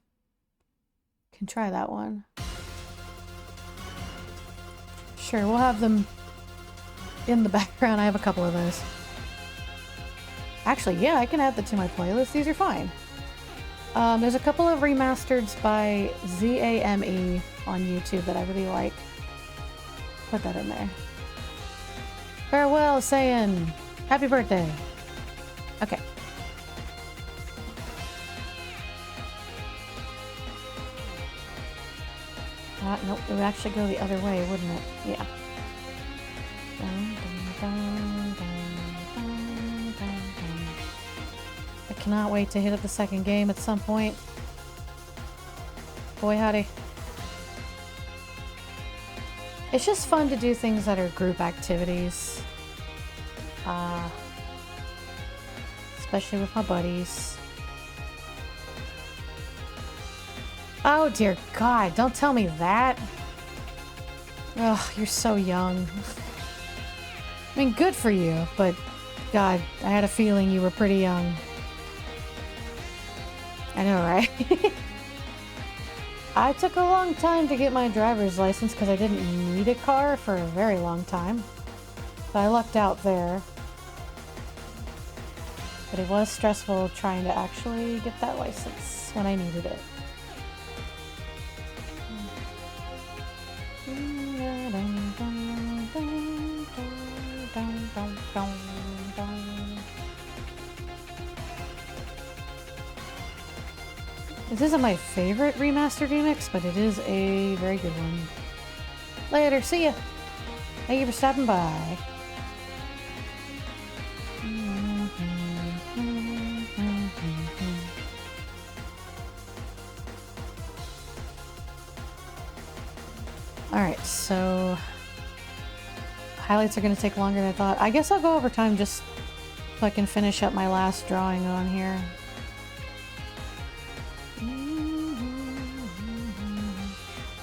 try that one. Sure, we'll have them in the background. I have a couple of those. Actually, yeah, I can add that to my playlist. These are fine. There's a couple of remasters by ZAME on YouTube that I really like. Put that in there. Farewell, Saiyan. Happy birthday. Okay. Nope, it would actually go the other way, wouldn't it? Yeah. I cannot wait to hit up the second game at some point. Boy howdy. It's just fun to do things that are group activities. Especially with my buddies. Oh dear God, don't tell me that. Ugh, you're so young. I mean, good for you, but God, I had a feeling you were pretty young. I know, right? I took a long time to get my driver's license because I didn't need a car for a very long time. But I lucked out there. But it was stressful trying to actually get that license when I needed it. This isn't my favorite remastered remix, but it is a very good one. Later, see ya! Thank you for stopping by. Alright, so highlights are going to take longer than I thought. I guess I'll go over time just so I can finish up my last drawing on here.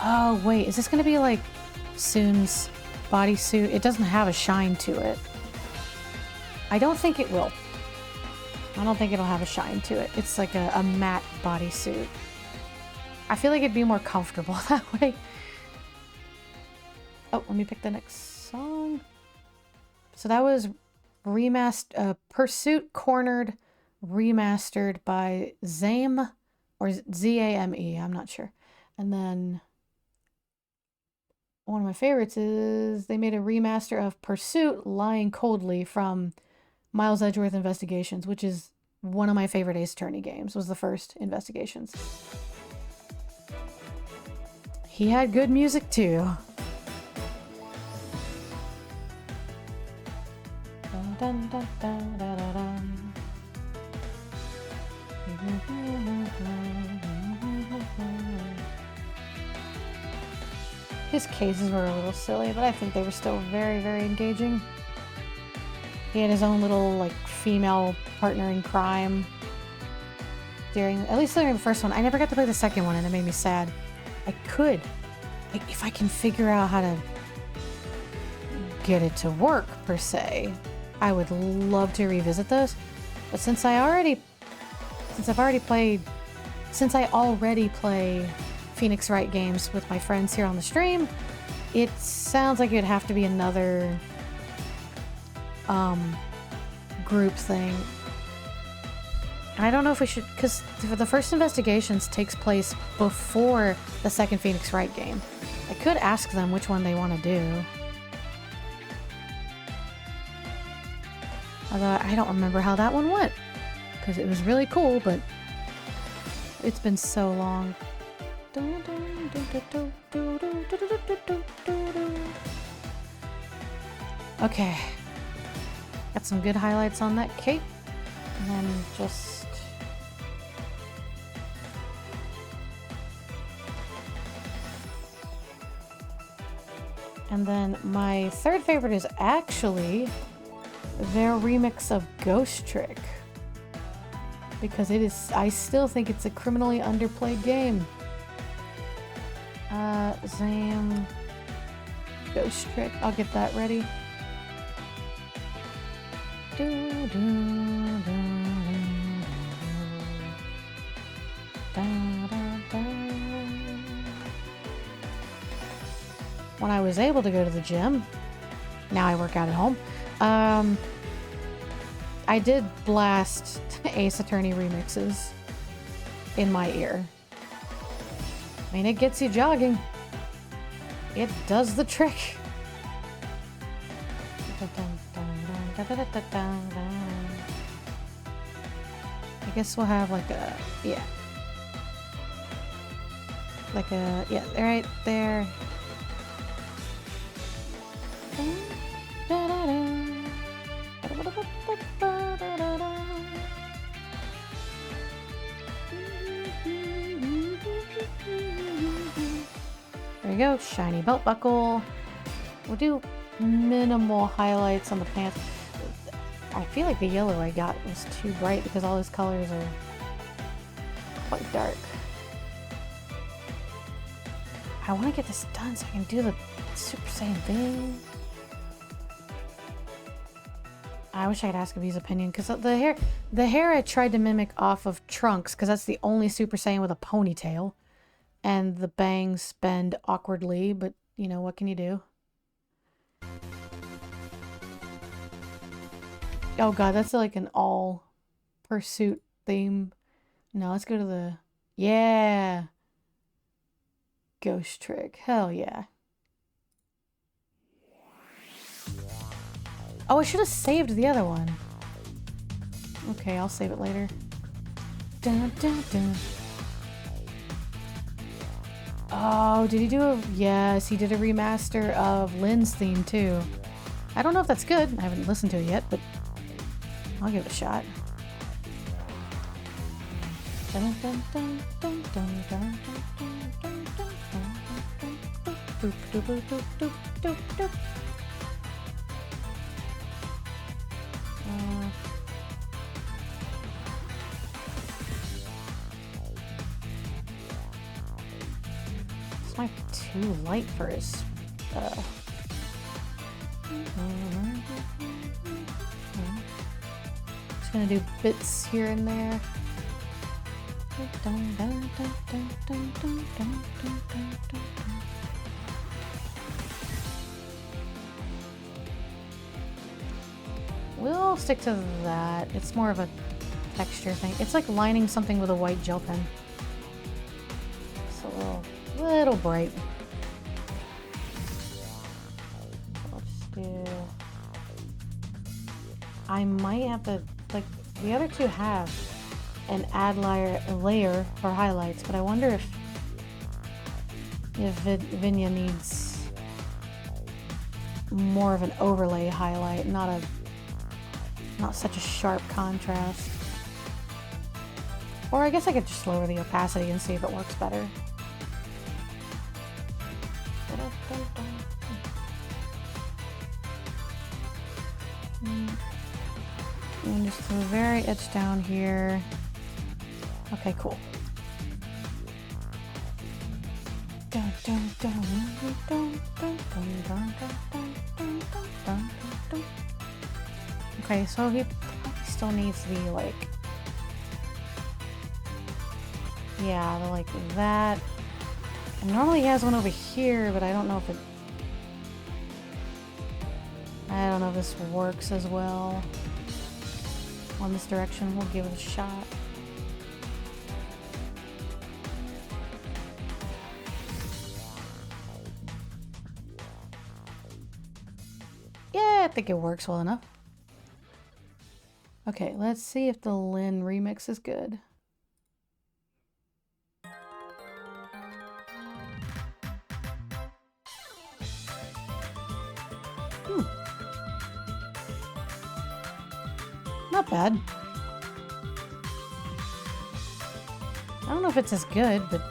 Oh, wait, is this going to be like Sūn's bodysuit? It doesn't have a shine to it. I don't think it will. I don't think it'll have a shine to it. It's like a matte bodysuit. I feel like it'd be more comfortable that way. Oh, let me pick the next song. So that was Pursuit Cornered remastered by Zame or Z-A-M-E, I'm not sure. And then one of my favorites is they made a remaster of Pursuit Lying Coldly from Miles Edgeworth Investigations, which is one of my favorite Ace Attorney games, was the first Investigations. He had good music too. Dun, dun, dun, dun, dun, dun. His cases were a little silly, but I think they were still very, very engaging. He had his own little, like, female partner in crime at least during the first one. I never got to play the second one, and it made me sad. If I can figure out how to get it to work, per se, I would love to revisit those. But since I already play Phoenix Wright games with my friends here on the stream, it sounds like it'd have to be another group thing. And I don't know if we should, because the first Investigations takes place before the second Phoenix Wright game. I could ask them which one they want to do. Although I don't remember how that one went, because it was really cool, but it's been so long. Okay. Got some good highlights on that cape. And then just... And then my third favorite is actually their remix of Ghost Trick. Because I still think it's a criminally underplayed game. Zam Ghost Trick. I'll get that ready. When I was able to go to the gym, now I work out at home, I did blast Ace Attorney remixes in my ear. I mean, it gets you jogging. It does the trick. I guess we'll have like a... yeah. like a, yeah, right there. There you go, shiny belt buckle. We'll do minimal highlights on the pants. I feel like the yellow I got was too bright because all his colors are quite dark. I want to get this done so I can do the Super Saiyan thing. I wish I could ask his opinion because the hair I tried to mimic off of Trunks because that's the only Super Saiyan with a ponytail, and the bangs bend awkwardly. But you know what can you do? Oh god, that's like an all pursuit theme. No, let's go to the yeah. Ghost trick. Hell yeah. Oh, I should have saved the other one. Okay, I'll save it later. Dun, dun, dun. Oh, did he do a... Yes, he did a remaster of Lynn's theme too. I don't know if that's good. I haven't listened to it yet, but I'll give it a shot. Dun, dun, dun, dun, dun, dun, dun, dun, dun. Doop, doop, doop, doop, doop, doop, doop. This might be too light for his just gonna do bits here and there. We'll stick to that. It's more of a texture thing. It's like lining something with a white gel pen. It's a little bright. Let's do... I might have to, like, the other two have an add layer for highlights, but I wonder if Vinya needs more of an overlay highlight, not such a sharp contrast. Or I guess I could just lower the opacity and see if it works better. And just to the very edge down here. Okay, cool. Okay, so he probably still needs the, like... Yeah, the, like, that. And normally he has one over here, but I don't know if it... I don't know if this works as well. On this direction, we'll give it a shot. Yeah, I think it works well enough. Okay, let's see if the Lin remix is good. Not bad. I don't know if it's as good, but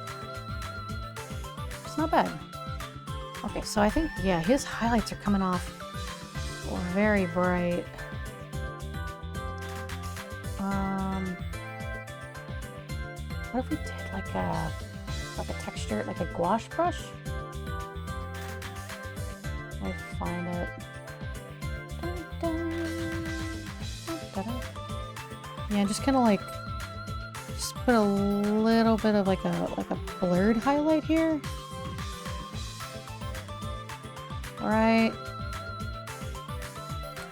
it's not bad. Okay, so I think, yeah, his highlights are coming off very bright. What if we did like a texture, like a gouache brush? Let me find it. Yeah, just kind of like, just put a little bit of like a blurred highlight here. All right.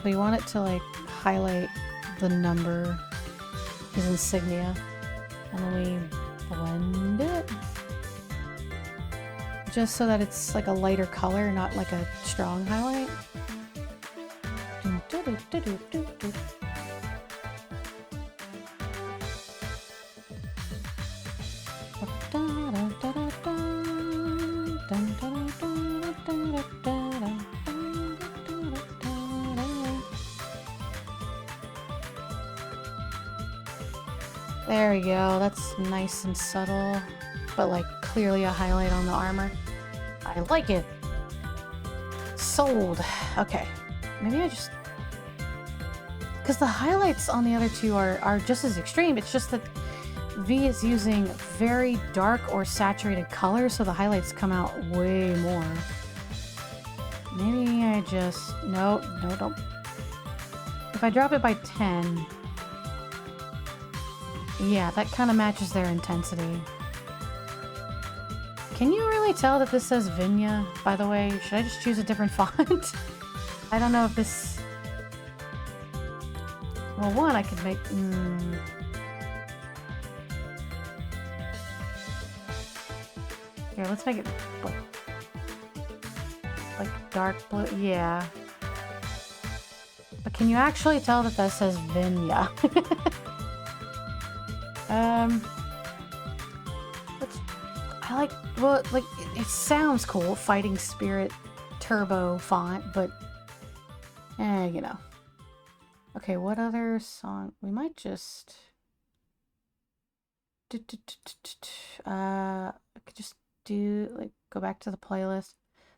We want it to like highlight the number, his insignia, and then we blend it just so that it's like a lighter color, not like a strong highlight. There we go. That's nice and subtle, but like clearly a highlight on the armor. I like it. Sold. Okay. Maybe I just... Because the highlights on the other two are just as extreme. It's just that V is using very dark or saturated colors, so the highlights come out way more. Maybe I just... No, don't. If I drop it by 10... Yeah, that kind of matches their intensity. Can you really tell that this says Vinya, by the way? Should I just choose a different font? I don't know if this... Well, one, I could make... Here, let's make it like dark blue. Yeah. But can you actually tell that that says Vinya? I like, well, like, it sounds cool, Fighting Spirit Turbo font, but, you know. Okay, what other song? We might just... I could just do, like, go back to the playlist.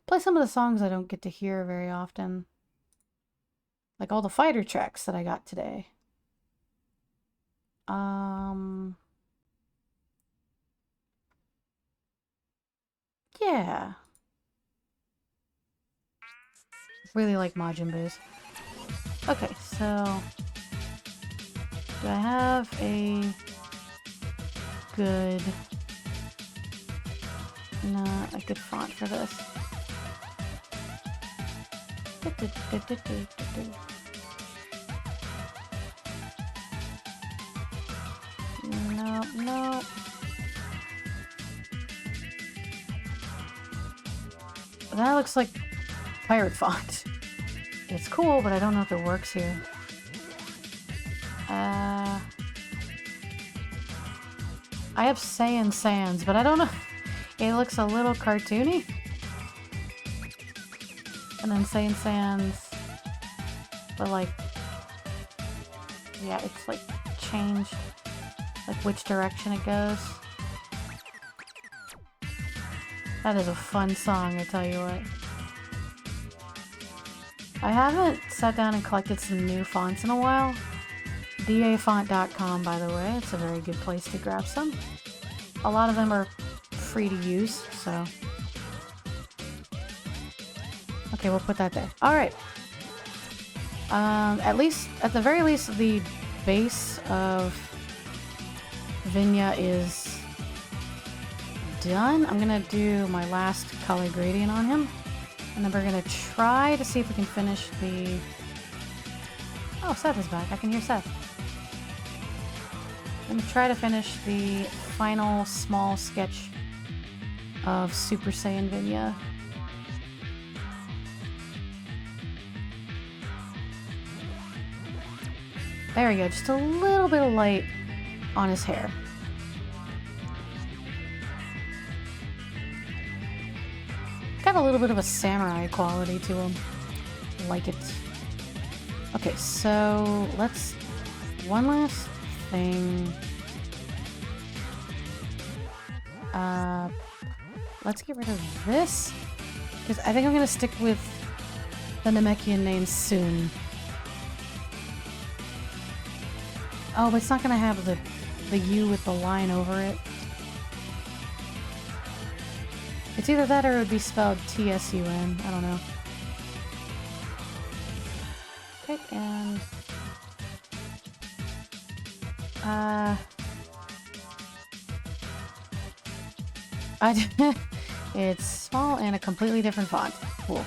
Play some of the songs I don't get to hear very often. Like all the fighter tracks that I got today. Yeah. Really like Majin Boos. Okay, so... Do I have a good... No, a good font for this? No. That looks like pirate font. It's cool, but I don't know if it works here. I have Saiyan Sans, but I don't know. It looks a little cartoony. And then Saiyan Sans, but like, yeah, it's like changed, like which direction it goes. That is a fun song, I tell you what. I haven't sat down and collected some new fonts in a while. dafont.com, by the way, it's a very good place to grab some. A lot of them are free to use, so... Okay, we'll put that there. Alright. At the very least, the base of Vinya is done. I'm gonna do my last color gradient on him. And then we're gonna try to see if we can finish the... Oh, Seth is back. I can hear Seth. I'm gonna try to finish the final small sketch of Super Saiyan Vinya. There we go, just a little bit of light on his hair. Got a little bit of a samurai quality to him. Like it. Okay, so let's... One last thing. Let's get rid of this. Because I think I'm going to stick with the Namekian name Sūn. Oh, but it's not going to have the U with the line over it. It's either that or it would be spelled T-S-U-N. I don't know. Okay, and... It's small and a completely different font. Cool.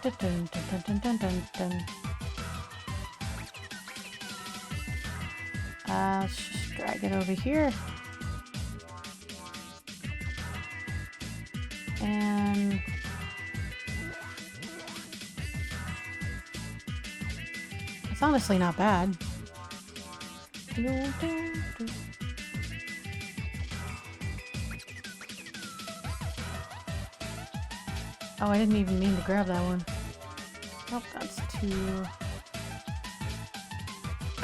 Dun, dun, dun, dun, dun, dun, dun. Let's just drag it over here. And... It's honestly not bad. Oh, I didn't even mean to grab that one. Nope, that's too...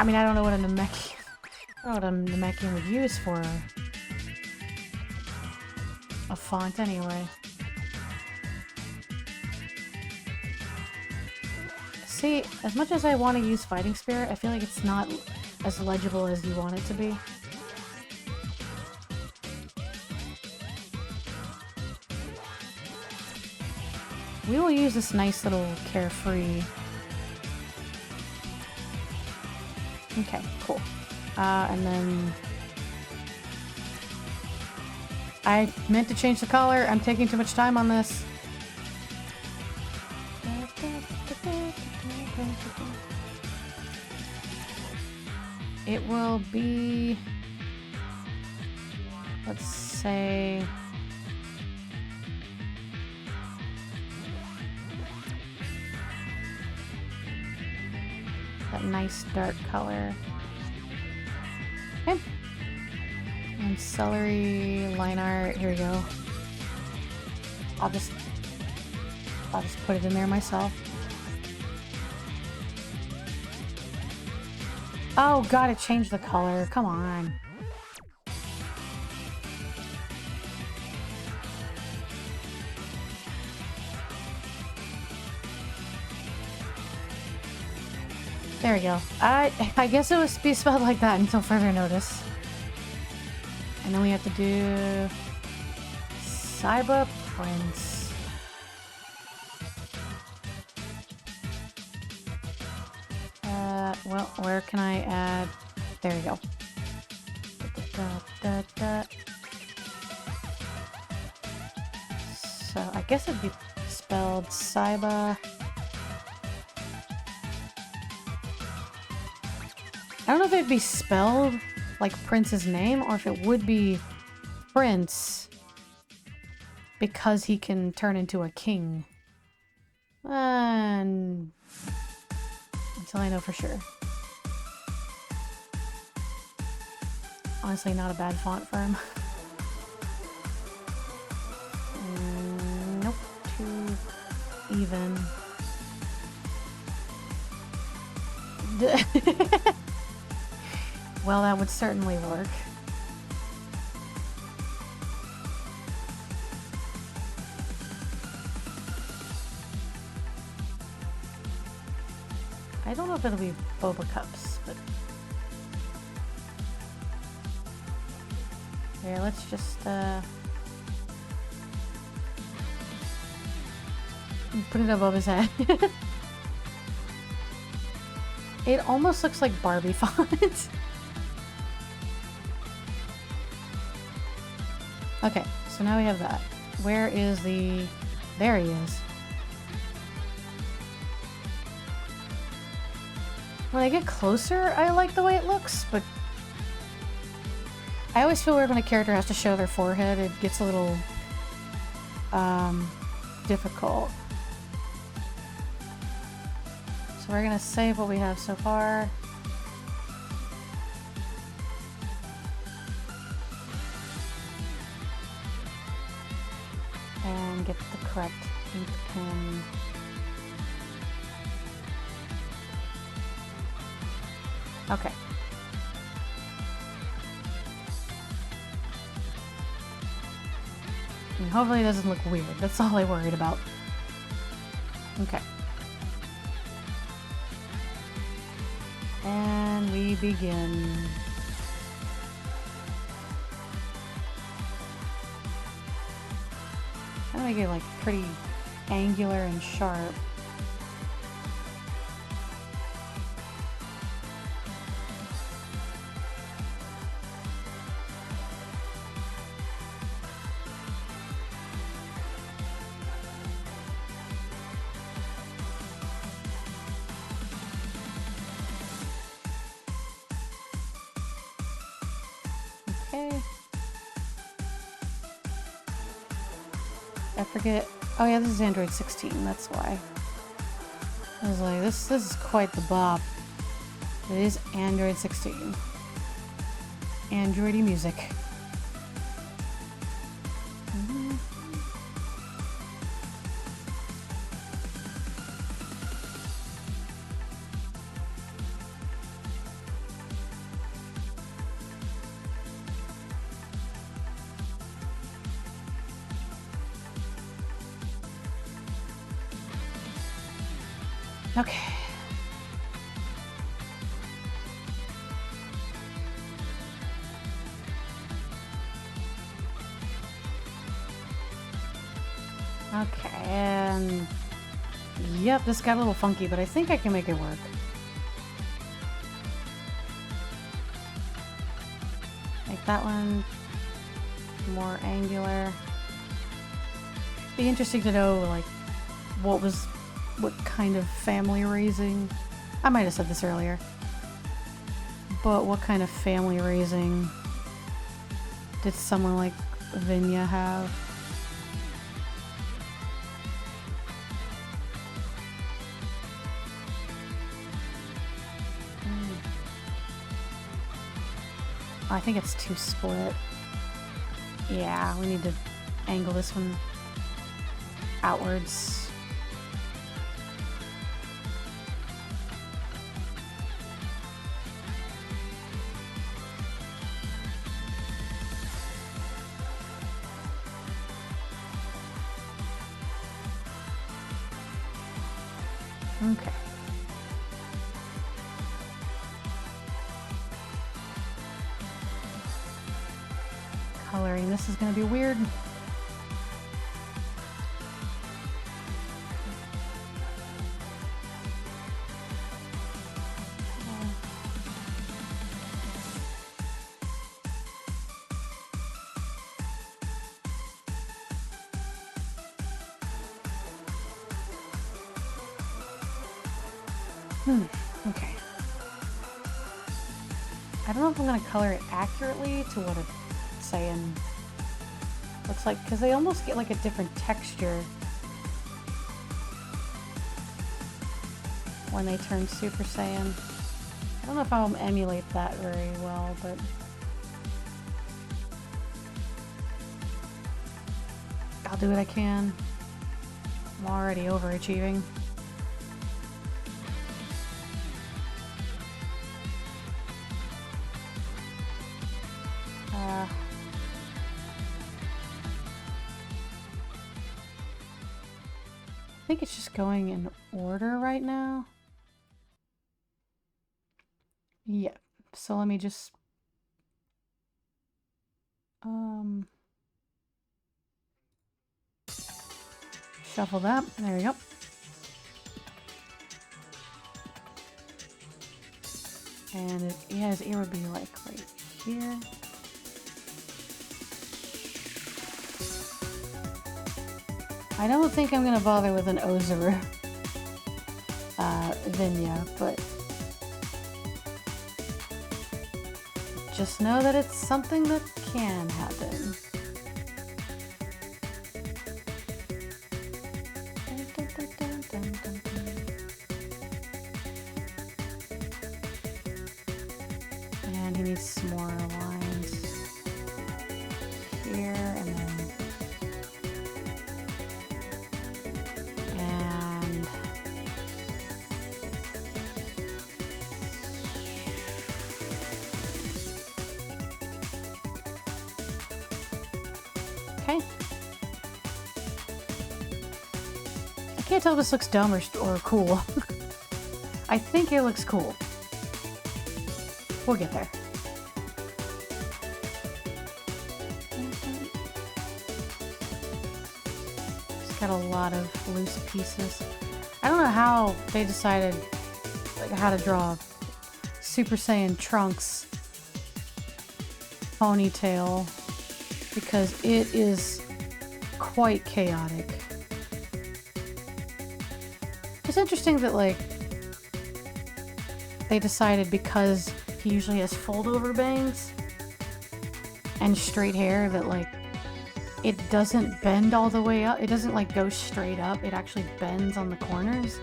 I mean, I don't know what a Namekian... I don't know what a Namekian would use for a font anyway. See, as much as I want to use Fighting Spirit, I feel like it's not as legible as you want it to be. We will use this nice little carefree. Okay, cool. And then I meant to change the color. I'm taking too much time on this. It will be, let's say, that nice dark color. Okay. And celery line art, here we go. I'll just put it in there myself. Oh god, it changed the color. Come on. There we go. I guess it was be spelled like that until further notice. And then we have to do SaibaPrince. Well, where can I add? There we go. So I guess it'd be spelled Saiba. I don't know if it'd be spelled like Prince's name or if it would be Prince because he can turn into a king. And until I know for sure. Honestly, not a bad font for him. Nope, too even. Well, that would certainly work. I don't know if it'll be boba cups, but... Here, let's just, put it above his head. It almost looks like Barbie font. Okay, so now we have that. Where is the... There he is. When I get closer, I like the way it looks, but... I always feel weird when a character has to show their forehead. It gets a little... difficult. So we're gonna save what we have so far. And get the correct ink pen. Okay. And hopefully it doesn't look weird. That's all I worried about. Okay. And we begin. Trying to make it like pretty angular and sharp. I forget. Oh yeah, this is Android 16, that's why. I was like, this is quite the bop. It is Android 16. Androidy music. Okay. Okay, and yep, this got a little funky, but I think I can make it work. Make that one more angular. Be interesting to know, like, what kind of family raising. I might have said this earlier, but what kind of family raising did someone like Vinya have? I think it's too split. Yeah, we need to angle this one outwards. Okay. Coloring this is going to be weird. Okay. I don't know if I'm going to color it accurately to what it's Saiyan looks like, because they almost get like a different texture when they turn Super Saiyan. I don't know if I'll emulate that very well, but I'll do what I can. I'm already overachieving. I think it's just going in order right now. Yeah, so let me just shuffle that. There we go. And yeah, his ear would be like right here. I don't think I'm gonna bother with an Ozuru Vinya, but just know that it's something that can happen. And he needs some more lines here, and then okay. I can't tell if this looks dumb or cool. I think it looks cool. We'll get there. It's got a lot of loose pieces. I don't know how they decided like how to draw Super Saiyan Trunks ponytail, because it is quite chaotic. It's interesting that like they decided, because he usually has fold-over bangs and straight hair, that like it doesn't bend all the way up. It doesn't like go straight up. It actually bends on the corners.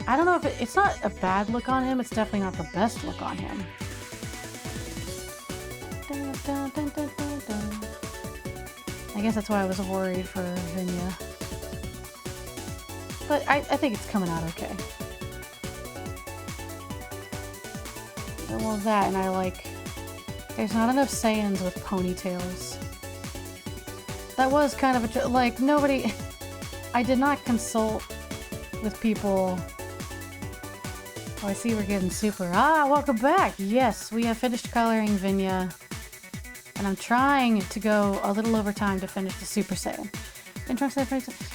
I don't know if it's not a bad look on him. It's definitely not the best look on him. I guess that's why I was worried for Vinya. But I think it's coming out okay. Well, that, and I like... There's not enough Saiyans with ponytails. That was kind of a... Like, nobody... I did not consult with people. Oh, I see we're getting super. Ah, welcome back. Yes, we have finished coloring Vinya. And I'm trying to go a little over time to finish the Super Saiyan.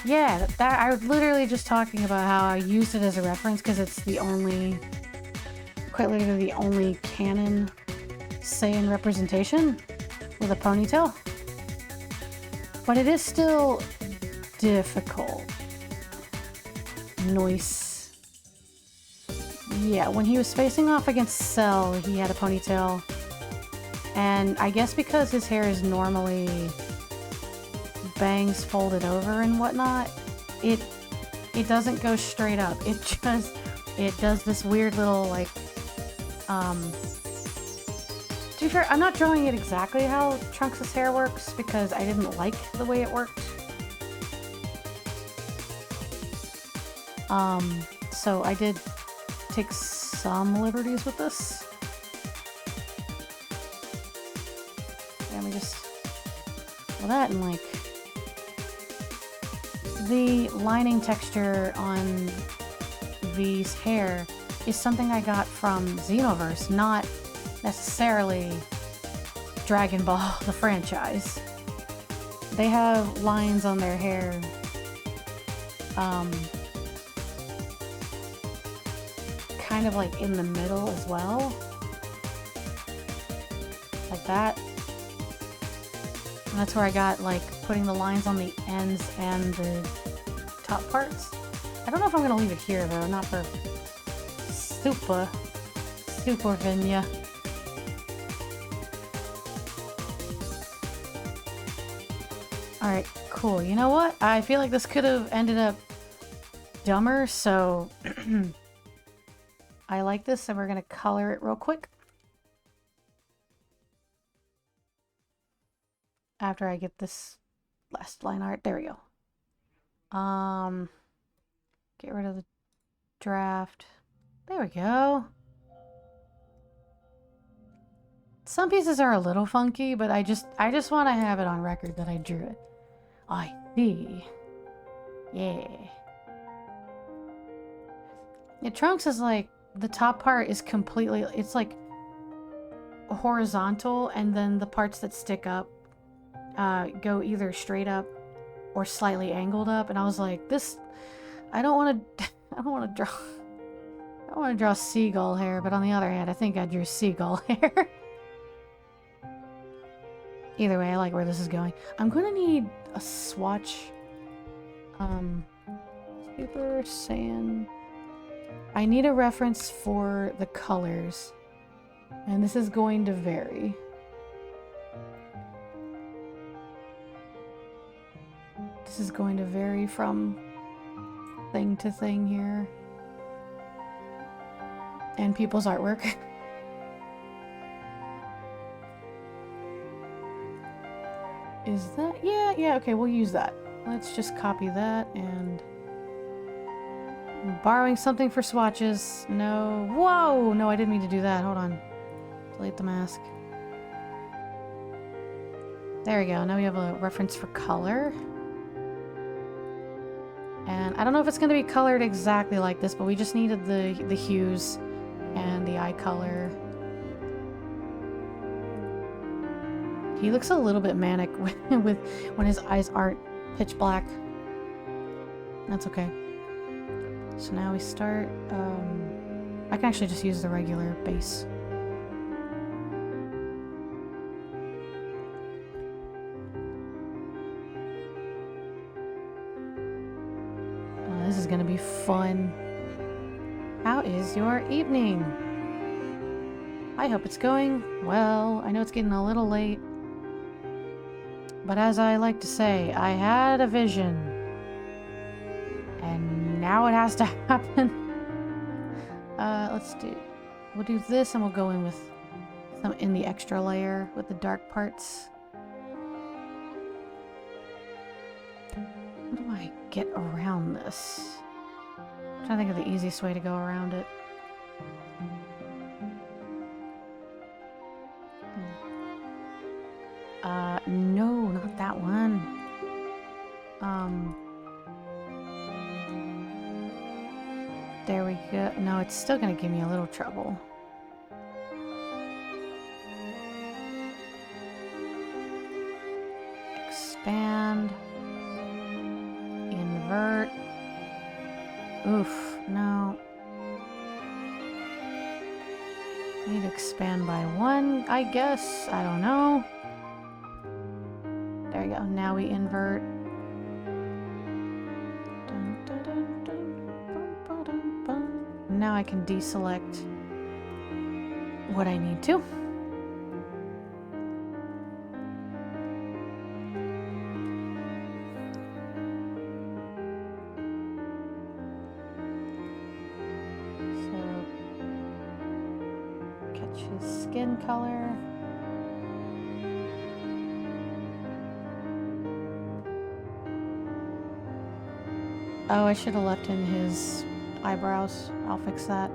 Yeah, that I was literally just talking about how I used it as a reference because it's the only, quite literally the only canon Saiyan representation with a ponytail. But it is still difficult. Noise. Yeah, when he was facing off against Cell, he had a ponytail. And I guess because his hair is normally bangs folded over and whatnot, it doesn't go straight up. It does this weird little like to be fair, I'm not drawing it exactly how Trunks' hair works because I didn't like the way it worked. So I did take some liberties with this. And we just, well, that and like the lining texture on V's hair is something I got from Xenoverse, not necessarily Dragon Ball, the franchise. They have lines on their hair kind of like in the middle as well, like that. And that's where I got like putting the lines on the ends and the top parts. I don't know if I'm gonna leave it here though, not for super Vinya. Alright, cool. You know what? I feel like this could have ended up dumber, so I like this, and we're gonna color it real quick. After I get this last line art. There we go. Get rid of the draft. There we go. Some pieces are a little funky, but I just want to have it on record that I drew it. I see. Yeah. Yeah, Trunks is like, the top part is completely, it's like horizontal, and then the parts that stick up go either straight up or slightly angled up, and I was like, this, I don't want to draw seagull hair, but on the other hand, I think I drew seagull hair. Either way, I like where this is going. I'm gonna need a swatch. Super Saiyan. I need a reference for the colors, and this is going to vary. This is going to vary from thing to thing here. And people's artwork. Is that? Yeah, okay, we'll use that. Let's just copy that, and I'm borrowing something for swatches. No. Whoa! No, I didn't mean to do that. Hold on. Delete the mask. There we go. Now we have a reference for color. And I don't know if it's going to be colored exactly like this, but we just needed the hues and the eye color. He looks a little bit manic with when his eyes aren't pitch black. That's okay. So now we start, I can actually just use the regular base. This is gonna be fun. How is your evening? I hope it's going well. I know it's getting a little late. But as I like to say, I had a vision. And now it has to happen. We'll do this, and we'll go in with some in the extra layer with the dark parts. How do I get around this? I'm trying to think of the easiest way to go around it. No, not that one. There we go. No, it's still gonna give me a little trouble. Expand. Invert. Oof, no. Need to expand by 1, I guess. I don't know. There you go. Now we invert. Now I can deselect what I need to. So, catch his skin color. Oh, I should have left in his eyebrows. I'll fix that.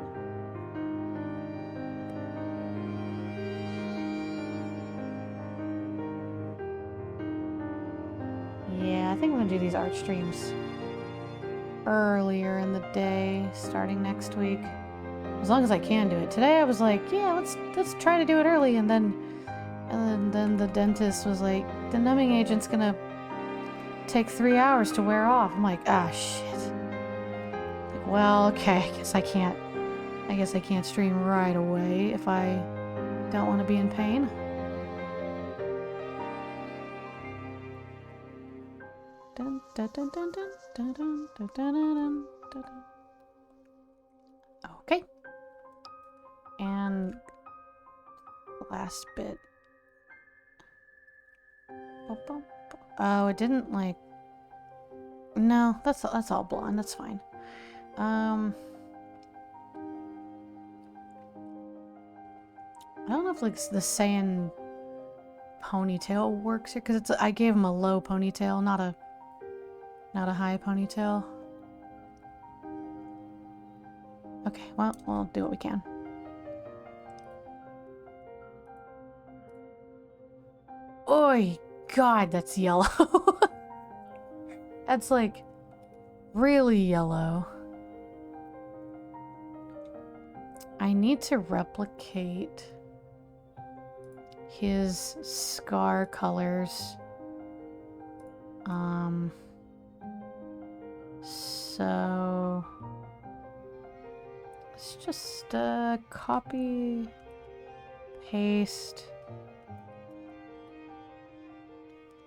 Yeah, I think I'm gonna do these art streams earlier in the day, starting next week. As long as I can do it. Today I was like, yeah, let's try to do it early, and then the dentist was like, the numbing agent's gonna take 3 hours to wear off. I'm like, ah, shit. Like, well, okay, I guess I can't stream right away if I don't want to be in pain. Dun, dun, dun, dun, dun, dun, dun, dun, dun, dun, dun. Okay. And last bit. Oh, it didn't like. No, that's all blonde. That's fine. I don't know if like the Saiyan ponytail works here, because I gave him a low ponytail, not a high ponytail. Okay, well, we'll do what we can. Oi, God, that's yellow. That's like really yellow. I need to replicate his scar colors. So let's just copy, paste,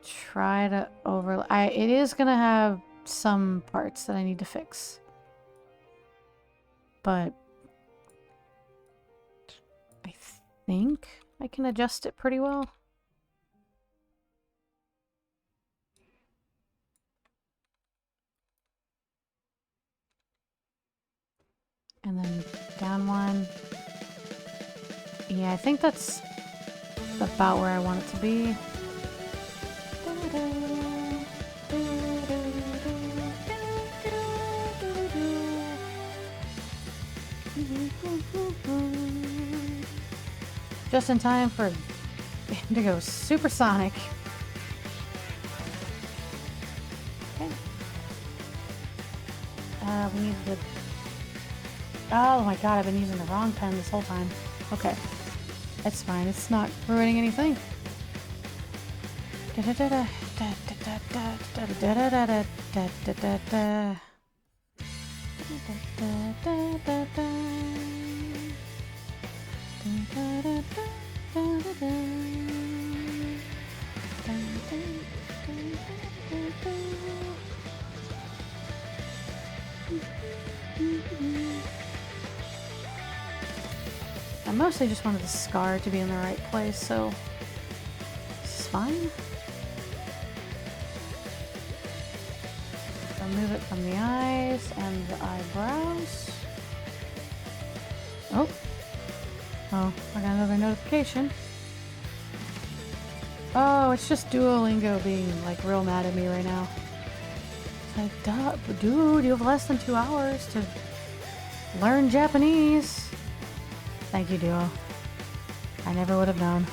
try to overlay. It is gonna have some parts that I need to fix, but I think I can adjust it pretty well. And then down one. Yeah, I think that's about where I want it to be. Just in time for him to go supersonic. Okay. We need the... Oh my god, I've been using the wrong pen this whole time. Okay. It's fine, it's not ruining anything. I mostly just wanted the scar to be in the right place, so this is fine. Remove it from the eyes and the eyebrows. Oh, I got another notification. Oh, it's just Duolingo being like real mad at me right now. It's like, duh, dude, you have less than 2 hours to learn Japanese. Thank you, Duo. I never would have known.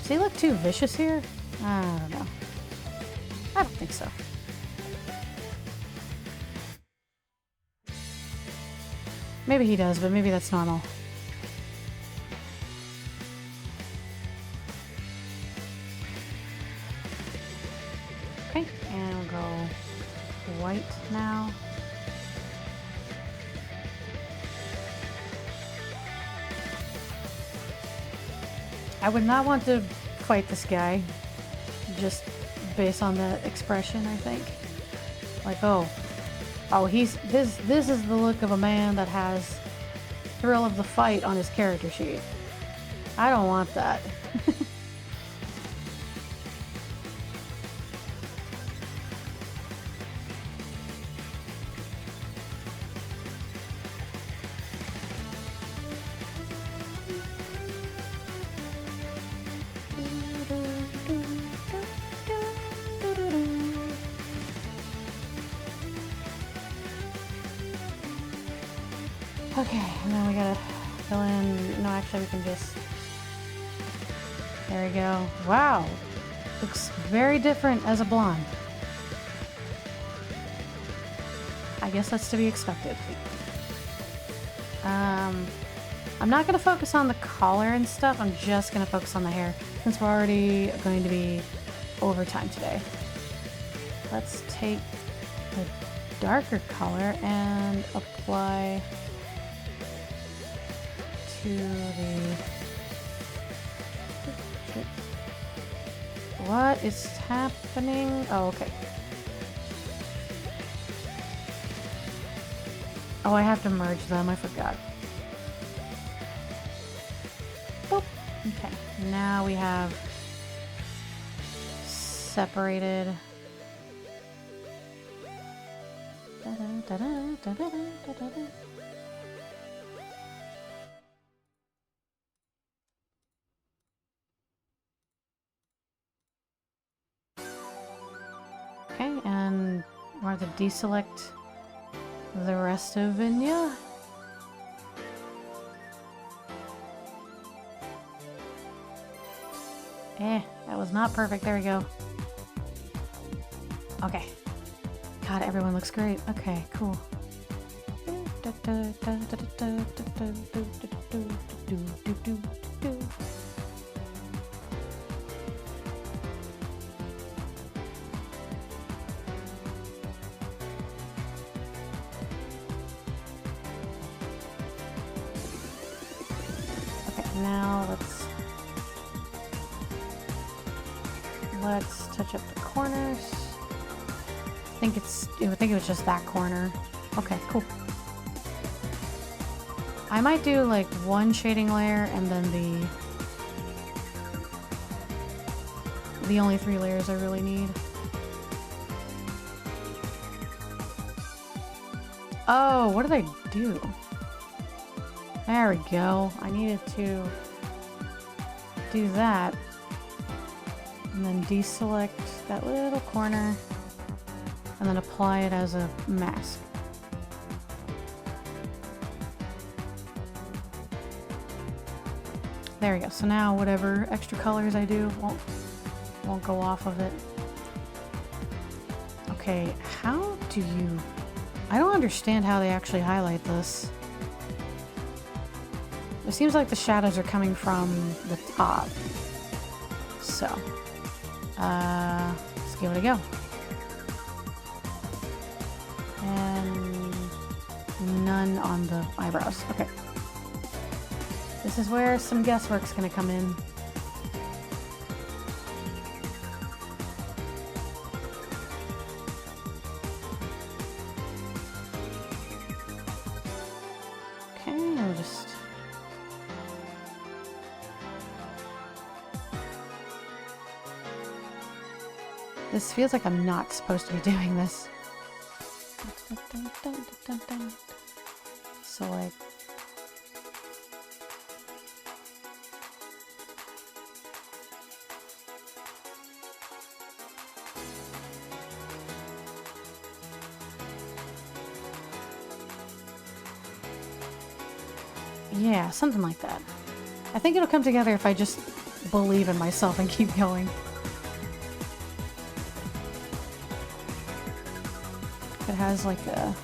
Does he look too vicious here? I don't know. I don't think so. Maybe he does, but maybe that's normal. Okay, and we'll go white now. I would not want to fight this guy, just based on the expression, I think. Like, oh, this is the look of a man that has thrill of the fight on his character sheet. I don't want that. Okay, and then we gotta fill in. No, actually, we can just. There we go. Wow, looks very different as a blonde. I guess that's to be expected. I'm not gonna focus on the collar and stuff. I'm just gonna focus on the hair since we're already going to be overtime today. Let's take the darker color and apply to the... What is happening? Oh, okay. Oh, I have to merge them. I forgot. Boop. Okay. Now we have separated. Okay, and we're going to deselect the rest of Vinya. That was not perfect. There we go. Okay. God, everyone looks great. Okay, cool. Now let's touch up the corners. I think it was just that corner. Okay, cool. I might do like one shading layer and then the only 3 layers I really need. Oh, what did I do? There we go. I needed to do that. And then deselect that little corner. And then apply it as a mask. There we go. So now whatever extra colors I do won't go off of it. Okay, how do you... I don't understand how they actually highlight this. It seems like the shadows are coming from the top. So, let's give it a go. And none on the eyebrows. Okay. This is where some guesswork's gonna come in. Okay, I'll just... This feels like I'm not supposed to be doing this. So like... Yeah, something like that. I think it'll come together if I just believe in myself and keep going. It has like a...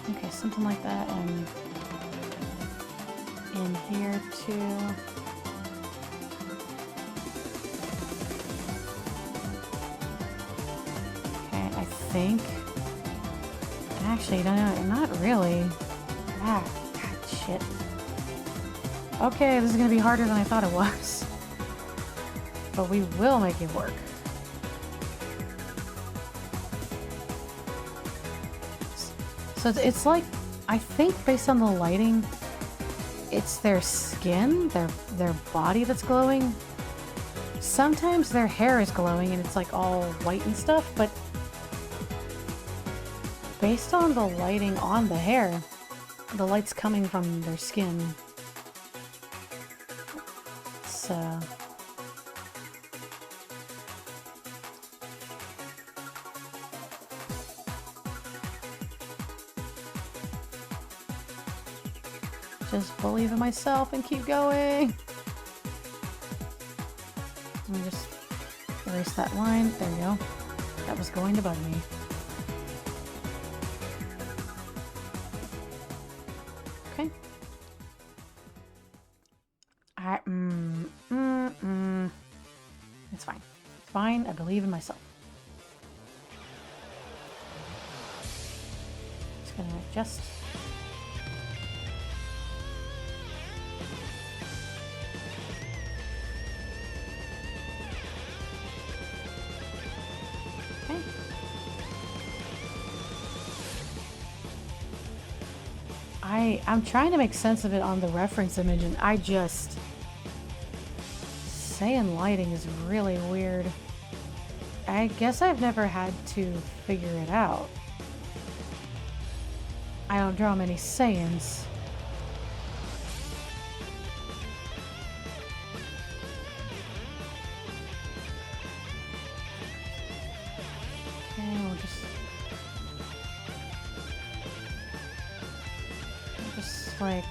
Okay, something like that, and in here too. Okay, I think. Actually, no, not really. Ah, God, shit. Okay, this is gonna be harder than I thought it was. But we will make it work. So it's like, I think based on the lighting, it's their skin, their body that's glowing. Sometimes their hair is glowing and it's like all white and stuff, but based on the lighting on the hair, the light's coming from their skin. So... just believe in myself and keep going. Let me just erase that line. There we go. That was going to bug me. Okay. It's fine. It's fine. I believe in myself. Just gonna adjust. I'm trying to make sense of it on the reference image, and Saiyan lighting is really weird. I guess I've never had to figure it out. I don't draw many Saiyans. Okay, we'll just like...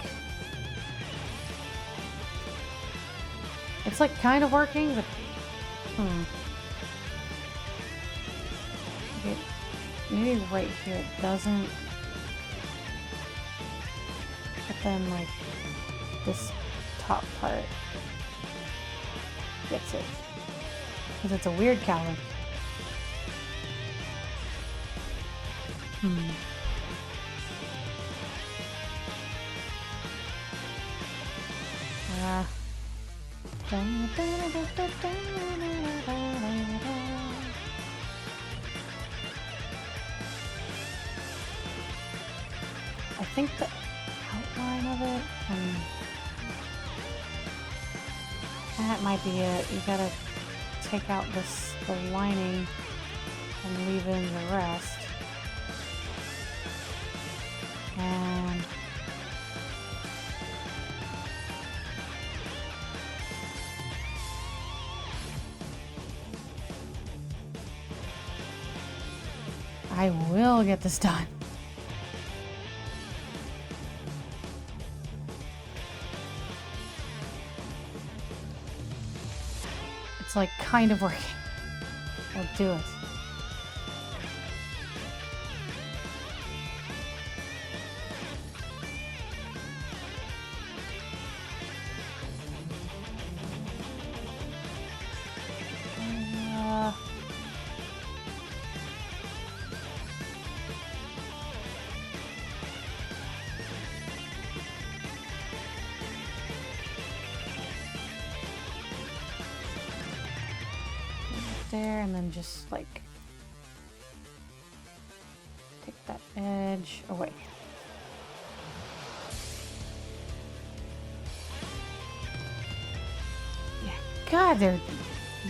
It's like kind of working, but... Okay, maybe right here it doesn't. But then like this top part gets it. Because it's a weird calic. I think the outline of it, that might be it. You gotta take out the lining and leave in the rest. And I will get this done. It's like kind of working. I'll do it. There, and then just like take that edge away. Yeah, God, their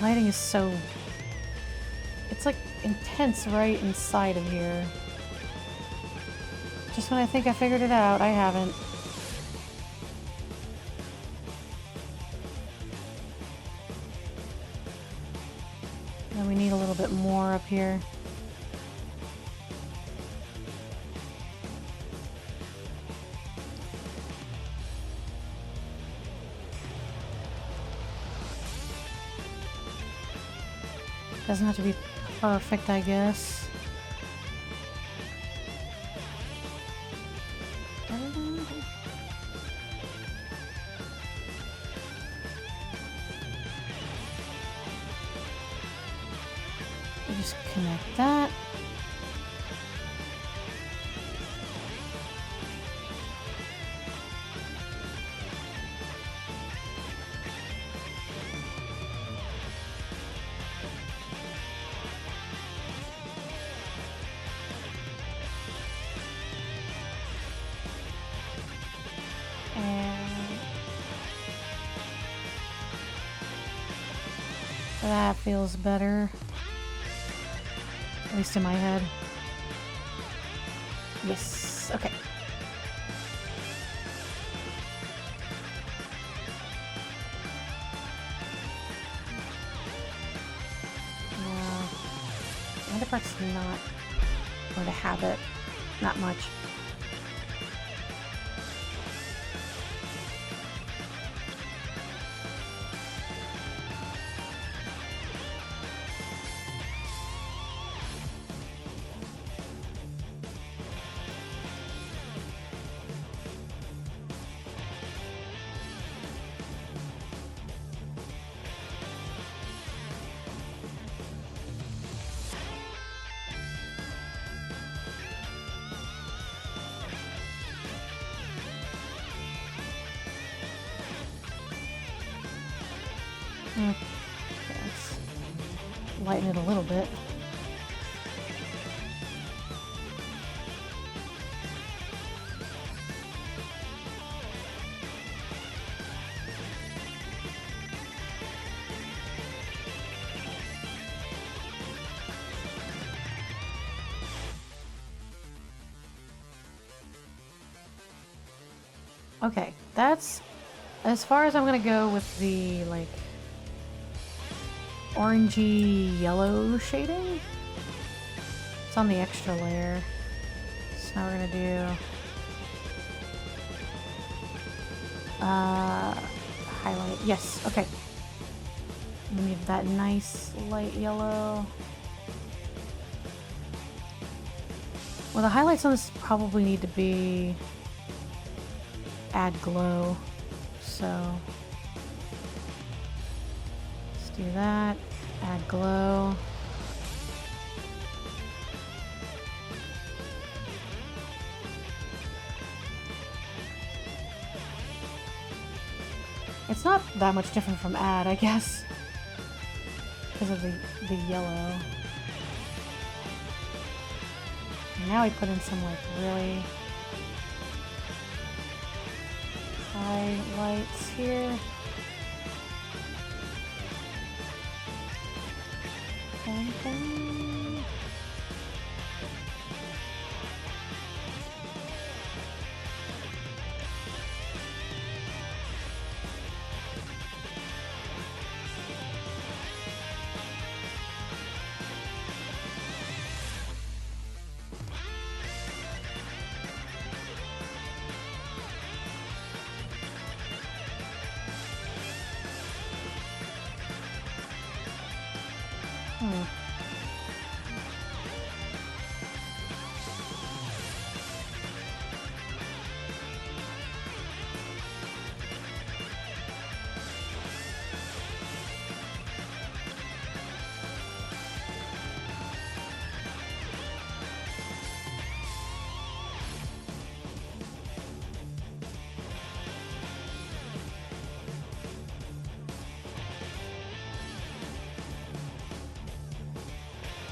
lighting is so... It's like intense right inside of here. Just when I think I figured it out, I haven't. And we need a little bit more up here. Doesn't have to be perfect, I guess. We just connect that. That feels better. At least in my head. Yes, okay. No. The other part's not going to have it. Not much. Okay, let's lighten it a little bit. Okay, that's as far as I'm gonna go with the, like, orangey yellow shading. It's on the extra layer. So now we're gonna do highlight. Yes, okay. We need that nice light yellow. Well, the highlights on this probably need to be add glow. So let's do that. Add glow. It's not that much different from add, I guess, because of the yellow. And now we put in some, like, really highlights here. Dun, dun.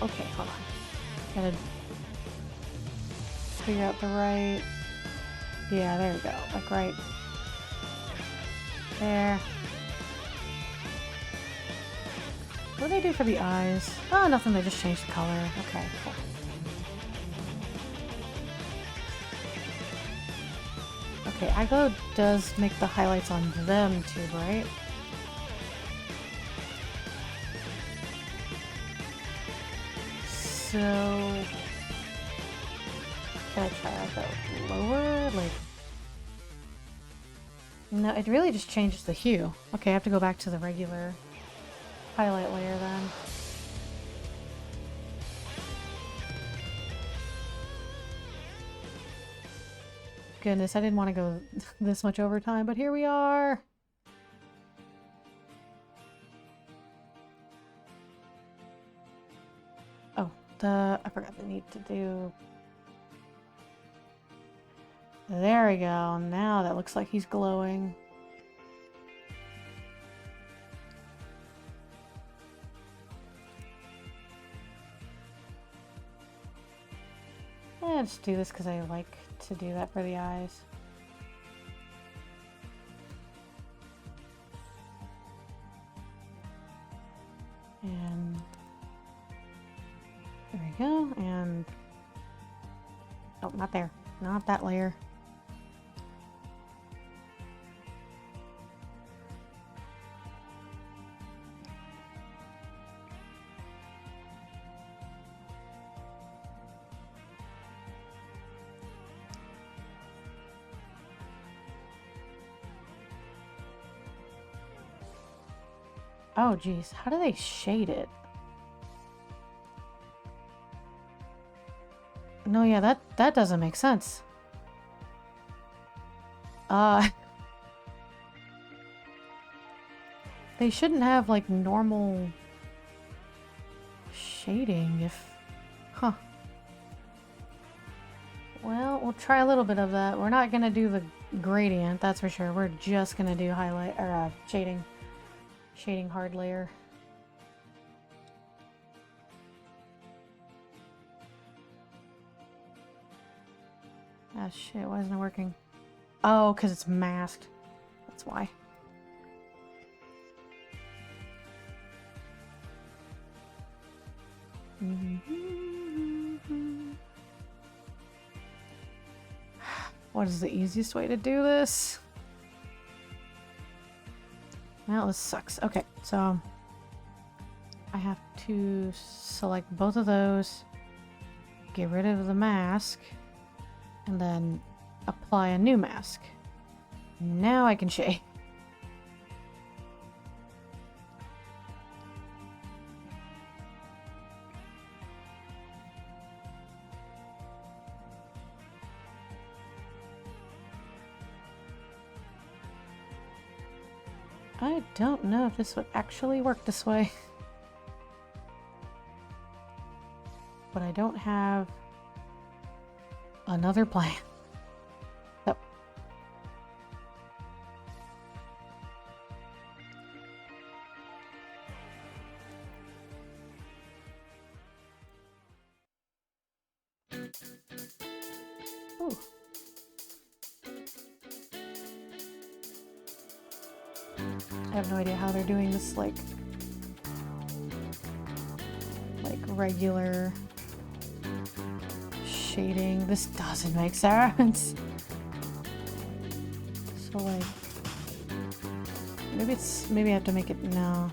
Okay, hold on. Gotta figure out the right... Yeah, there we go. Like right there. What do they do for the eyes? Oh, nothing. They just changed the color. Okay, cool. Okay, iGlow does make the highlights on them too, right? So... Can I try out that lower? Like... No, it really just changes the hue. Okay, I have to go back to the regular highlight layer then. Goodness, I didn't want to go this much overtime, but here we are! Oh, I forgot the need to do... There we go, now that looks like he's glowing. Let's do this because I like to do that for the eyes. And there we go, and oh, not there, not that layer. Oh geez, how do they shade it? No, yeah, that doesn't make sense. They shouldn't have like normal shading if... Huh. Well, we'll try a little bit of that. We're not gonna do the gradient, that's for sure. We're just gonna do highlight, or shading. Shading hard layer. Ah shit, why isn't it working? Oh, because it's masked. That's why. What is the easiest way to do this? Well, this sucks. Okay, so I have to select both of those, get rid of the mask, and then apply a new mask. Now I can shade. I don't know if this would actually work this way. But I don't have another plan. Nope. Ooh. I have no idea how they're doing this, like regular shading. This doesn't make sense. So like, maybe I have to make it, no.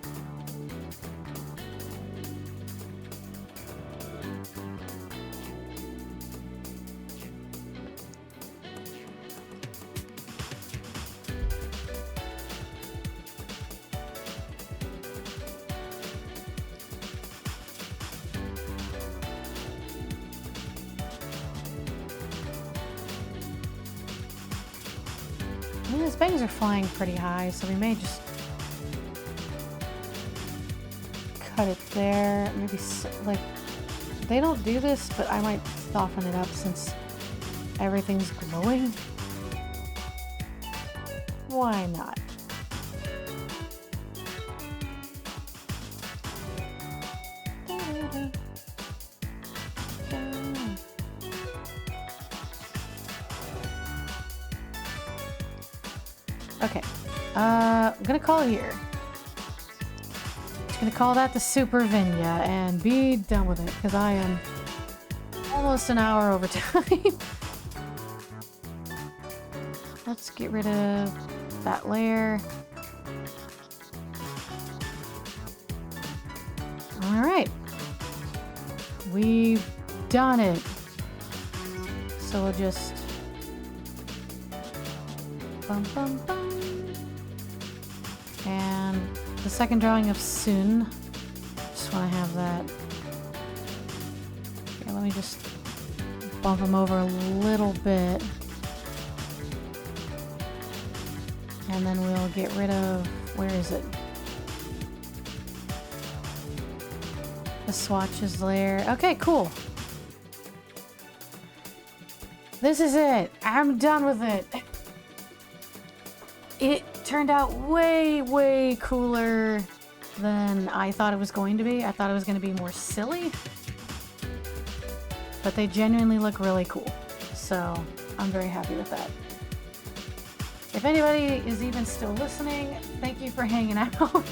His bangs are flying pretty high, so we may just cut it there. Maybe, like, they don't do this, but I might soften it up since everything's glowing. Why not? Okay, I'm gonna call it here. Just gonna call that the Super Vinya and be done with it, because I am almost an hour over time. let's get rid of that layer. All right. We've done it. So we'll just bum bum bum. And the second drawing of Sūn. Just want to have that. Here, let me just bump him over a little bit. And then we'll get rid of, where is it? The swatches layer. Okay, cool. This is it. I'm done with it. It turned out way, way cooler than I thought it was going to be. I thought it was going to be more silly. But they genuinely look really cool. So I'm very happy with that. If anybody is even still listening, thank you for hanging out.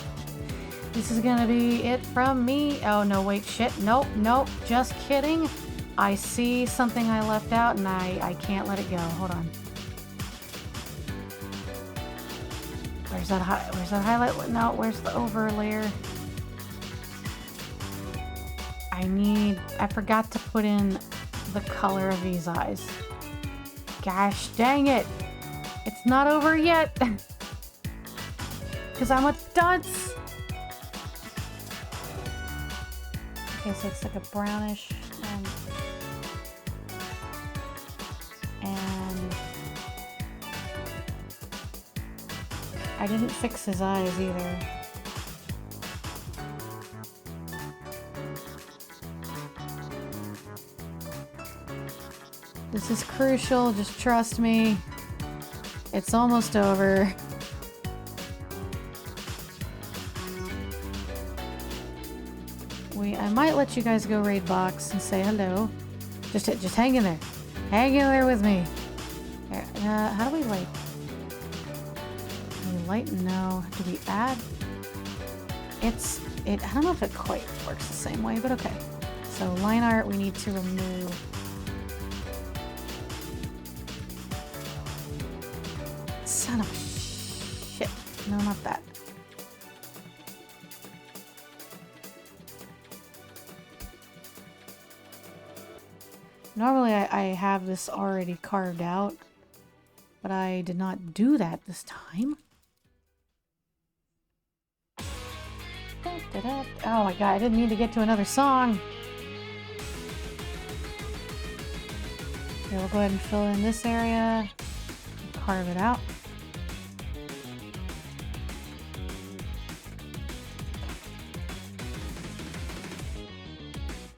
This is gonna be it from me. Oh no, wait, shit. Nope, nope, just kidding. I see something I left out and I can't let it go. Hold on. Where's that highlight? No, where's the over layer? I forgot to put in the color of these eyes. Gosh dang it. It's not over yet. Because I'm a dunce. Okay, so it's like a brownish. And I didn't fix his eyes either. This is crucial, just trust me. It's almost over. I might let you guys go raid box and say hello. Just hang in there. Hang in there with me. How do we light? Do we light? No. Do we add? I don't know if it quite works the same way, but okay. So line art, we need to remove. Son of shit. No, not that. Normally I have this already carved out, but I did not do that this time. Oh my god, I didn't mean to get to another song. Okay, we'll go ahead and fill in this area. Carve it out.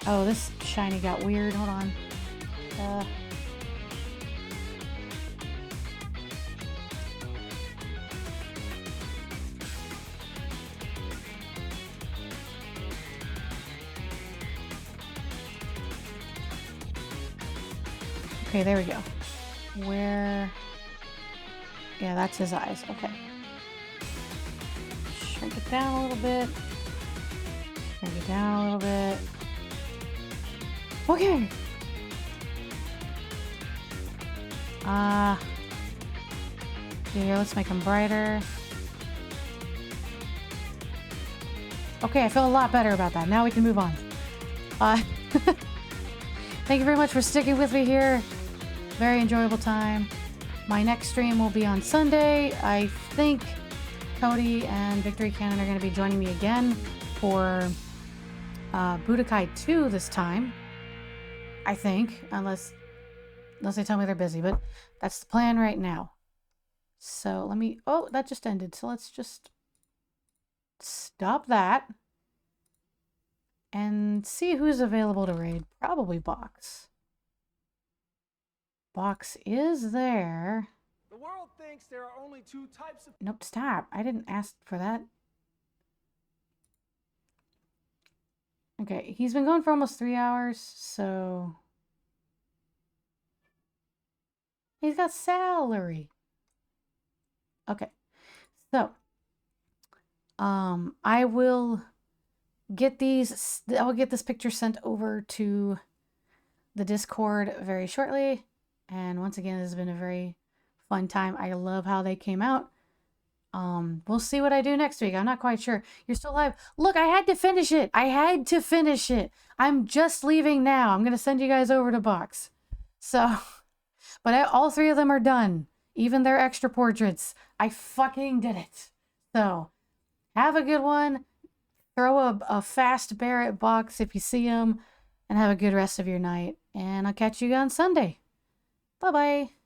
Oh, this shiny got weird. Hold on. Okay, there we go. Where? Yeah, that's his eyes. Okay. Shrink it down a little bit. Shrink it down a little bit. Okay. Here, let's make them brighter. Okay, I feel a lot better about that. Now we can move on. Thank you very much for sticking with me here. Very enjoyable time. My next stream will be on Sunday. I think Cody and Victory Cannon are going to be joining me again for Budokai 2 this time. I think, unless they tell me they're busy, but that's the plan right now. So let me, oh, that just ended. So let's just stop that and see who's available to raid. Probably Box. Box is there. The world thinks there are only two types of... Nope, stop. I didn't ask for that. Okay, he's been going for almost 3 hours, so... He's got Celery. Okay, so... I will get these... I'll get this picture sent over to the Discord very shortly. And once again, this has been a very fun time. I love how they came out. We'll see what I do next week. I'm not quite sure. You're still live. Look, I had to finish it. I had to finish it. I'm just leaving now. I'm going to send you guys over to box. So, but all 3 of them are done. Even their extra portraits. I fucking did it. So, have a good one. Throw a fast bear at box if you see them. And have a good rest of your night. And I'll catch you on Sunday. Bye-bye.